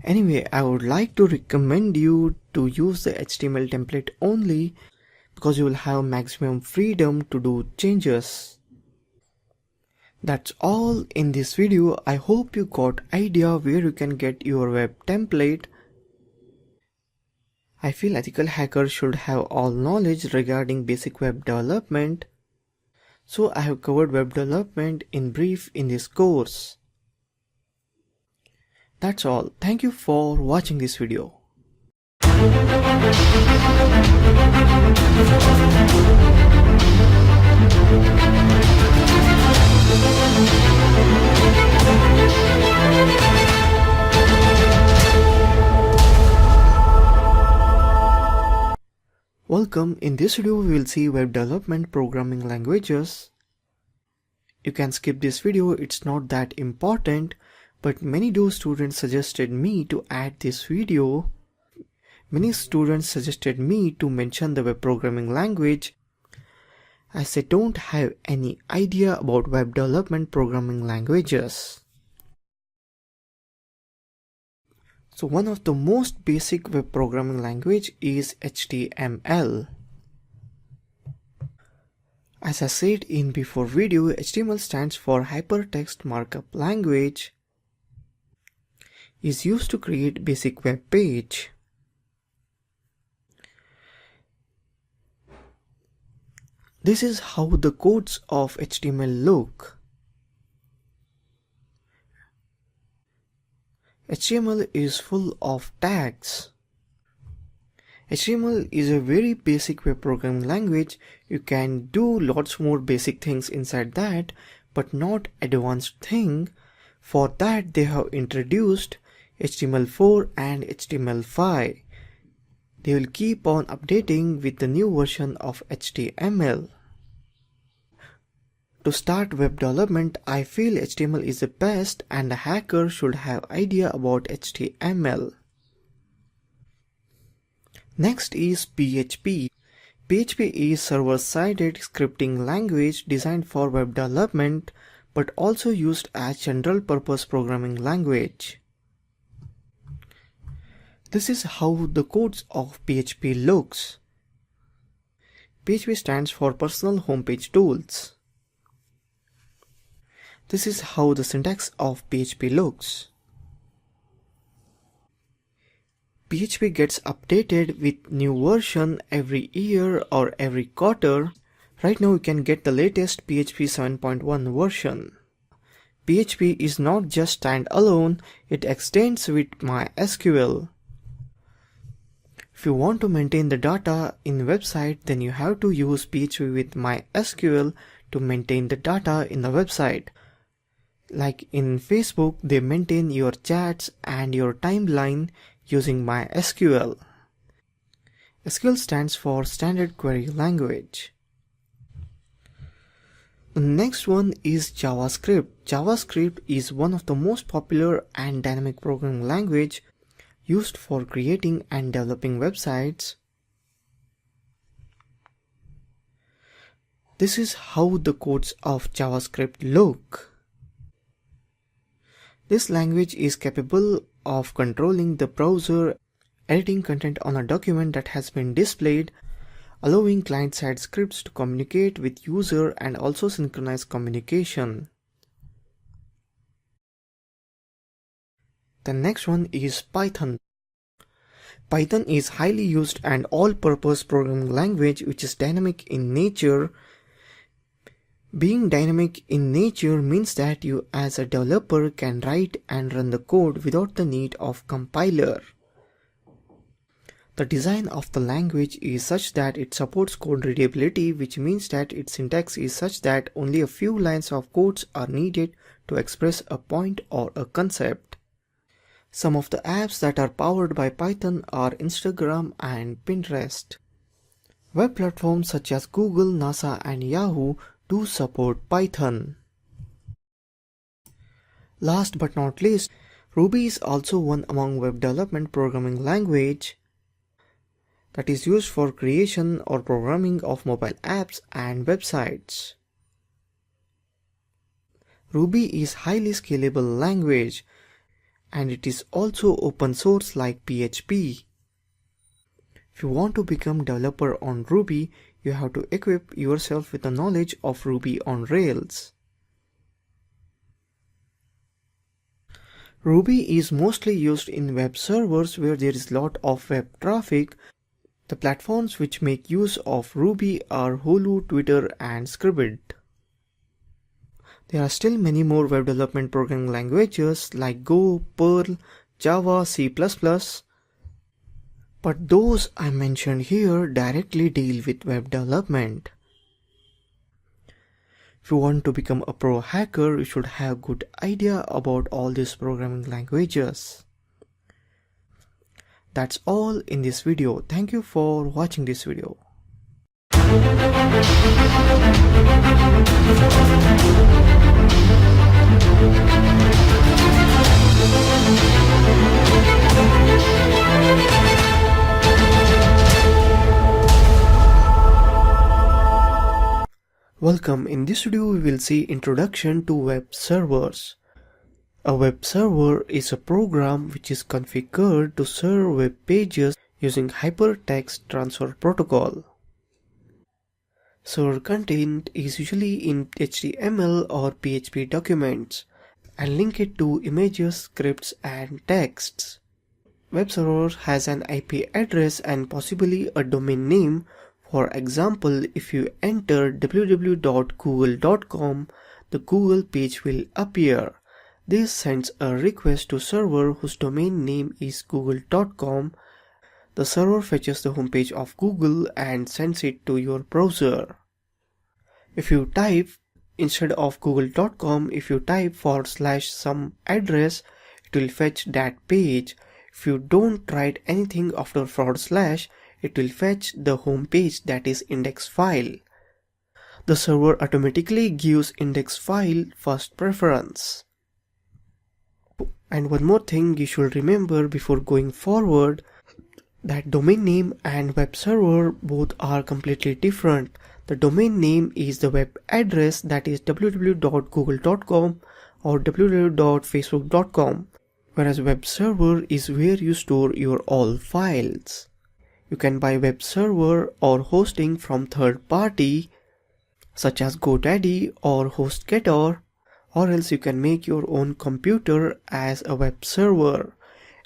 Anyway, I would like to recommend you to use the HTML template only because you will have maximum freedom to do changes. That's all in this video. I hope you got idea where you can get your web template. I feel ethical hackers should have all knowledge regarding basic web development. So I have covered web development in brief in this course. That's all. Thank you for watching this video. Welcome. In this video we will see web development programming languages. You can skip this video, it's not that important, but many students suggested me to add this video. Many students suggested me to mention the web programming language, as they don't have any idea about web development programming languages. So one of the most basic web programming language is HTML. As I said in before video, HTML stands for Hypertext Markup Language, is used to create basic web page. This is how the codes of HTML look. HTML is full of tags. HTML is a very basic web programming language. You can do lots more basic things inside that, but not advanced thing. For that they have introduced HTML4 and HTML5. They will keep on updating with the new version of HTML. To start web development, I feel HTML is the best and a hacker should have idea about HTML. Next is PHP. PHP is server-sided scripting language designed for web development but also used as general purpose programming language. This is how the codes of PHP looks. PHP stands for Personal Homepage Tools. This is how the syntax of PHP looks. PHP gets updated with new version every year or every quarter. Right now you can get the latest PHP 7.1 version. PHP is not just standalone, it extends with MySQL. If you want to maintain the data in website, then you have to use PHP with MySQL to maintain the data in the website. Like in Facebook, they maintain your chats and your timeline using MySQL. SQL stands for Standard Query Language. The next one is JavaScript. JavaScript is one of the most popular and dynamic programming language used for creating and developing websites. This is how the codes of JavaScript look. This language is capable of controlling the browser, editing content on a document that has been displayed, allowing client-side scripts to communicate with user and also synchronize communication. The next one is Python. Python is highly used and all-purpose programming language which is dynamic in nature. Being dynamic in nature means that you as a developer can write and run the code without the need of compiler. The design of the language is such that it supports code readability, which means that its syntax is such that only a few lines of codes are needed to express a point or a concept. Some of the apps that are powered by Python are Instagram and Pinterest. Web platforms such as Google, NASA and Yahoo do support Python. Last but not least, Ruby is also one among web development programming language that is used for creation or programming of mobile apps and websites. Ruby is highly scalable language and it is also open source like PHP. If you want to become developer on Ruby, you have to equip yourself with the knowledge of Ruby on Rails. Ruby is mostly used in web servers where there is a lot of web traffic. The platforms which make use of Ruby are Hulu, Twitter and Scribd. There are still many more web development programming languages like Go, Perl, Java, C++. But those I mentioned here directly deal with web development. If you want to become a pro hacker, you should have good idea about all these programming languages. That's all in this video. Thank you for watching this video. Welcome. In this video we will see introduction to web servers. A web server is a program which is configured to serve web pages using Hypertext Transfer Protocol. Server content is usually in HTML or PHP documents and link it to images, scripts and texts. Web server has an IP address and possibly a domain name. For example, if you enter www.google.com, the Google page will appear. This sends a request to server whose domain name is google.com. The server fetches the homepage of Google and sends it to your browser. If you type instead of google.com, if you type / some address, it will fetch that page. If you don't write anything after /, it will fetch the home page, that is index file. The server automatically gives index file first preference. And one more thing you should remember before going forward, that domain name and web server both are completely different. The domain name is the web address, that is www.google.com or www.facebook.com, whereas web server is where you store your all files. You can buy web server or hosting from third party such as GoDaddy or HostGator, or else you can make your own computer as a web server.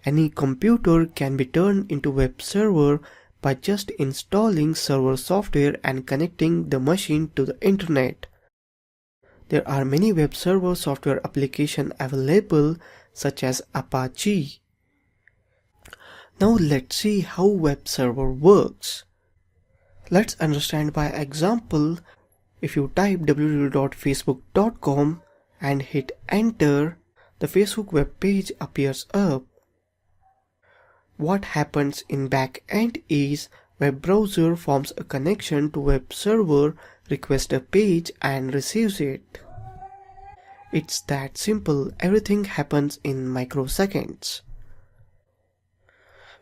Any computer can be turned into web server by just installing server software and connecting the machine to the internet. There are many web server software applications available such as Apache. Now let's see how web server works. Let's understand by example. If you type www.facebook.com and hit enter, the Facebook web page appears up. What happens in back end is web browser forms a connection to web server, requests a page and receives it. It's that simple. Everything happens in microseconds.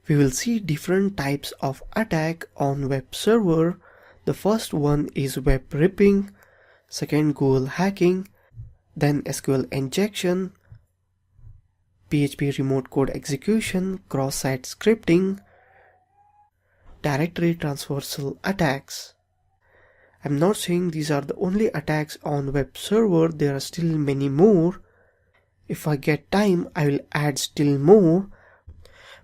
We will see different types of attack on web server. The first one is web ripping, second Google hacking, then SQL injection, PHP remote code execution, cross-site scripting, directory transversal attacks. I'm not saying these are the only attacks on web server, there are still many more. If I get time, I will add still more.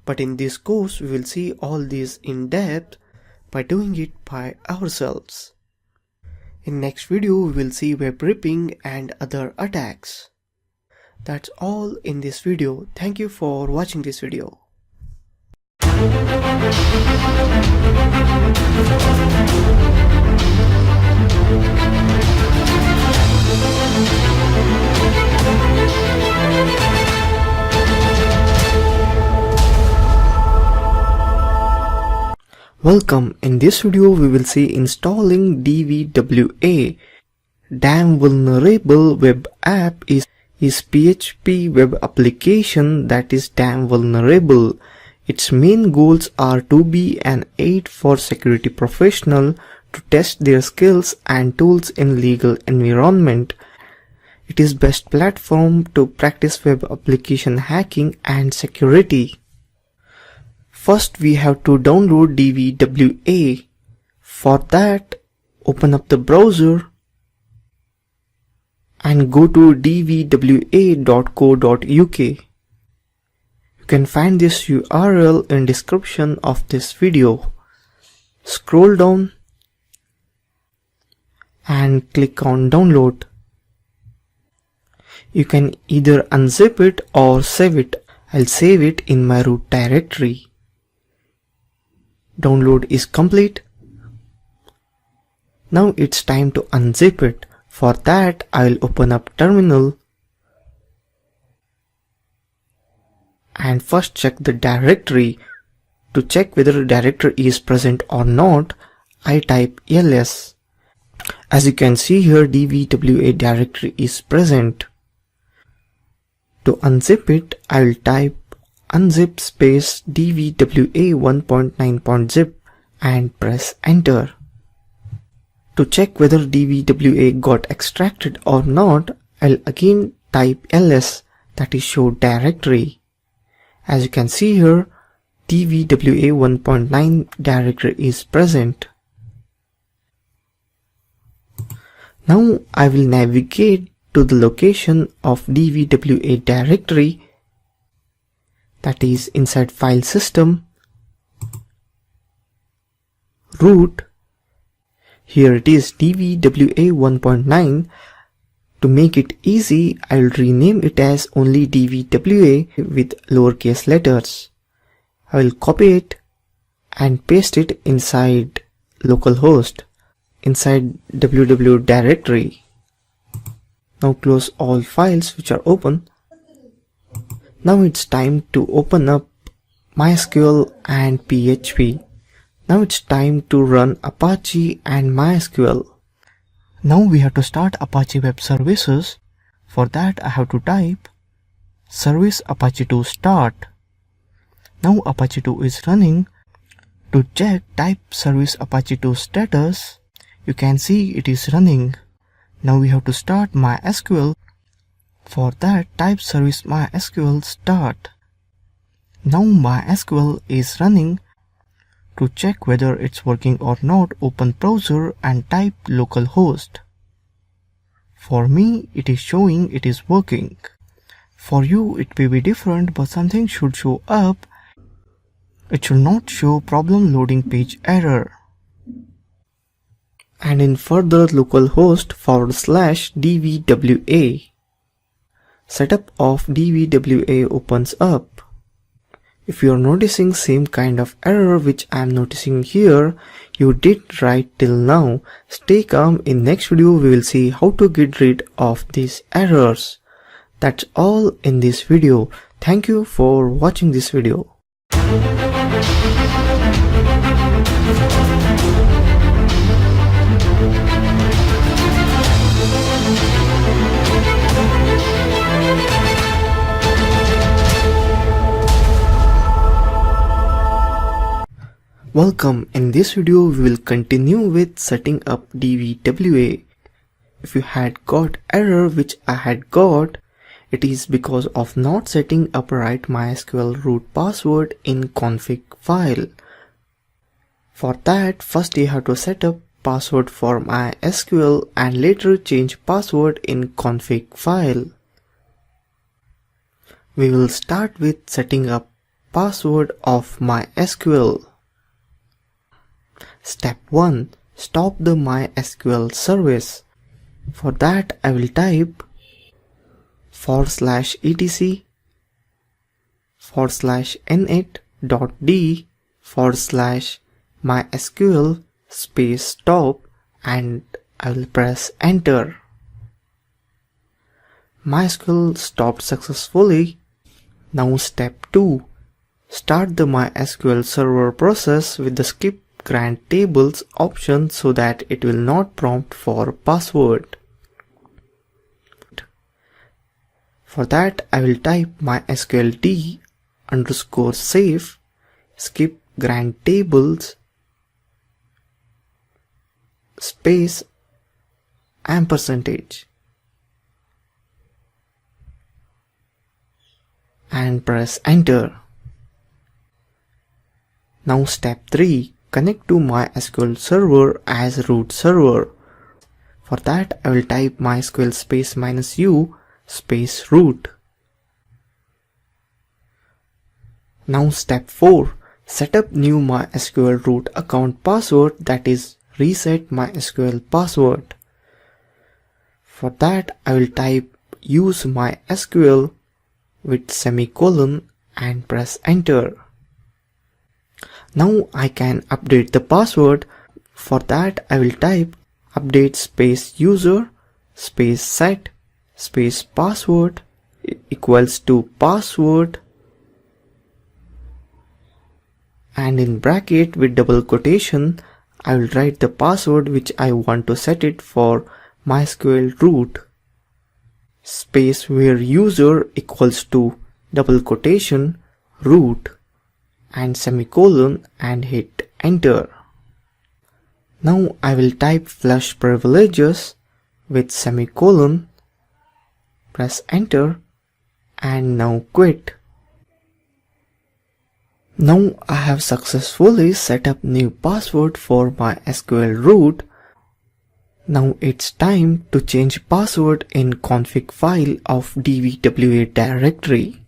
But in this course, we will see all these in depth by doing it by ourselves. In next video, we will see web ripping and other attacks. That's all in this video. Thank you for watching this video. Welcome. In this video we will see installing DVWA. Damn Vulnerable Web App is PHP web application that is damn vulnerable. Its main goals are to be an aid for security professionals to test their skills and tools in legal environment. It is best platform to practice web application hacking and security. First, we have to download DVWA. For that, open up the browser and go to dvwa.co.uk. You can find this URL in description of this video. Scroll down and click on download. You can either unzip it or save it. I'll save it in my root directory. Download is complete. Now it's time to unzip it. For that, I'll open up terminal and first check the directory. To check whether the directory is present or not, I type ls. As you can see here, DVWA directory is present. To unzip it, I'll type unzip space dvwa 1.9.zip and press enter. To check whether DVWA got extracted or not, I'll again type ls, that is show directory. As you can see here, DVWA 1.9 directory is present. Now I will navigate to the location of DVWA directory, that is inside file system, root. Here it is DVWA 1.9. To make it easy, I'll rename it as only DVWA with lowercase letters. I will copy it and paste it inside localhost, inside www directory. Now close all files which are open. Now it's time to open up MySQL and PHP. Now it's time to run Apache and MySQL. Now we have to start Apache Web Services. For that I have to type service Apache 2 start. Now Apache 2 is running. To check, type service Apache 2 status. You can see it is running. Now we have to start MySQL. For that, type service MySQL start. Now MySQL is running. To check whether it's working or not, open browser and type localhost. For me, it is showing it is working. For you, it may be different, but something should show up. It should not show problem loading page error. And in further localhost /DVWA, setup of DVWA opens up. If you are noticing same kind of error which I am noticing here, you did right till now. Stay calm, in next video we will see how to get rid of these errors. That's all in this video. Thank you for watching this video. Welcome. In this video we will continue with setting up DVWA. If you had got error which I had got, it is because of not setting up right MySQL root password in config file. For that, first you have to set up password for MySQL and later change password in config file. We will start with setting up password of MySQL. Step 1. Stop the MySQL service. For that I will type /etc/init.d/MySQL space stop and I will press enter. MySQL stopped successfully. Now step 2. Start the MySQL server process with the skip grant tables option so that it will not prompt for password. For that I will type MySQL d _safe skip grant tables space ampersandage and press enter. Now step 3. Connect to MySQL server as root server. For that I will type MySQL space -u space root. Now step 4. Set up new MySQL root account password, that is reset MySQL password. For that I will type use MySQL with semicolon and press enter. Now I can update the password. For that I will type update space user space set space password equals to password and in bracket with double quotation I will write the password which I want to set it for MySQL root space where user equals to double quotation root and semicolon and hit enter. Now I will type flush privileges with semicolon, press enter, and now quit. Now I have successfully set up new password for my SQL root. Now it's time to change password in config file of dvwa directory.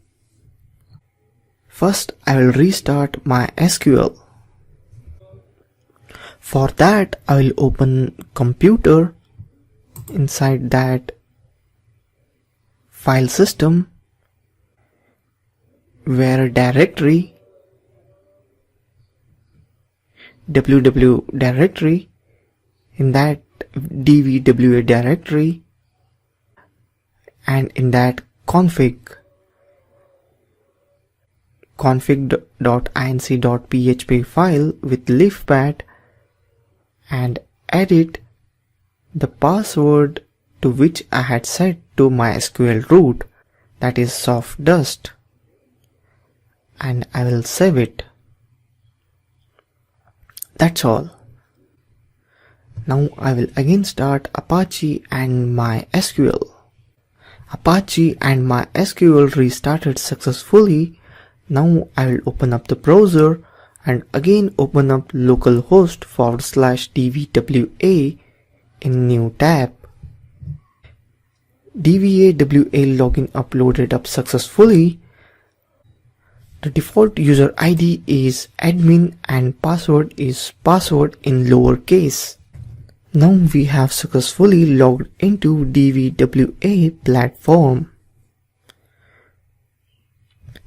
First I will restart my SQL. For that I will open computer. Inside that, file system, where directory, www directory, in that dvwa directory, and in that config.inc.php file with leafpad, and edit the password to which I had set to my SQL root, that is softdust, and I will save it. That's all. Now I will again start Apache and MySQL. Apache and MySQL restarted successfully. Now I will open up the browser and again open up localhost /dvwa in new tab. DVAWA login uploaded up successfully. The default user ID is admin and password is password in lowercase. Now we have successfully logged into DVWA platform.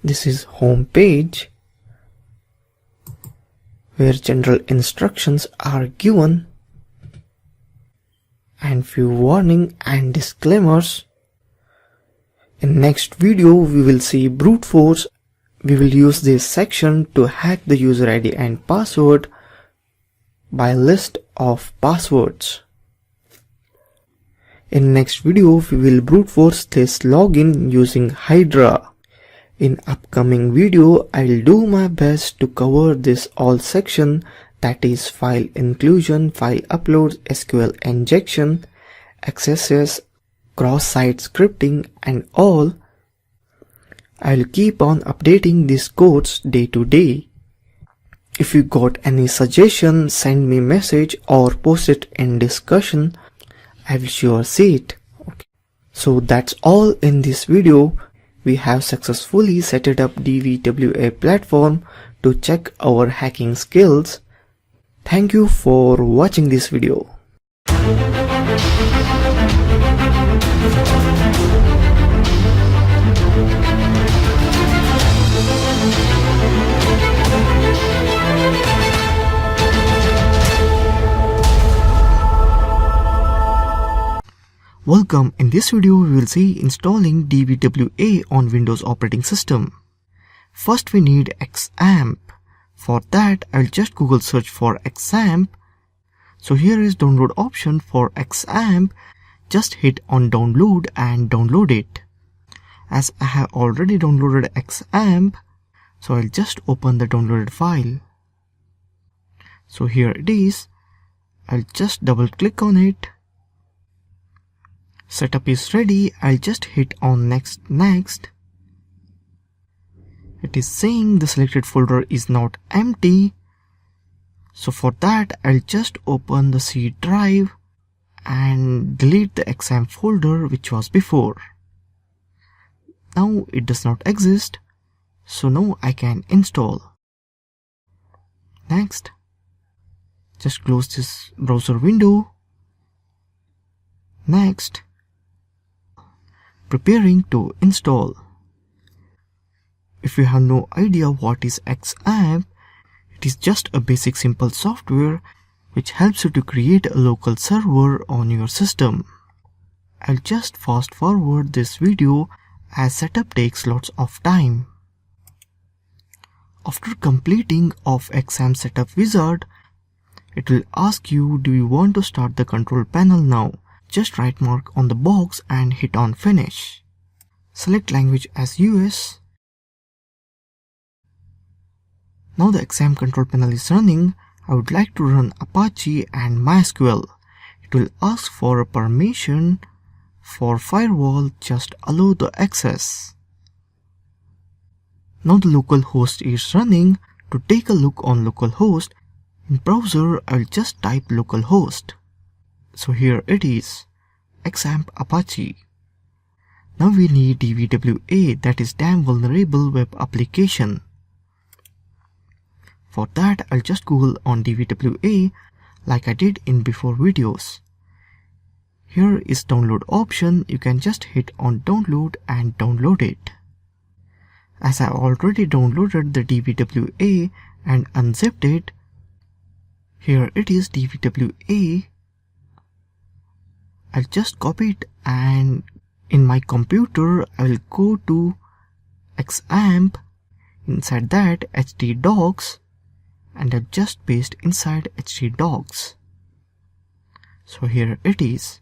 This is home page where general instructions are given and few warning and disclaimers. In next video we will see brute force. We will use this section to hack the user ID and password by list of passwords. In next video we will brute force this login using Hydra. In upcoming video I will do my best to cover this all section, that is file inclusion, file uploads, SQL injection, accesses, cross-site scripting and all. I will keep on updating these codes day to day. If you got any suggestion, send me message or post it in discussion. I will sure see it. Okay. So that's all in this video. We have successfully set it up DVWA platform to check our hacking skills. Thank you for watching this video. Welcome. In this video we will see installing DVWA on Windows operating system. First we need XAMPP. For that I will just Google search for XAMPP. So here is download option for XAMPP. Just hit on download and download it. As I have already downloaded XAMPP, so I'll just open the downloaded file. So here it is. I'll just double click on it. Setup is ready. I'll just hit on next. It is saying the selected folder is not empty. So for that I'll just open the C drive and delete the XAMPP folder which was before. Now it does not exist. So now I can install. Next, just close this browser window. Next, preparing to install. If you have no idea what is XAMPP, it is just a basic simple software which helps you to create a local server on your system. I'll just fast forward this video as setup takes lots of time. After completing of XAMPP setup wizard, it will ask you, do you want to start the control panel now? Just right mark on the box and hit on finish. Select language as US. Now the XAMPP control panel is running. I would like to run Apache and MySQL. It will ask for a permission. For firewall, just allow the access. Now the localhost is running. To take a look on localhost, in browser I will just type localhost. So here it is, XAMPP Apache. Now we need DVWA, that is damn vulnerable web application. For that I'll just Google on DVWA like I did in before videos. Here is download option, you can just hit on download and download it. As I already downloaded the DVWA and unzipped it, here it is DVWA. I'll just copy it and in my computer I will go to XAMPP, inside that htdocs, and I'll just paste inside htdocs. So here it is.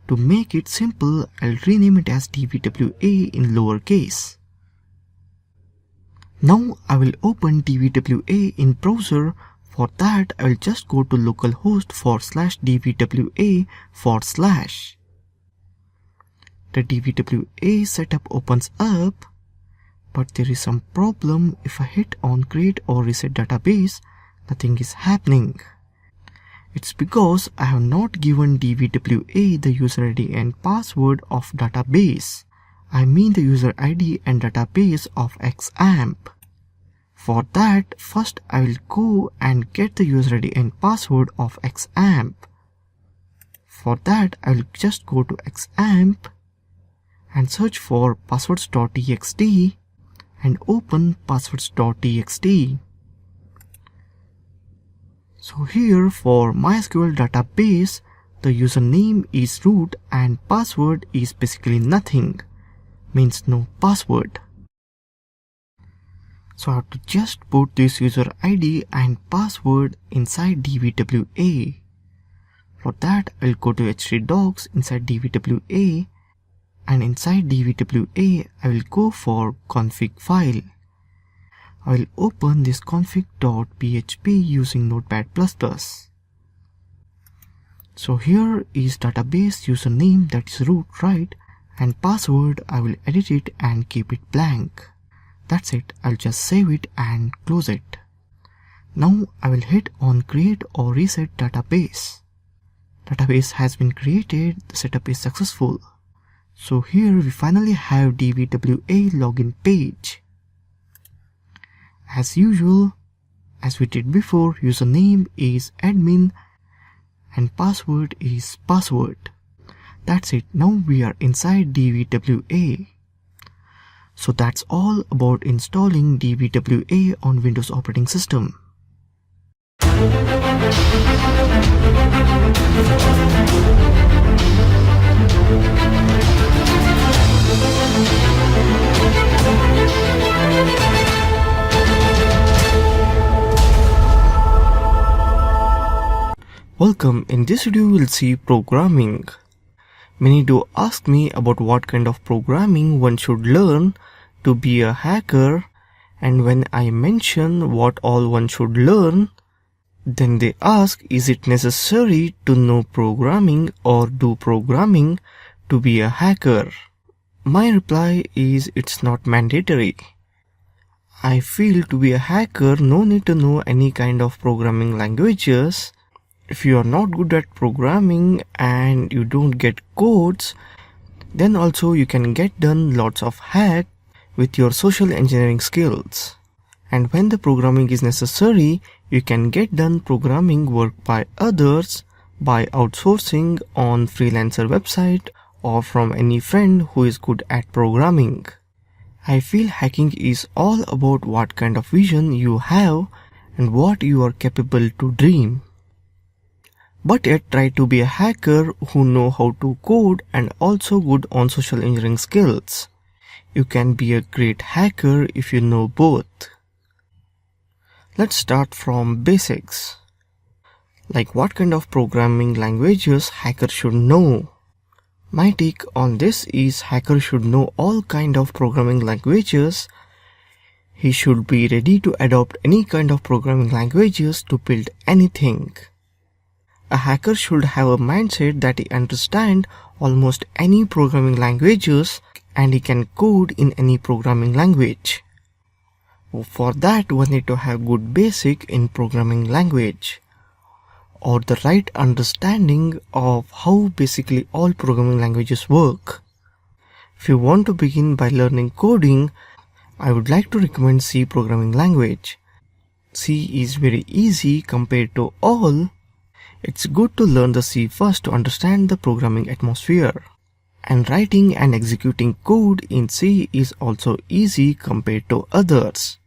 To make it simple, I'll rename it as DVWA in lowercase. Now I will open DVWA in browser. For that I will just go to localhost /DVWA/. The DVWA setup opens up, but there is some problem. If I hit on create or reset database, nothing is happening. It's because I have not given DVWA the user ID and password of database. I mean the user ID and database of XAMPP. For that, first I will go and get the user ID and password of XAMPP. For that, I will just go to XAMPP and search for passwords.txt and open passwords.txt. So here for MySQL database, the username is root and password is basically nothing, means no password. So I have to just put this user ID and password inside DVWA. For that I'll go to htdocs inside DVWA, and inside DVWA I will go for config file. I will open this config.php using Notepad++. So here is database username, that is root, right, and password I will edit it and keep it blank. That's it, I'll just save it and close it. Now I will hit on create or reset database. Database has been created, the setup is successful. So here we finally have DVWA login page. As usual, as we did before, username is admin and password is password. That's it, now we are inside DVWA. So that's all about installing DVWA on Windows operating system. Welcome, in this video we'll see programming. Many do ask me about what kind of programming one should learn to be a hacker, and when I mention what all one should learn, then they ask, is it necessary to know programming or do programming to be a hacker? My reply is it's not mandatory. I feel to be a hacker no need to know any kind of programming languages. If you are not good at programming and you don't get codes, then also you can get done lots of hack with your social engineering skills. And when the programming is necessary, you can get done programming work by others by outsourcing on freelancer website or from any friend who is good at programming. I feel hacking is all about what kind of vision you have and what you are capable to dream. But yet try to be a hacker who know how to code and also good on social engineering skills. You can be a great hacker if you know both. Let's start from basics. Like what kind of programming languages hackers should know. My take on this is hackers should know all kind of programming languages. He should be ready to adopt any kind of programming languages to build anything. A hacker should have a mindset that he understands almost any programming languages and he can code in any programming language. For that, one need to have good basic in programming language or the right understanding of how basically all programming languages work. If you want to begin by learning coding, I would like to recommend C programming language. C is very easy compared to all. It's good to learn the C first to understand the programming atmosphere. And writing and executing code in C is also easy compared to others.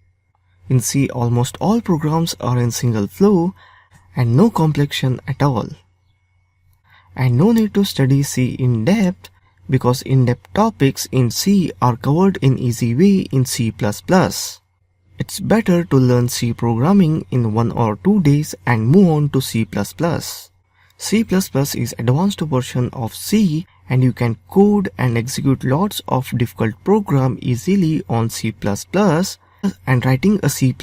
In C, almost all programs are in single flow and no complexion at all. And no need to study C in depth because in-depth topics in C are covered in easy way in C++. It's better to learn C programming in 1 or 2 days and move on to C++. C++ is advanced version of C and you can code and execute lots of difficult program easily on C++, and writing a C++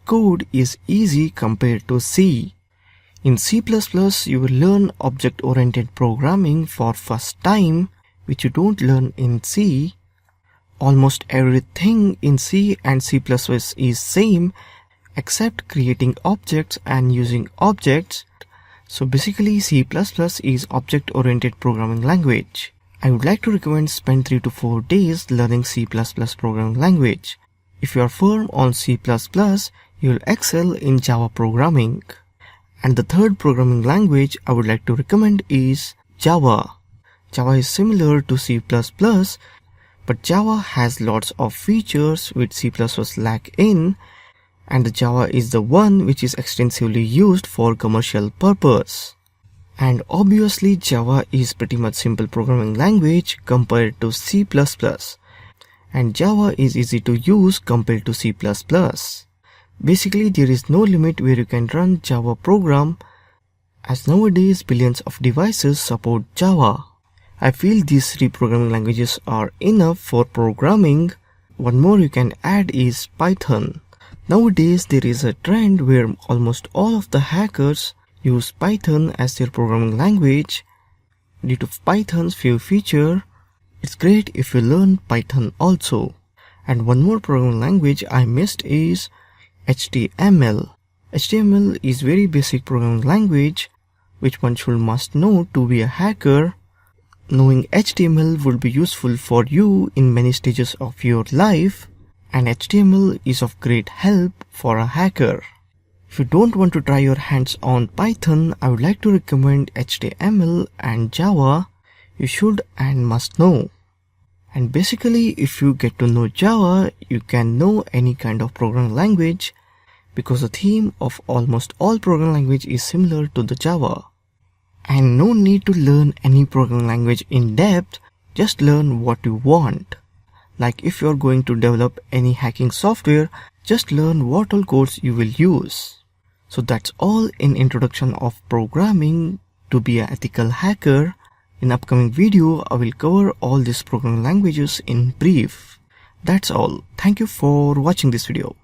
code is easy compared to C. In C++ you will learn object-oriented programming for first time, which you don't learn in C. Almost everything in C and C++ is same except creating objects and using objects. So basically C++ is object-oriented programming language. I would like to recommend spend 3 to 4 days learning C++ programming language. If you are firm on C++, you will excel in Java programming. And the third programming language I would like to recommend is Java. Java is similar to C++, but Java has lots of features which C++ lack in, and the Java is the one which is extensively used for commercial purpose. And obviously Java is pretty much simple programming language compared to C++. And Java is easy to use compared to C++. Basically there is no limit where you can run Java program, as nowadays billions of devices support Java. I feel these 3 programming languages are enough for programming. One more you can add is Python. Nowadays there is a trend where almost all of the hackers use Python as their programming language. Due to Python's few features, it's great if you learn Python also. And one more programming language I missed is HTML. HTML is very basic programming language which one should must know to be a hacker. Knowing HTML would be useful for you in many stages of your life, and HTML is of great help for a hacker. If you don't want to try your hands on Python, I would like to recommend HTML and Java. You should and must know. And basically if you get to know Java, you can know any kind of programming language because the theme of almost all programming language is similar to the Java. And no need to learn any programming language in depth, just learn what you want. Like if you are going to develop any hacking software, just learn what all codes you will use. So that's all in introduction of programming to be an ethical hacker. In upcoming video, I will cover all these programming languages in brief. That's all. Thank you for watching this video.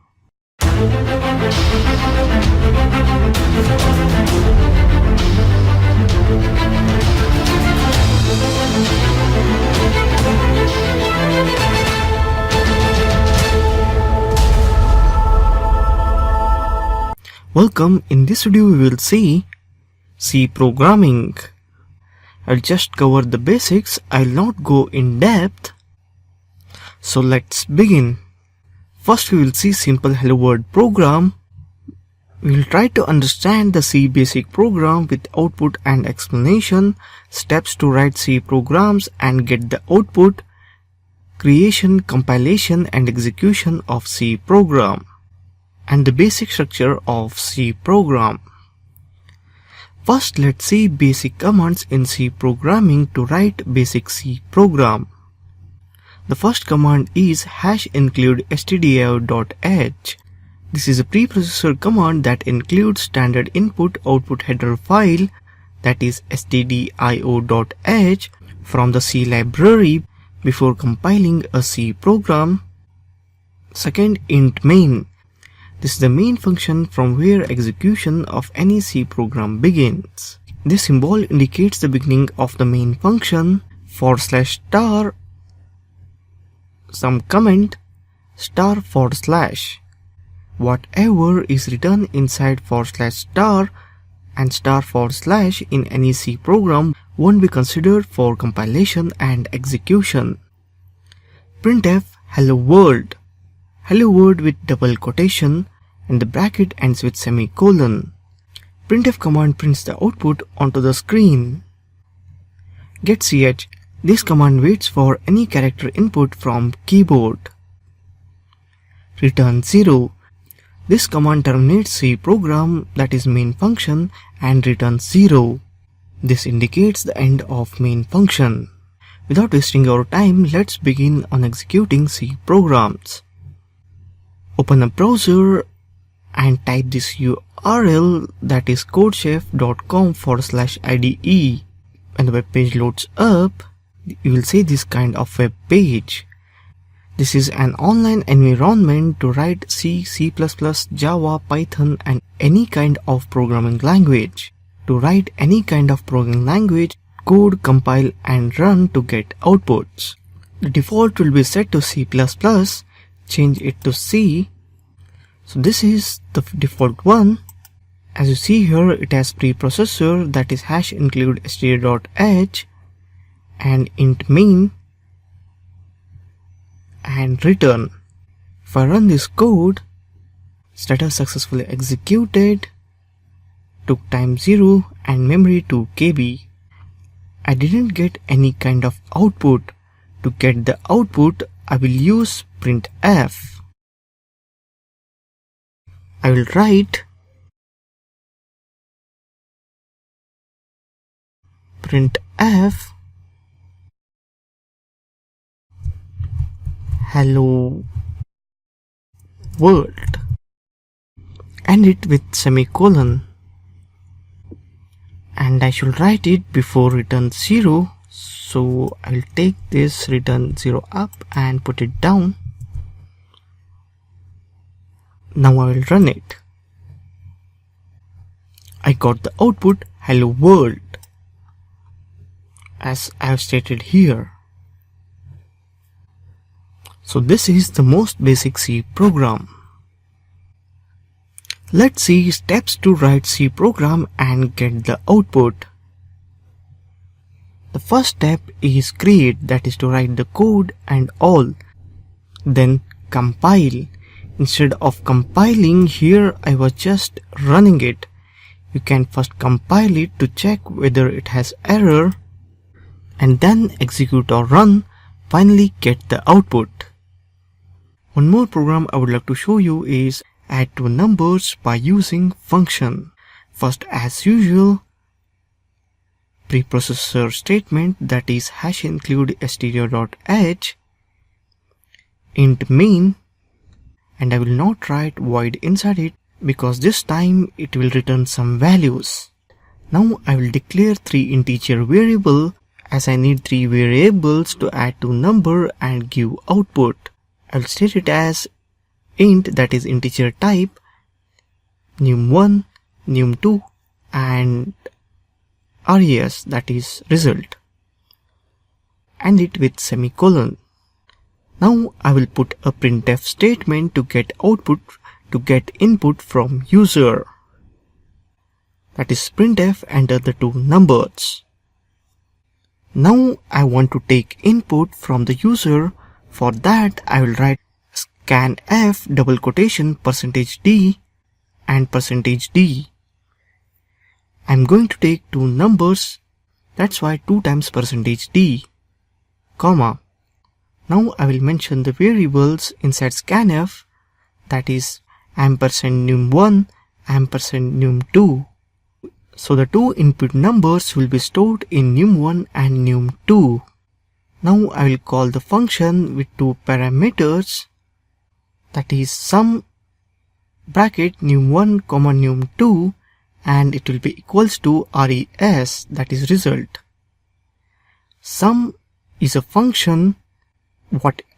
Welcome. In this video we will see C programming. I'll just cover the basics, I'll not go in depth. So let's begin. First we will see simple hello world program. We will try to understand the C basic program with output and explanation, steps to write C programs and get the output, creation, compilation and execution of C program, and the basic structure of C program. First, let's see basic commands in C programming to write basic C program. The first command is #include stdio.h. This is a preprocessor command that includes standard input-output header file, that is stdio.h, from the C library before compiling a C program. Second, int main. This is the main function from where execution of any C program begins. This symbol indicates the beginning of the main function, /* some comment */ whatever is written inside /* and */ in any C program won't be considered for compilation and execution. Printf hello world. Hello world with double quotation and the bracket ends with semicolon. Printf command prints the output onto the screen. getch. This command waits for any character input from keyboard. Return 0. This command terminates C program, that is main function, and returns 0. This indicates the end of main function. Without wasting our time, let's begin on executing C programs. Open a browser and type this URL, that is codechef.com/IDE. When the web page loads up, you will see this kind of web page. This is an online environment to write C, C++, Java, Python and any kind of programming language. To write any kind of programming language, code, compile and run to get outputs. The default will be set to C++, change it to C. So this is the default one. As you see here, it has preprocessor, that is #include stdio.h and int main and return. If I run this code, status successfully executed, took time 0 and memory 2 KB. I didn't get any kind of output. To get the output, I will use printf. I will write printf hello world, end it with semicolon, and I should write it before return 0. So I will take this return 0 up and put it down. Now I will run it. I got the output hello world, as I have stated here. So this is the most basic C program. Let's see steps to write C program and get the output. The first step is create, that is to write the code and all. Then compile. Instead of compiling, here I was just running it. You can first compile it to check whether it has error and then execute or run, finally get the output. One more program I would like to show you is add two numbers by using function. First, as usual, preprocessor statement, that is #include stdio.h, int main, and I will not write void inside it because this time it will return some values. Now I will declare 3 integer variable, as I need 3 variables to add to number and give output. I will state it as int, that is integer type, num1, num2 and res, that is result, and it with semicolon. Now I will put a printf statement to get output, to get input from user. That is printf enter the 2 numbers. Now I want to take input from the user. For that I will write scanf double quotation %d and %d. I'm going to take 2 numbers, that's why 2 times %d, comma. Now I will mention the variables inside scanf, that is &num1, &num2. So the 2 input numbers will be stored in num1 and num2. Now I will call the function with 2 parameters, that is sum bracket num1 comma num2, and it will be equals to res, that is result. Sum is a function,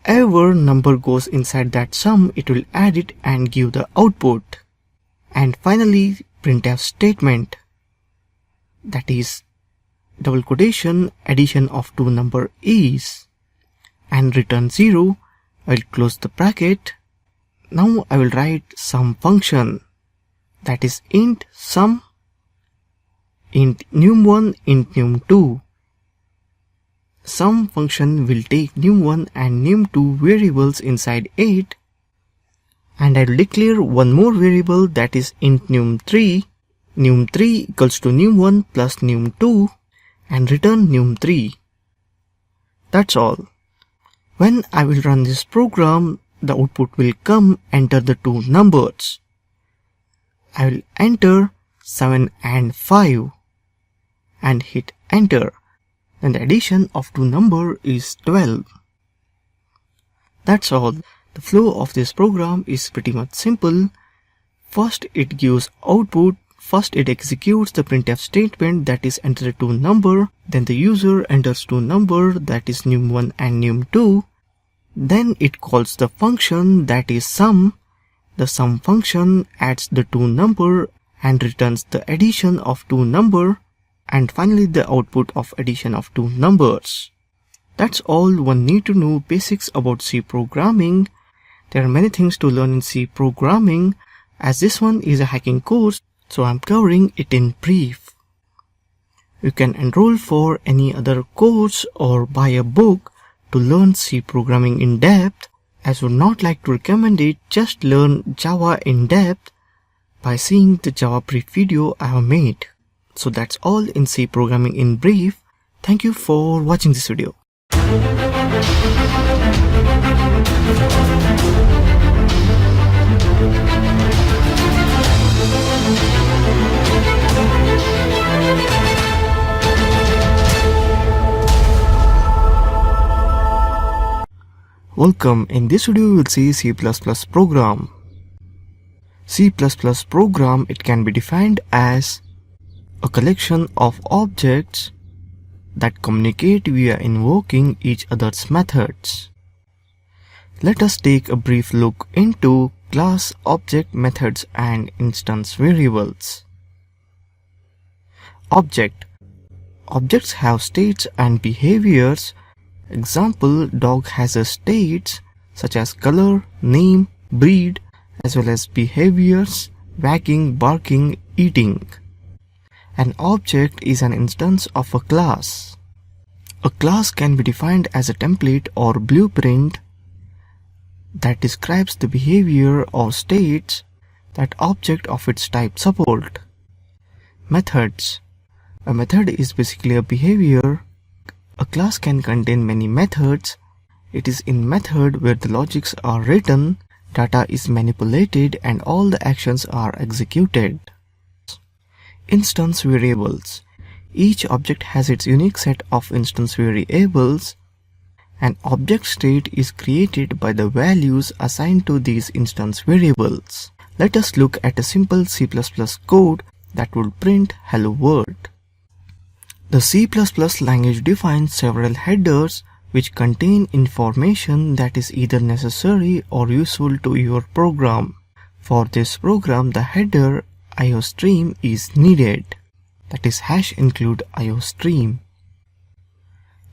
Whatever number goes inside that sum, it will add it and give the output. And finally, printf statement, that is double quotation addition of two number is, and return 0. I will close the bracket. Now I will write sum function, that is int sum, int num1, int num2. Sum function will take num1 and num2 variables inside it, and I will declare one more variable, that is int num3. Num3 equals to num1 plus num2, and return num3. That's all. When I will run this program, the output will come, enter the two numbers. I will enter 7 and 5 and hit enter. Then the addition of two numbers is 12. That's all. The flow of this program is pretty much simple. First it gives output. First it executes the printf statement, that is enter the two number. Then the user enters two number, that is num1 and num2. Then it calls the function, that is sum. The sum function adds the two number and returns the addition of two number, and finally the output of addition of two numbers. That's all one need to know basics about C programming. There are many things to learn in C programming. As this one is a hacking course, so I'm covering it in brief. You can enroll for any other course or buy a book to learn C programming in depth. As would not like to recommend it, just learn Java in depth by seeing the Java brief video I have made. So that's all in C programming in brief. Thank you for watching this video. Welcome. In this video we will see C++ program. C++ program, it can be defined as a collection of objects that communicate via invoking each other's methods. Let us take a brief look into class, object, methods and instance variables. Object. Objects have states and behaviors. Example, dog has a states such as color, name, breed, as well as behaviors, wagging, barking, eating. An object is an instance of a class. A class can be defined as a template or blueprint that describes the behavior or states that object of its type support. Methods. A method is basically a behavior. A class can contain many methods. It is in method where the logics are written, data is manipulated, and all the actions are executed. Instance variables. Each object has its unique set of instance variables. An object state is created by the values assigned to these instance variables. Let us look at a simple C++ code that would print hello world. The C++ language defines several headers which contain information that is either necessary or useful to your program. For this program, the header IOStream is needed. That is #include IOStream.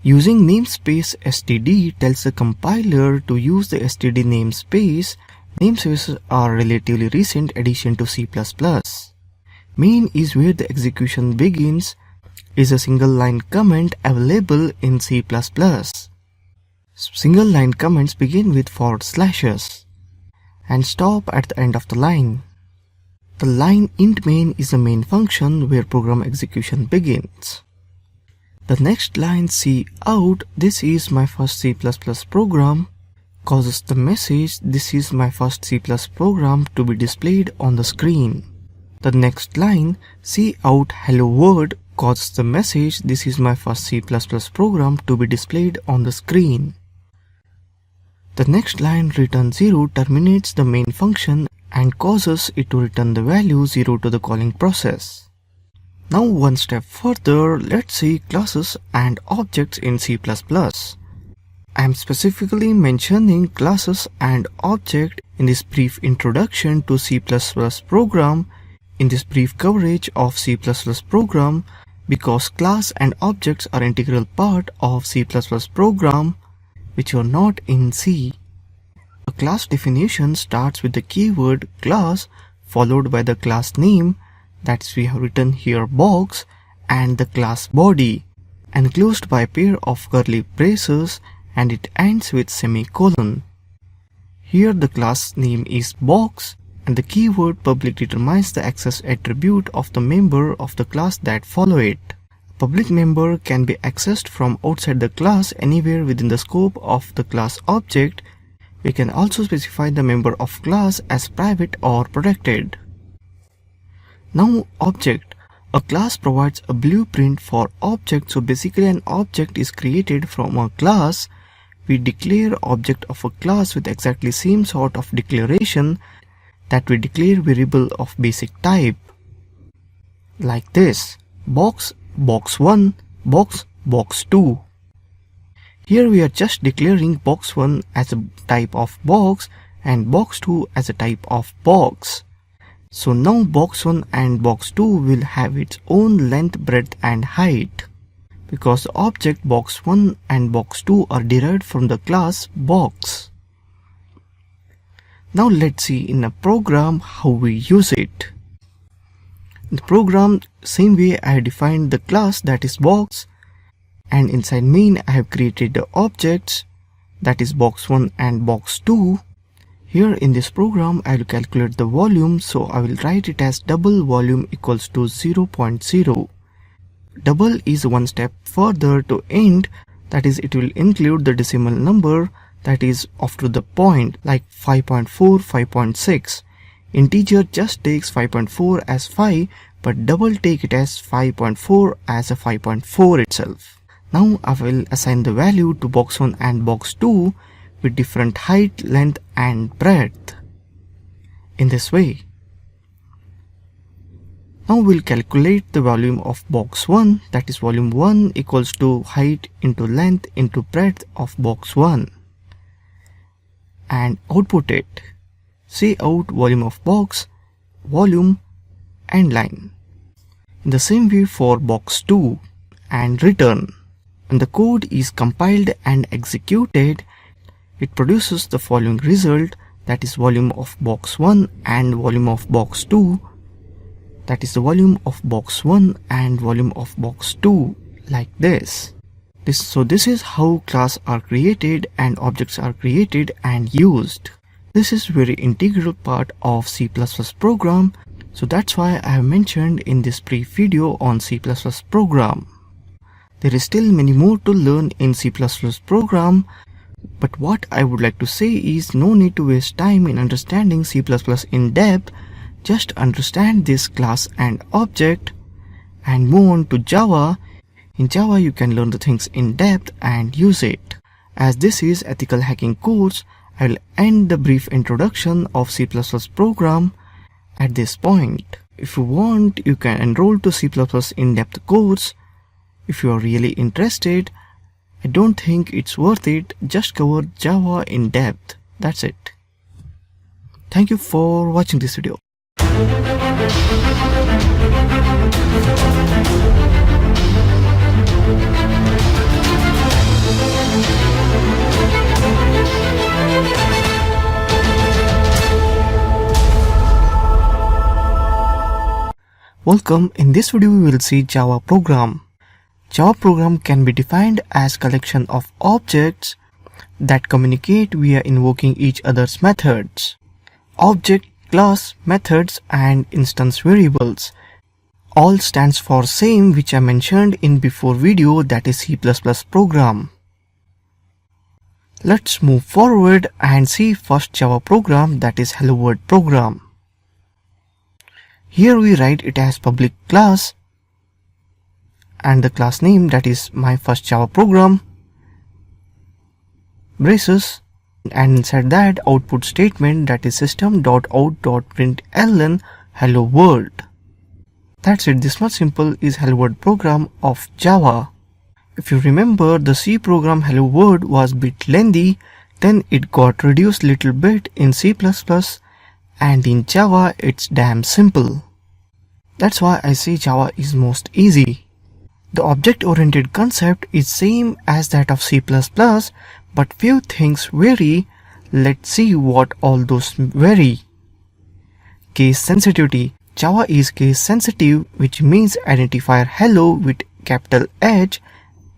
Using namespace std tells the compiler to use the std namespace. Namespaces are relatively recent addition to C++. Main is where the execution begins, is a single line comment available in C++. Single line comments begin with // and stop at the end of the line. The line int main is the main function where program execution begins. The next line cout, this is my first C++ program, causes the message this is my first C++ program to be displayed on the screen. The next line cout hello world causes the message this is my first C++ program to be displayed on the screen. The next line return 0 terminates the main function and causes it to return the value 0 to the calling process. Now one step further, let's see classes and objects in C++. I am specifically mentioning classes and objects in this brief introduction to C++ program, in this brief coverage of C++ program, because class and objects are integral part of C++ program which are not in C. A class definition starts with the keyword class followed by the class name, that's we have written here box, and the class body, enclosed by a pair of curly braces, and it ends with semicolon. Here the class name is box and the keyword public determines the access attribute of the member of the class that follow it. A public member can be accessed from outside the class anywhere within the scope of the class object. We can also specify the member of class as private or protected. Now object. A class provides a blueprint for object, so basically an object is created from a class. We declare object of a class with exactly same sort of declaration that we declare variable of basic type. Like this, box, box1, box, box2. Here we are just declaring box1 as a type of box and box2 as a type of box. So now box1 and box2 will have its own length, breadth and height, because the object box1 and box2 are derived from the class box. Now let's see in a program how we use it. In the program, same way I have defined the class that is box, and inside main I have created the objects that is box1 and box2. Here in this program I will calculate the volume, so I will write it as double volume equals to 0.0. Double is one step further to end, that is it will include the decimal number that is up to the point like 5.4, 5.6. Integer just takes 5.4 as 5, but double take it as 5.4 as a 5.4 itself. Now I will assign the value to box1 and box2 with different height, length and breadth in this way. Now we'll calculate the volume of box 1, that is volume 1 equals to height into length into breadth of box 1, and output it. Say out volume of box, volume and line. In the same way for box 2 and return. When the code is compiled and executed, it produces the following result, that is volume of box 1 and volume of box 2. That is the volume of box 1 and volume of box 2, like this. So this is how classes are created and objects are created and used. This is very integral part of C++ program, so that's why I have mentioned in this brief video on C++ program. There is still many more to learn in C++ program, but what I would like to say is no need to waste time in understanding C++ in depth. Just understand this class and object and move on to Java. In Java you can learn the things in depth and use it. As this is ethical hacking course, I will end the brief introduction of C++ program at this point. If you want, you can enroll to C++ in-depth course. If you are really interested, I don't think it's worth it. Just cover Java in depth. That's it. Thank you for watching this video. Welcome. In this video we will see Java program. Java program can be defined as collection of objects that communicate via invoking each other's methods. Object, class, methods and instance variables. All stands for same, which I mentioned in before video, that is C++ program. Let's move forward and see first Java program, that is Hello World program. Here we write it as public class and the class name, that is my first Java program, braces, and inside that output statement, that is system.out.println hello world. That's it. This much simple is Hello World program of Java. If you remember, the C program hello world was bit lengthy, then it got reduced little bit in C++, and in Java it's damn simple. That's why I say Java is most easy. The object-oriented concept is same as that of C++, but few things vary. Let's see what all those vary. Case sensitivity. Java is case sensitive, which means identifier hello with capital H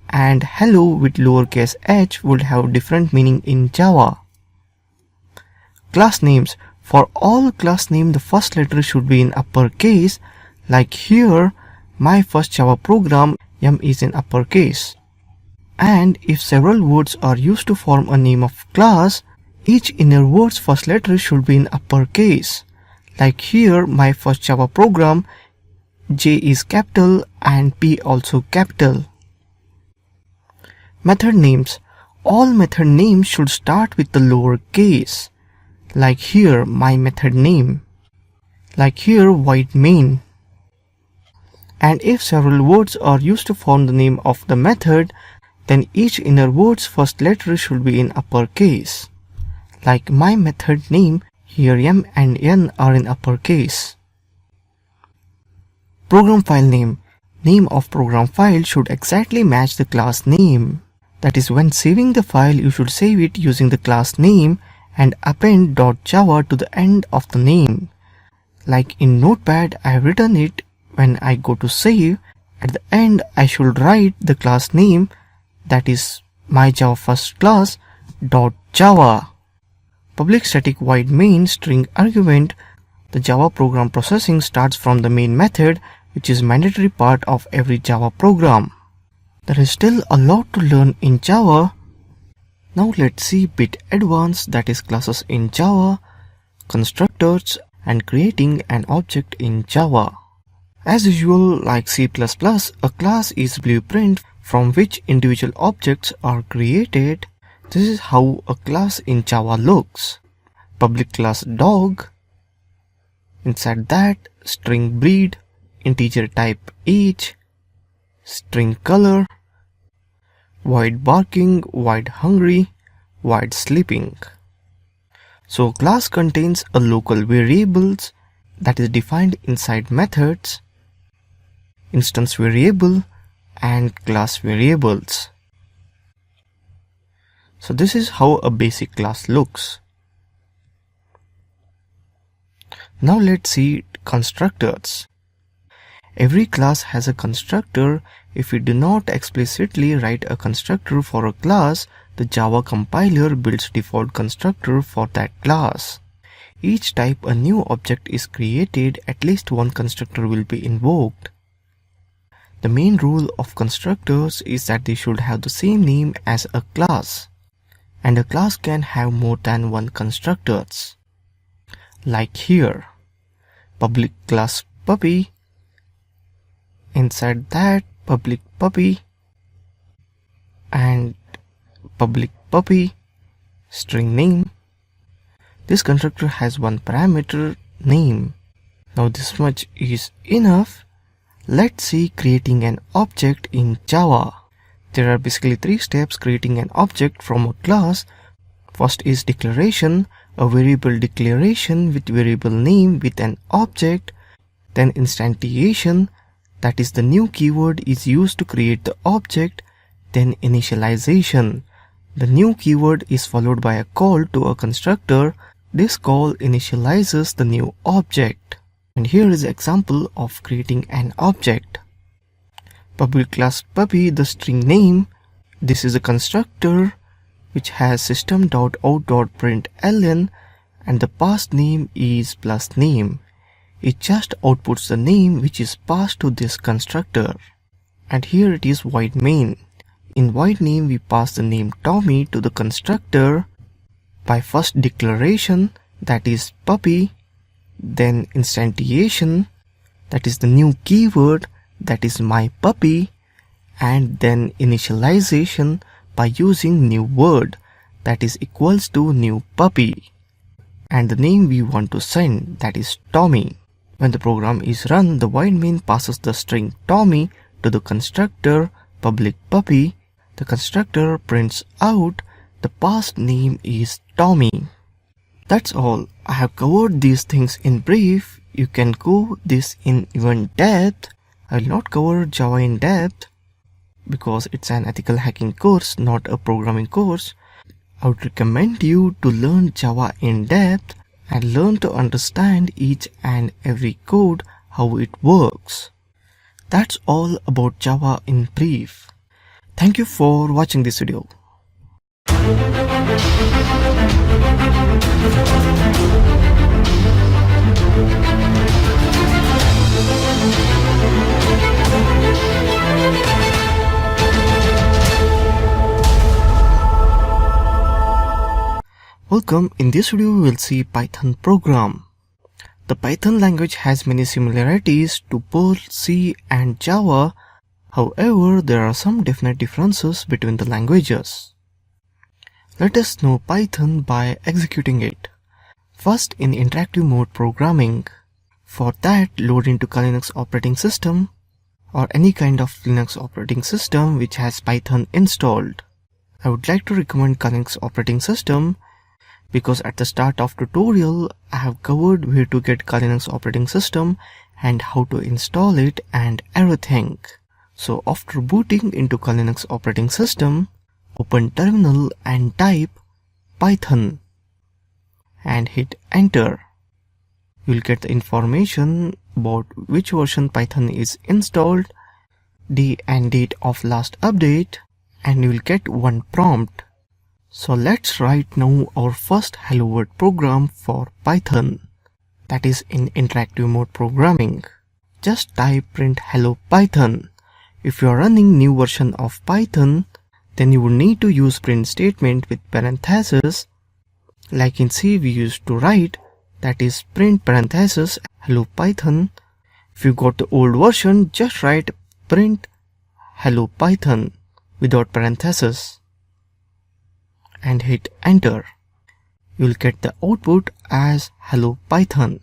and hello with lowercase h would have different meaning in Java. Class names. For all class name, the first letter should be in uppercase. Like here, my first Java program, M is in uppercase. And if several words are used to form a name of class, each inner word's first letter should be in uppercase. Like here, my first Java program, J is capital and P also capital. Method names. All method names should start with the lower case. Like here, my method name. Like here, void main. And if several words are used to form the name of the method, then each inner word's first letter should be in uppercase. Like my method name, here M and N are in uppercase. Program file name. Name of program file should exactly match the class name. That is, when saving the file, you should save it using the class name and append .java to the end of the name. Like in Notepad, I have written it. When I go to save, at the end I should write the class name, that is my Java first class .java. Public static void main string argument. The Java program processing starts from the main method, which is mandatory part of every Java program. There is still a lot to learn in Java. Now let's see bit advanced, that is classes in Java, constructors, and creating an object in Java. As usual, like C++, a class is blueprint from which individual objects are created. This is how a class in Java looks. Public class dog. Inside that, string breed, integer type age, string color, void barking, void hungry, void sleeping. So class contains a local variables that is defined inside methods, instance variable, and class variables. So this is how a basic class looks. Now let's see constructors. Every class has a constructor. If we do not explicitly write a constructor for a class, the Java compiler builds default constructor for that class. Each time a new object is created, at least one constructor will be invoked. The main rule of constructors is that they should have the same name as a class, and a class can have more than one constructors. Like here, public class puppy, inside that public puppy, and public puppy, string name. This constructor has one parameter, name. Now this much is enough. Let's see creating an object in Java. There are basically 3 steps creating an object from a class. First is declaration, a variable declaration with variable name with an object. Then instantiation, that is the new keyword is used to create the object. Then initialization. The new keyword is followed by a call to a constructor. This call initializes the new object. And here is an example of creating an object. Public class puppy, the string name. This is a constructor which has system.out.println and the pass name is plus name. It just outputs the name which is passed to this constructor. And here it is void main. In void name we pass the name Tommy to the constructor by first declaration, that is puppy, then instantiation, that is the new keyword, that is my puppy, and then initialization by using new word, that is equals to new puppy, and the name we want to send, that is Tommy. When the program is run, the void main passes the string Tommy to the constructor public puppy, the constructor prints out the past name is Tommy. That's all. I have covered these things in brief. You can go this in even depth. I will not cover Java in depth because it's an ethical hacking course, not a programming course. I would recommend you to learn Java in depth and learn to understand each and every code, how it works. That's all about Java in brief. Thank you for watching this video. Welcome. In this video we will see Python program. The Python language has many similarities to Perl, C and Java. However, there are some definite differences between the languages. Let us know Python by executing it. First, in interactive mode programming. For that, load into Linux operating system or any kind of Linux operating system which has Python installed. I would like to recommend Linux operating system because at the start of tutorial I have covered where to get Linux operating system and how to install it and everything. So after booting into Linux operating system, open terminal and type Python and hit enter. You will get the information about which version Python is installed, day and date of last update, and you will get one prompt. So let's write now our first hello world program for Python, that is in interactive mode programming. Just type print hello Python. If you are running new version of Python, then you will need to use print statement with parentheses. Like in C we used to write, that is print parentheses hello Python. If you got the old version, just write print hello Python without parentheses and hit enter. You will get the output as hello Python.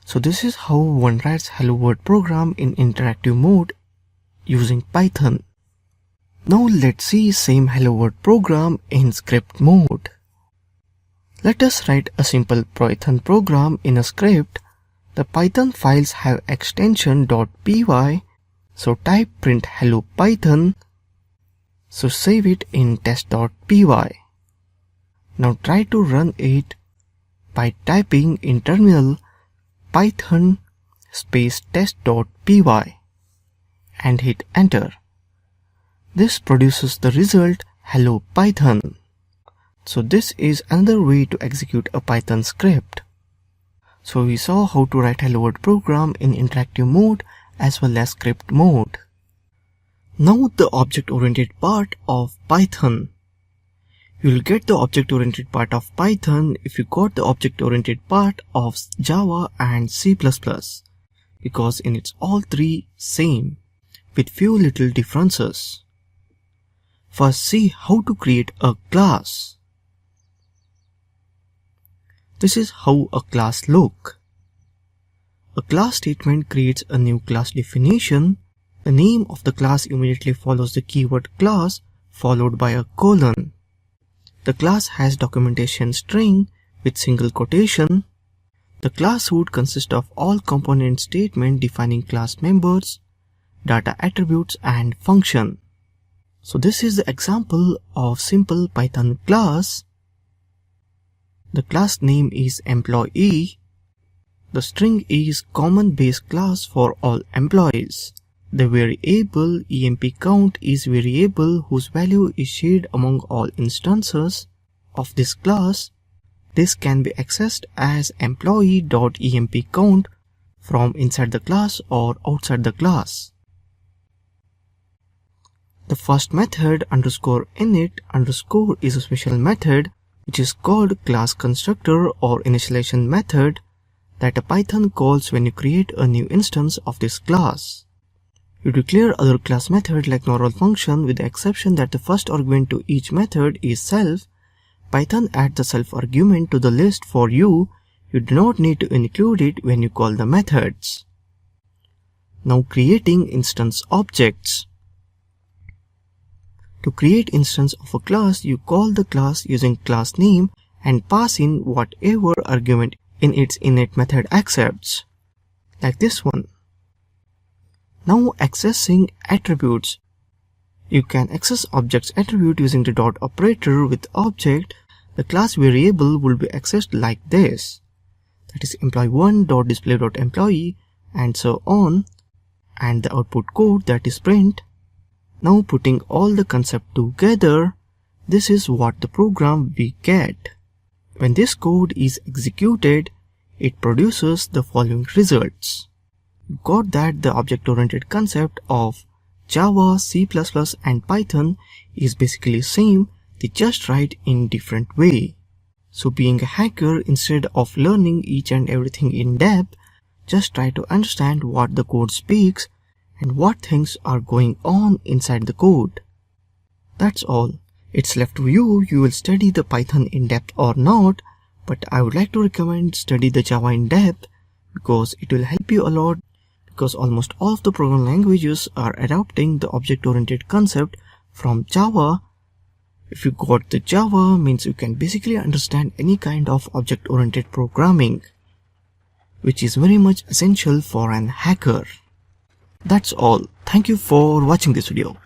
So this is how one writes hello world program in interactive mode using Python. Now let's see same hello world program in script mode. Let us write a simple Python program in a script. The Python files have extension .py, so type print hello Python. So save it in test.py. Now try to run it by typing in terminal python space test.py and hit enter. This produces the result hello Python. So this is another way to execute a Python script. So we saw how to write hello world program in interactive mode as well as script mode. Now the object-oriented part of Python. You will get the object-oriented part of Python if you got the object-oriented part of Java and C++, because in it's all three same with few little differences. First, see how to create a class. This is how a class looks. A class statement creates a new class definition. The name of the class immediately follows the keyword class followed by a colon. The class has documentation string with single quotation. The class would consist of all component statement defining class members, data attributes and function. So this is the example of simple Python class. The class name is employee. The string is common base class for all employees. The variable emp count is variable whose value is shared among all instances of this class. This can be accessed as employee.empcount from inside the class or outside the class. The first method _init_ is a special method which is called class constructor or initialization method that a Python calls when you create a new instance of this class. You declare other class method like normal function with the exception that the first argument to each method is self. Python adds the self argument to the list for you. You do not need to include it when you call the methods. Now creating instance objects. To create instance of a class, you call the class using class name and pass in whatever argument in its init method accepts, like this one. Now accessing attributes. You can access object's attribute using the dot operator with object. The class variable will be accessed like this. That is employee1.display.employee and so on, and the output code, that is print. Now putting all the concept together, this is what the program we get. When this code is executed, it produces the following results. You got that the object-oriented concept of Java, C++ and Python is basically same, they just write in different way. So being a hacker, instead of learning each and everything in depth, just try to understand what the code speaks and what things are going on inside the code. That's all. It's left to you, you will study the Python in depth or not, but I would like to recommend study the Java in depth because it will help you a lot, because almost all of the programming languages are adopting the object-oriented concept from Java. If you got the Java, means you can basically understand any kind of object-oriented programming, which is very much essential for an hacker. That's all. Thank you for watching this video.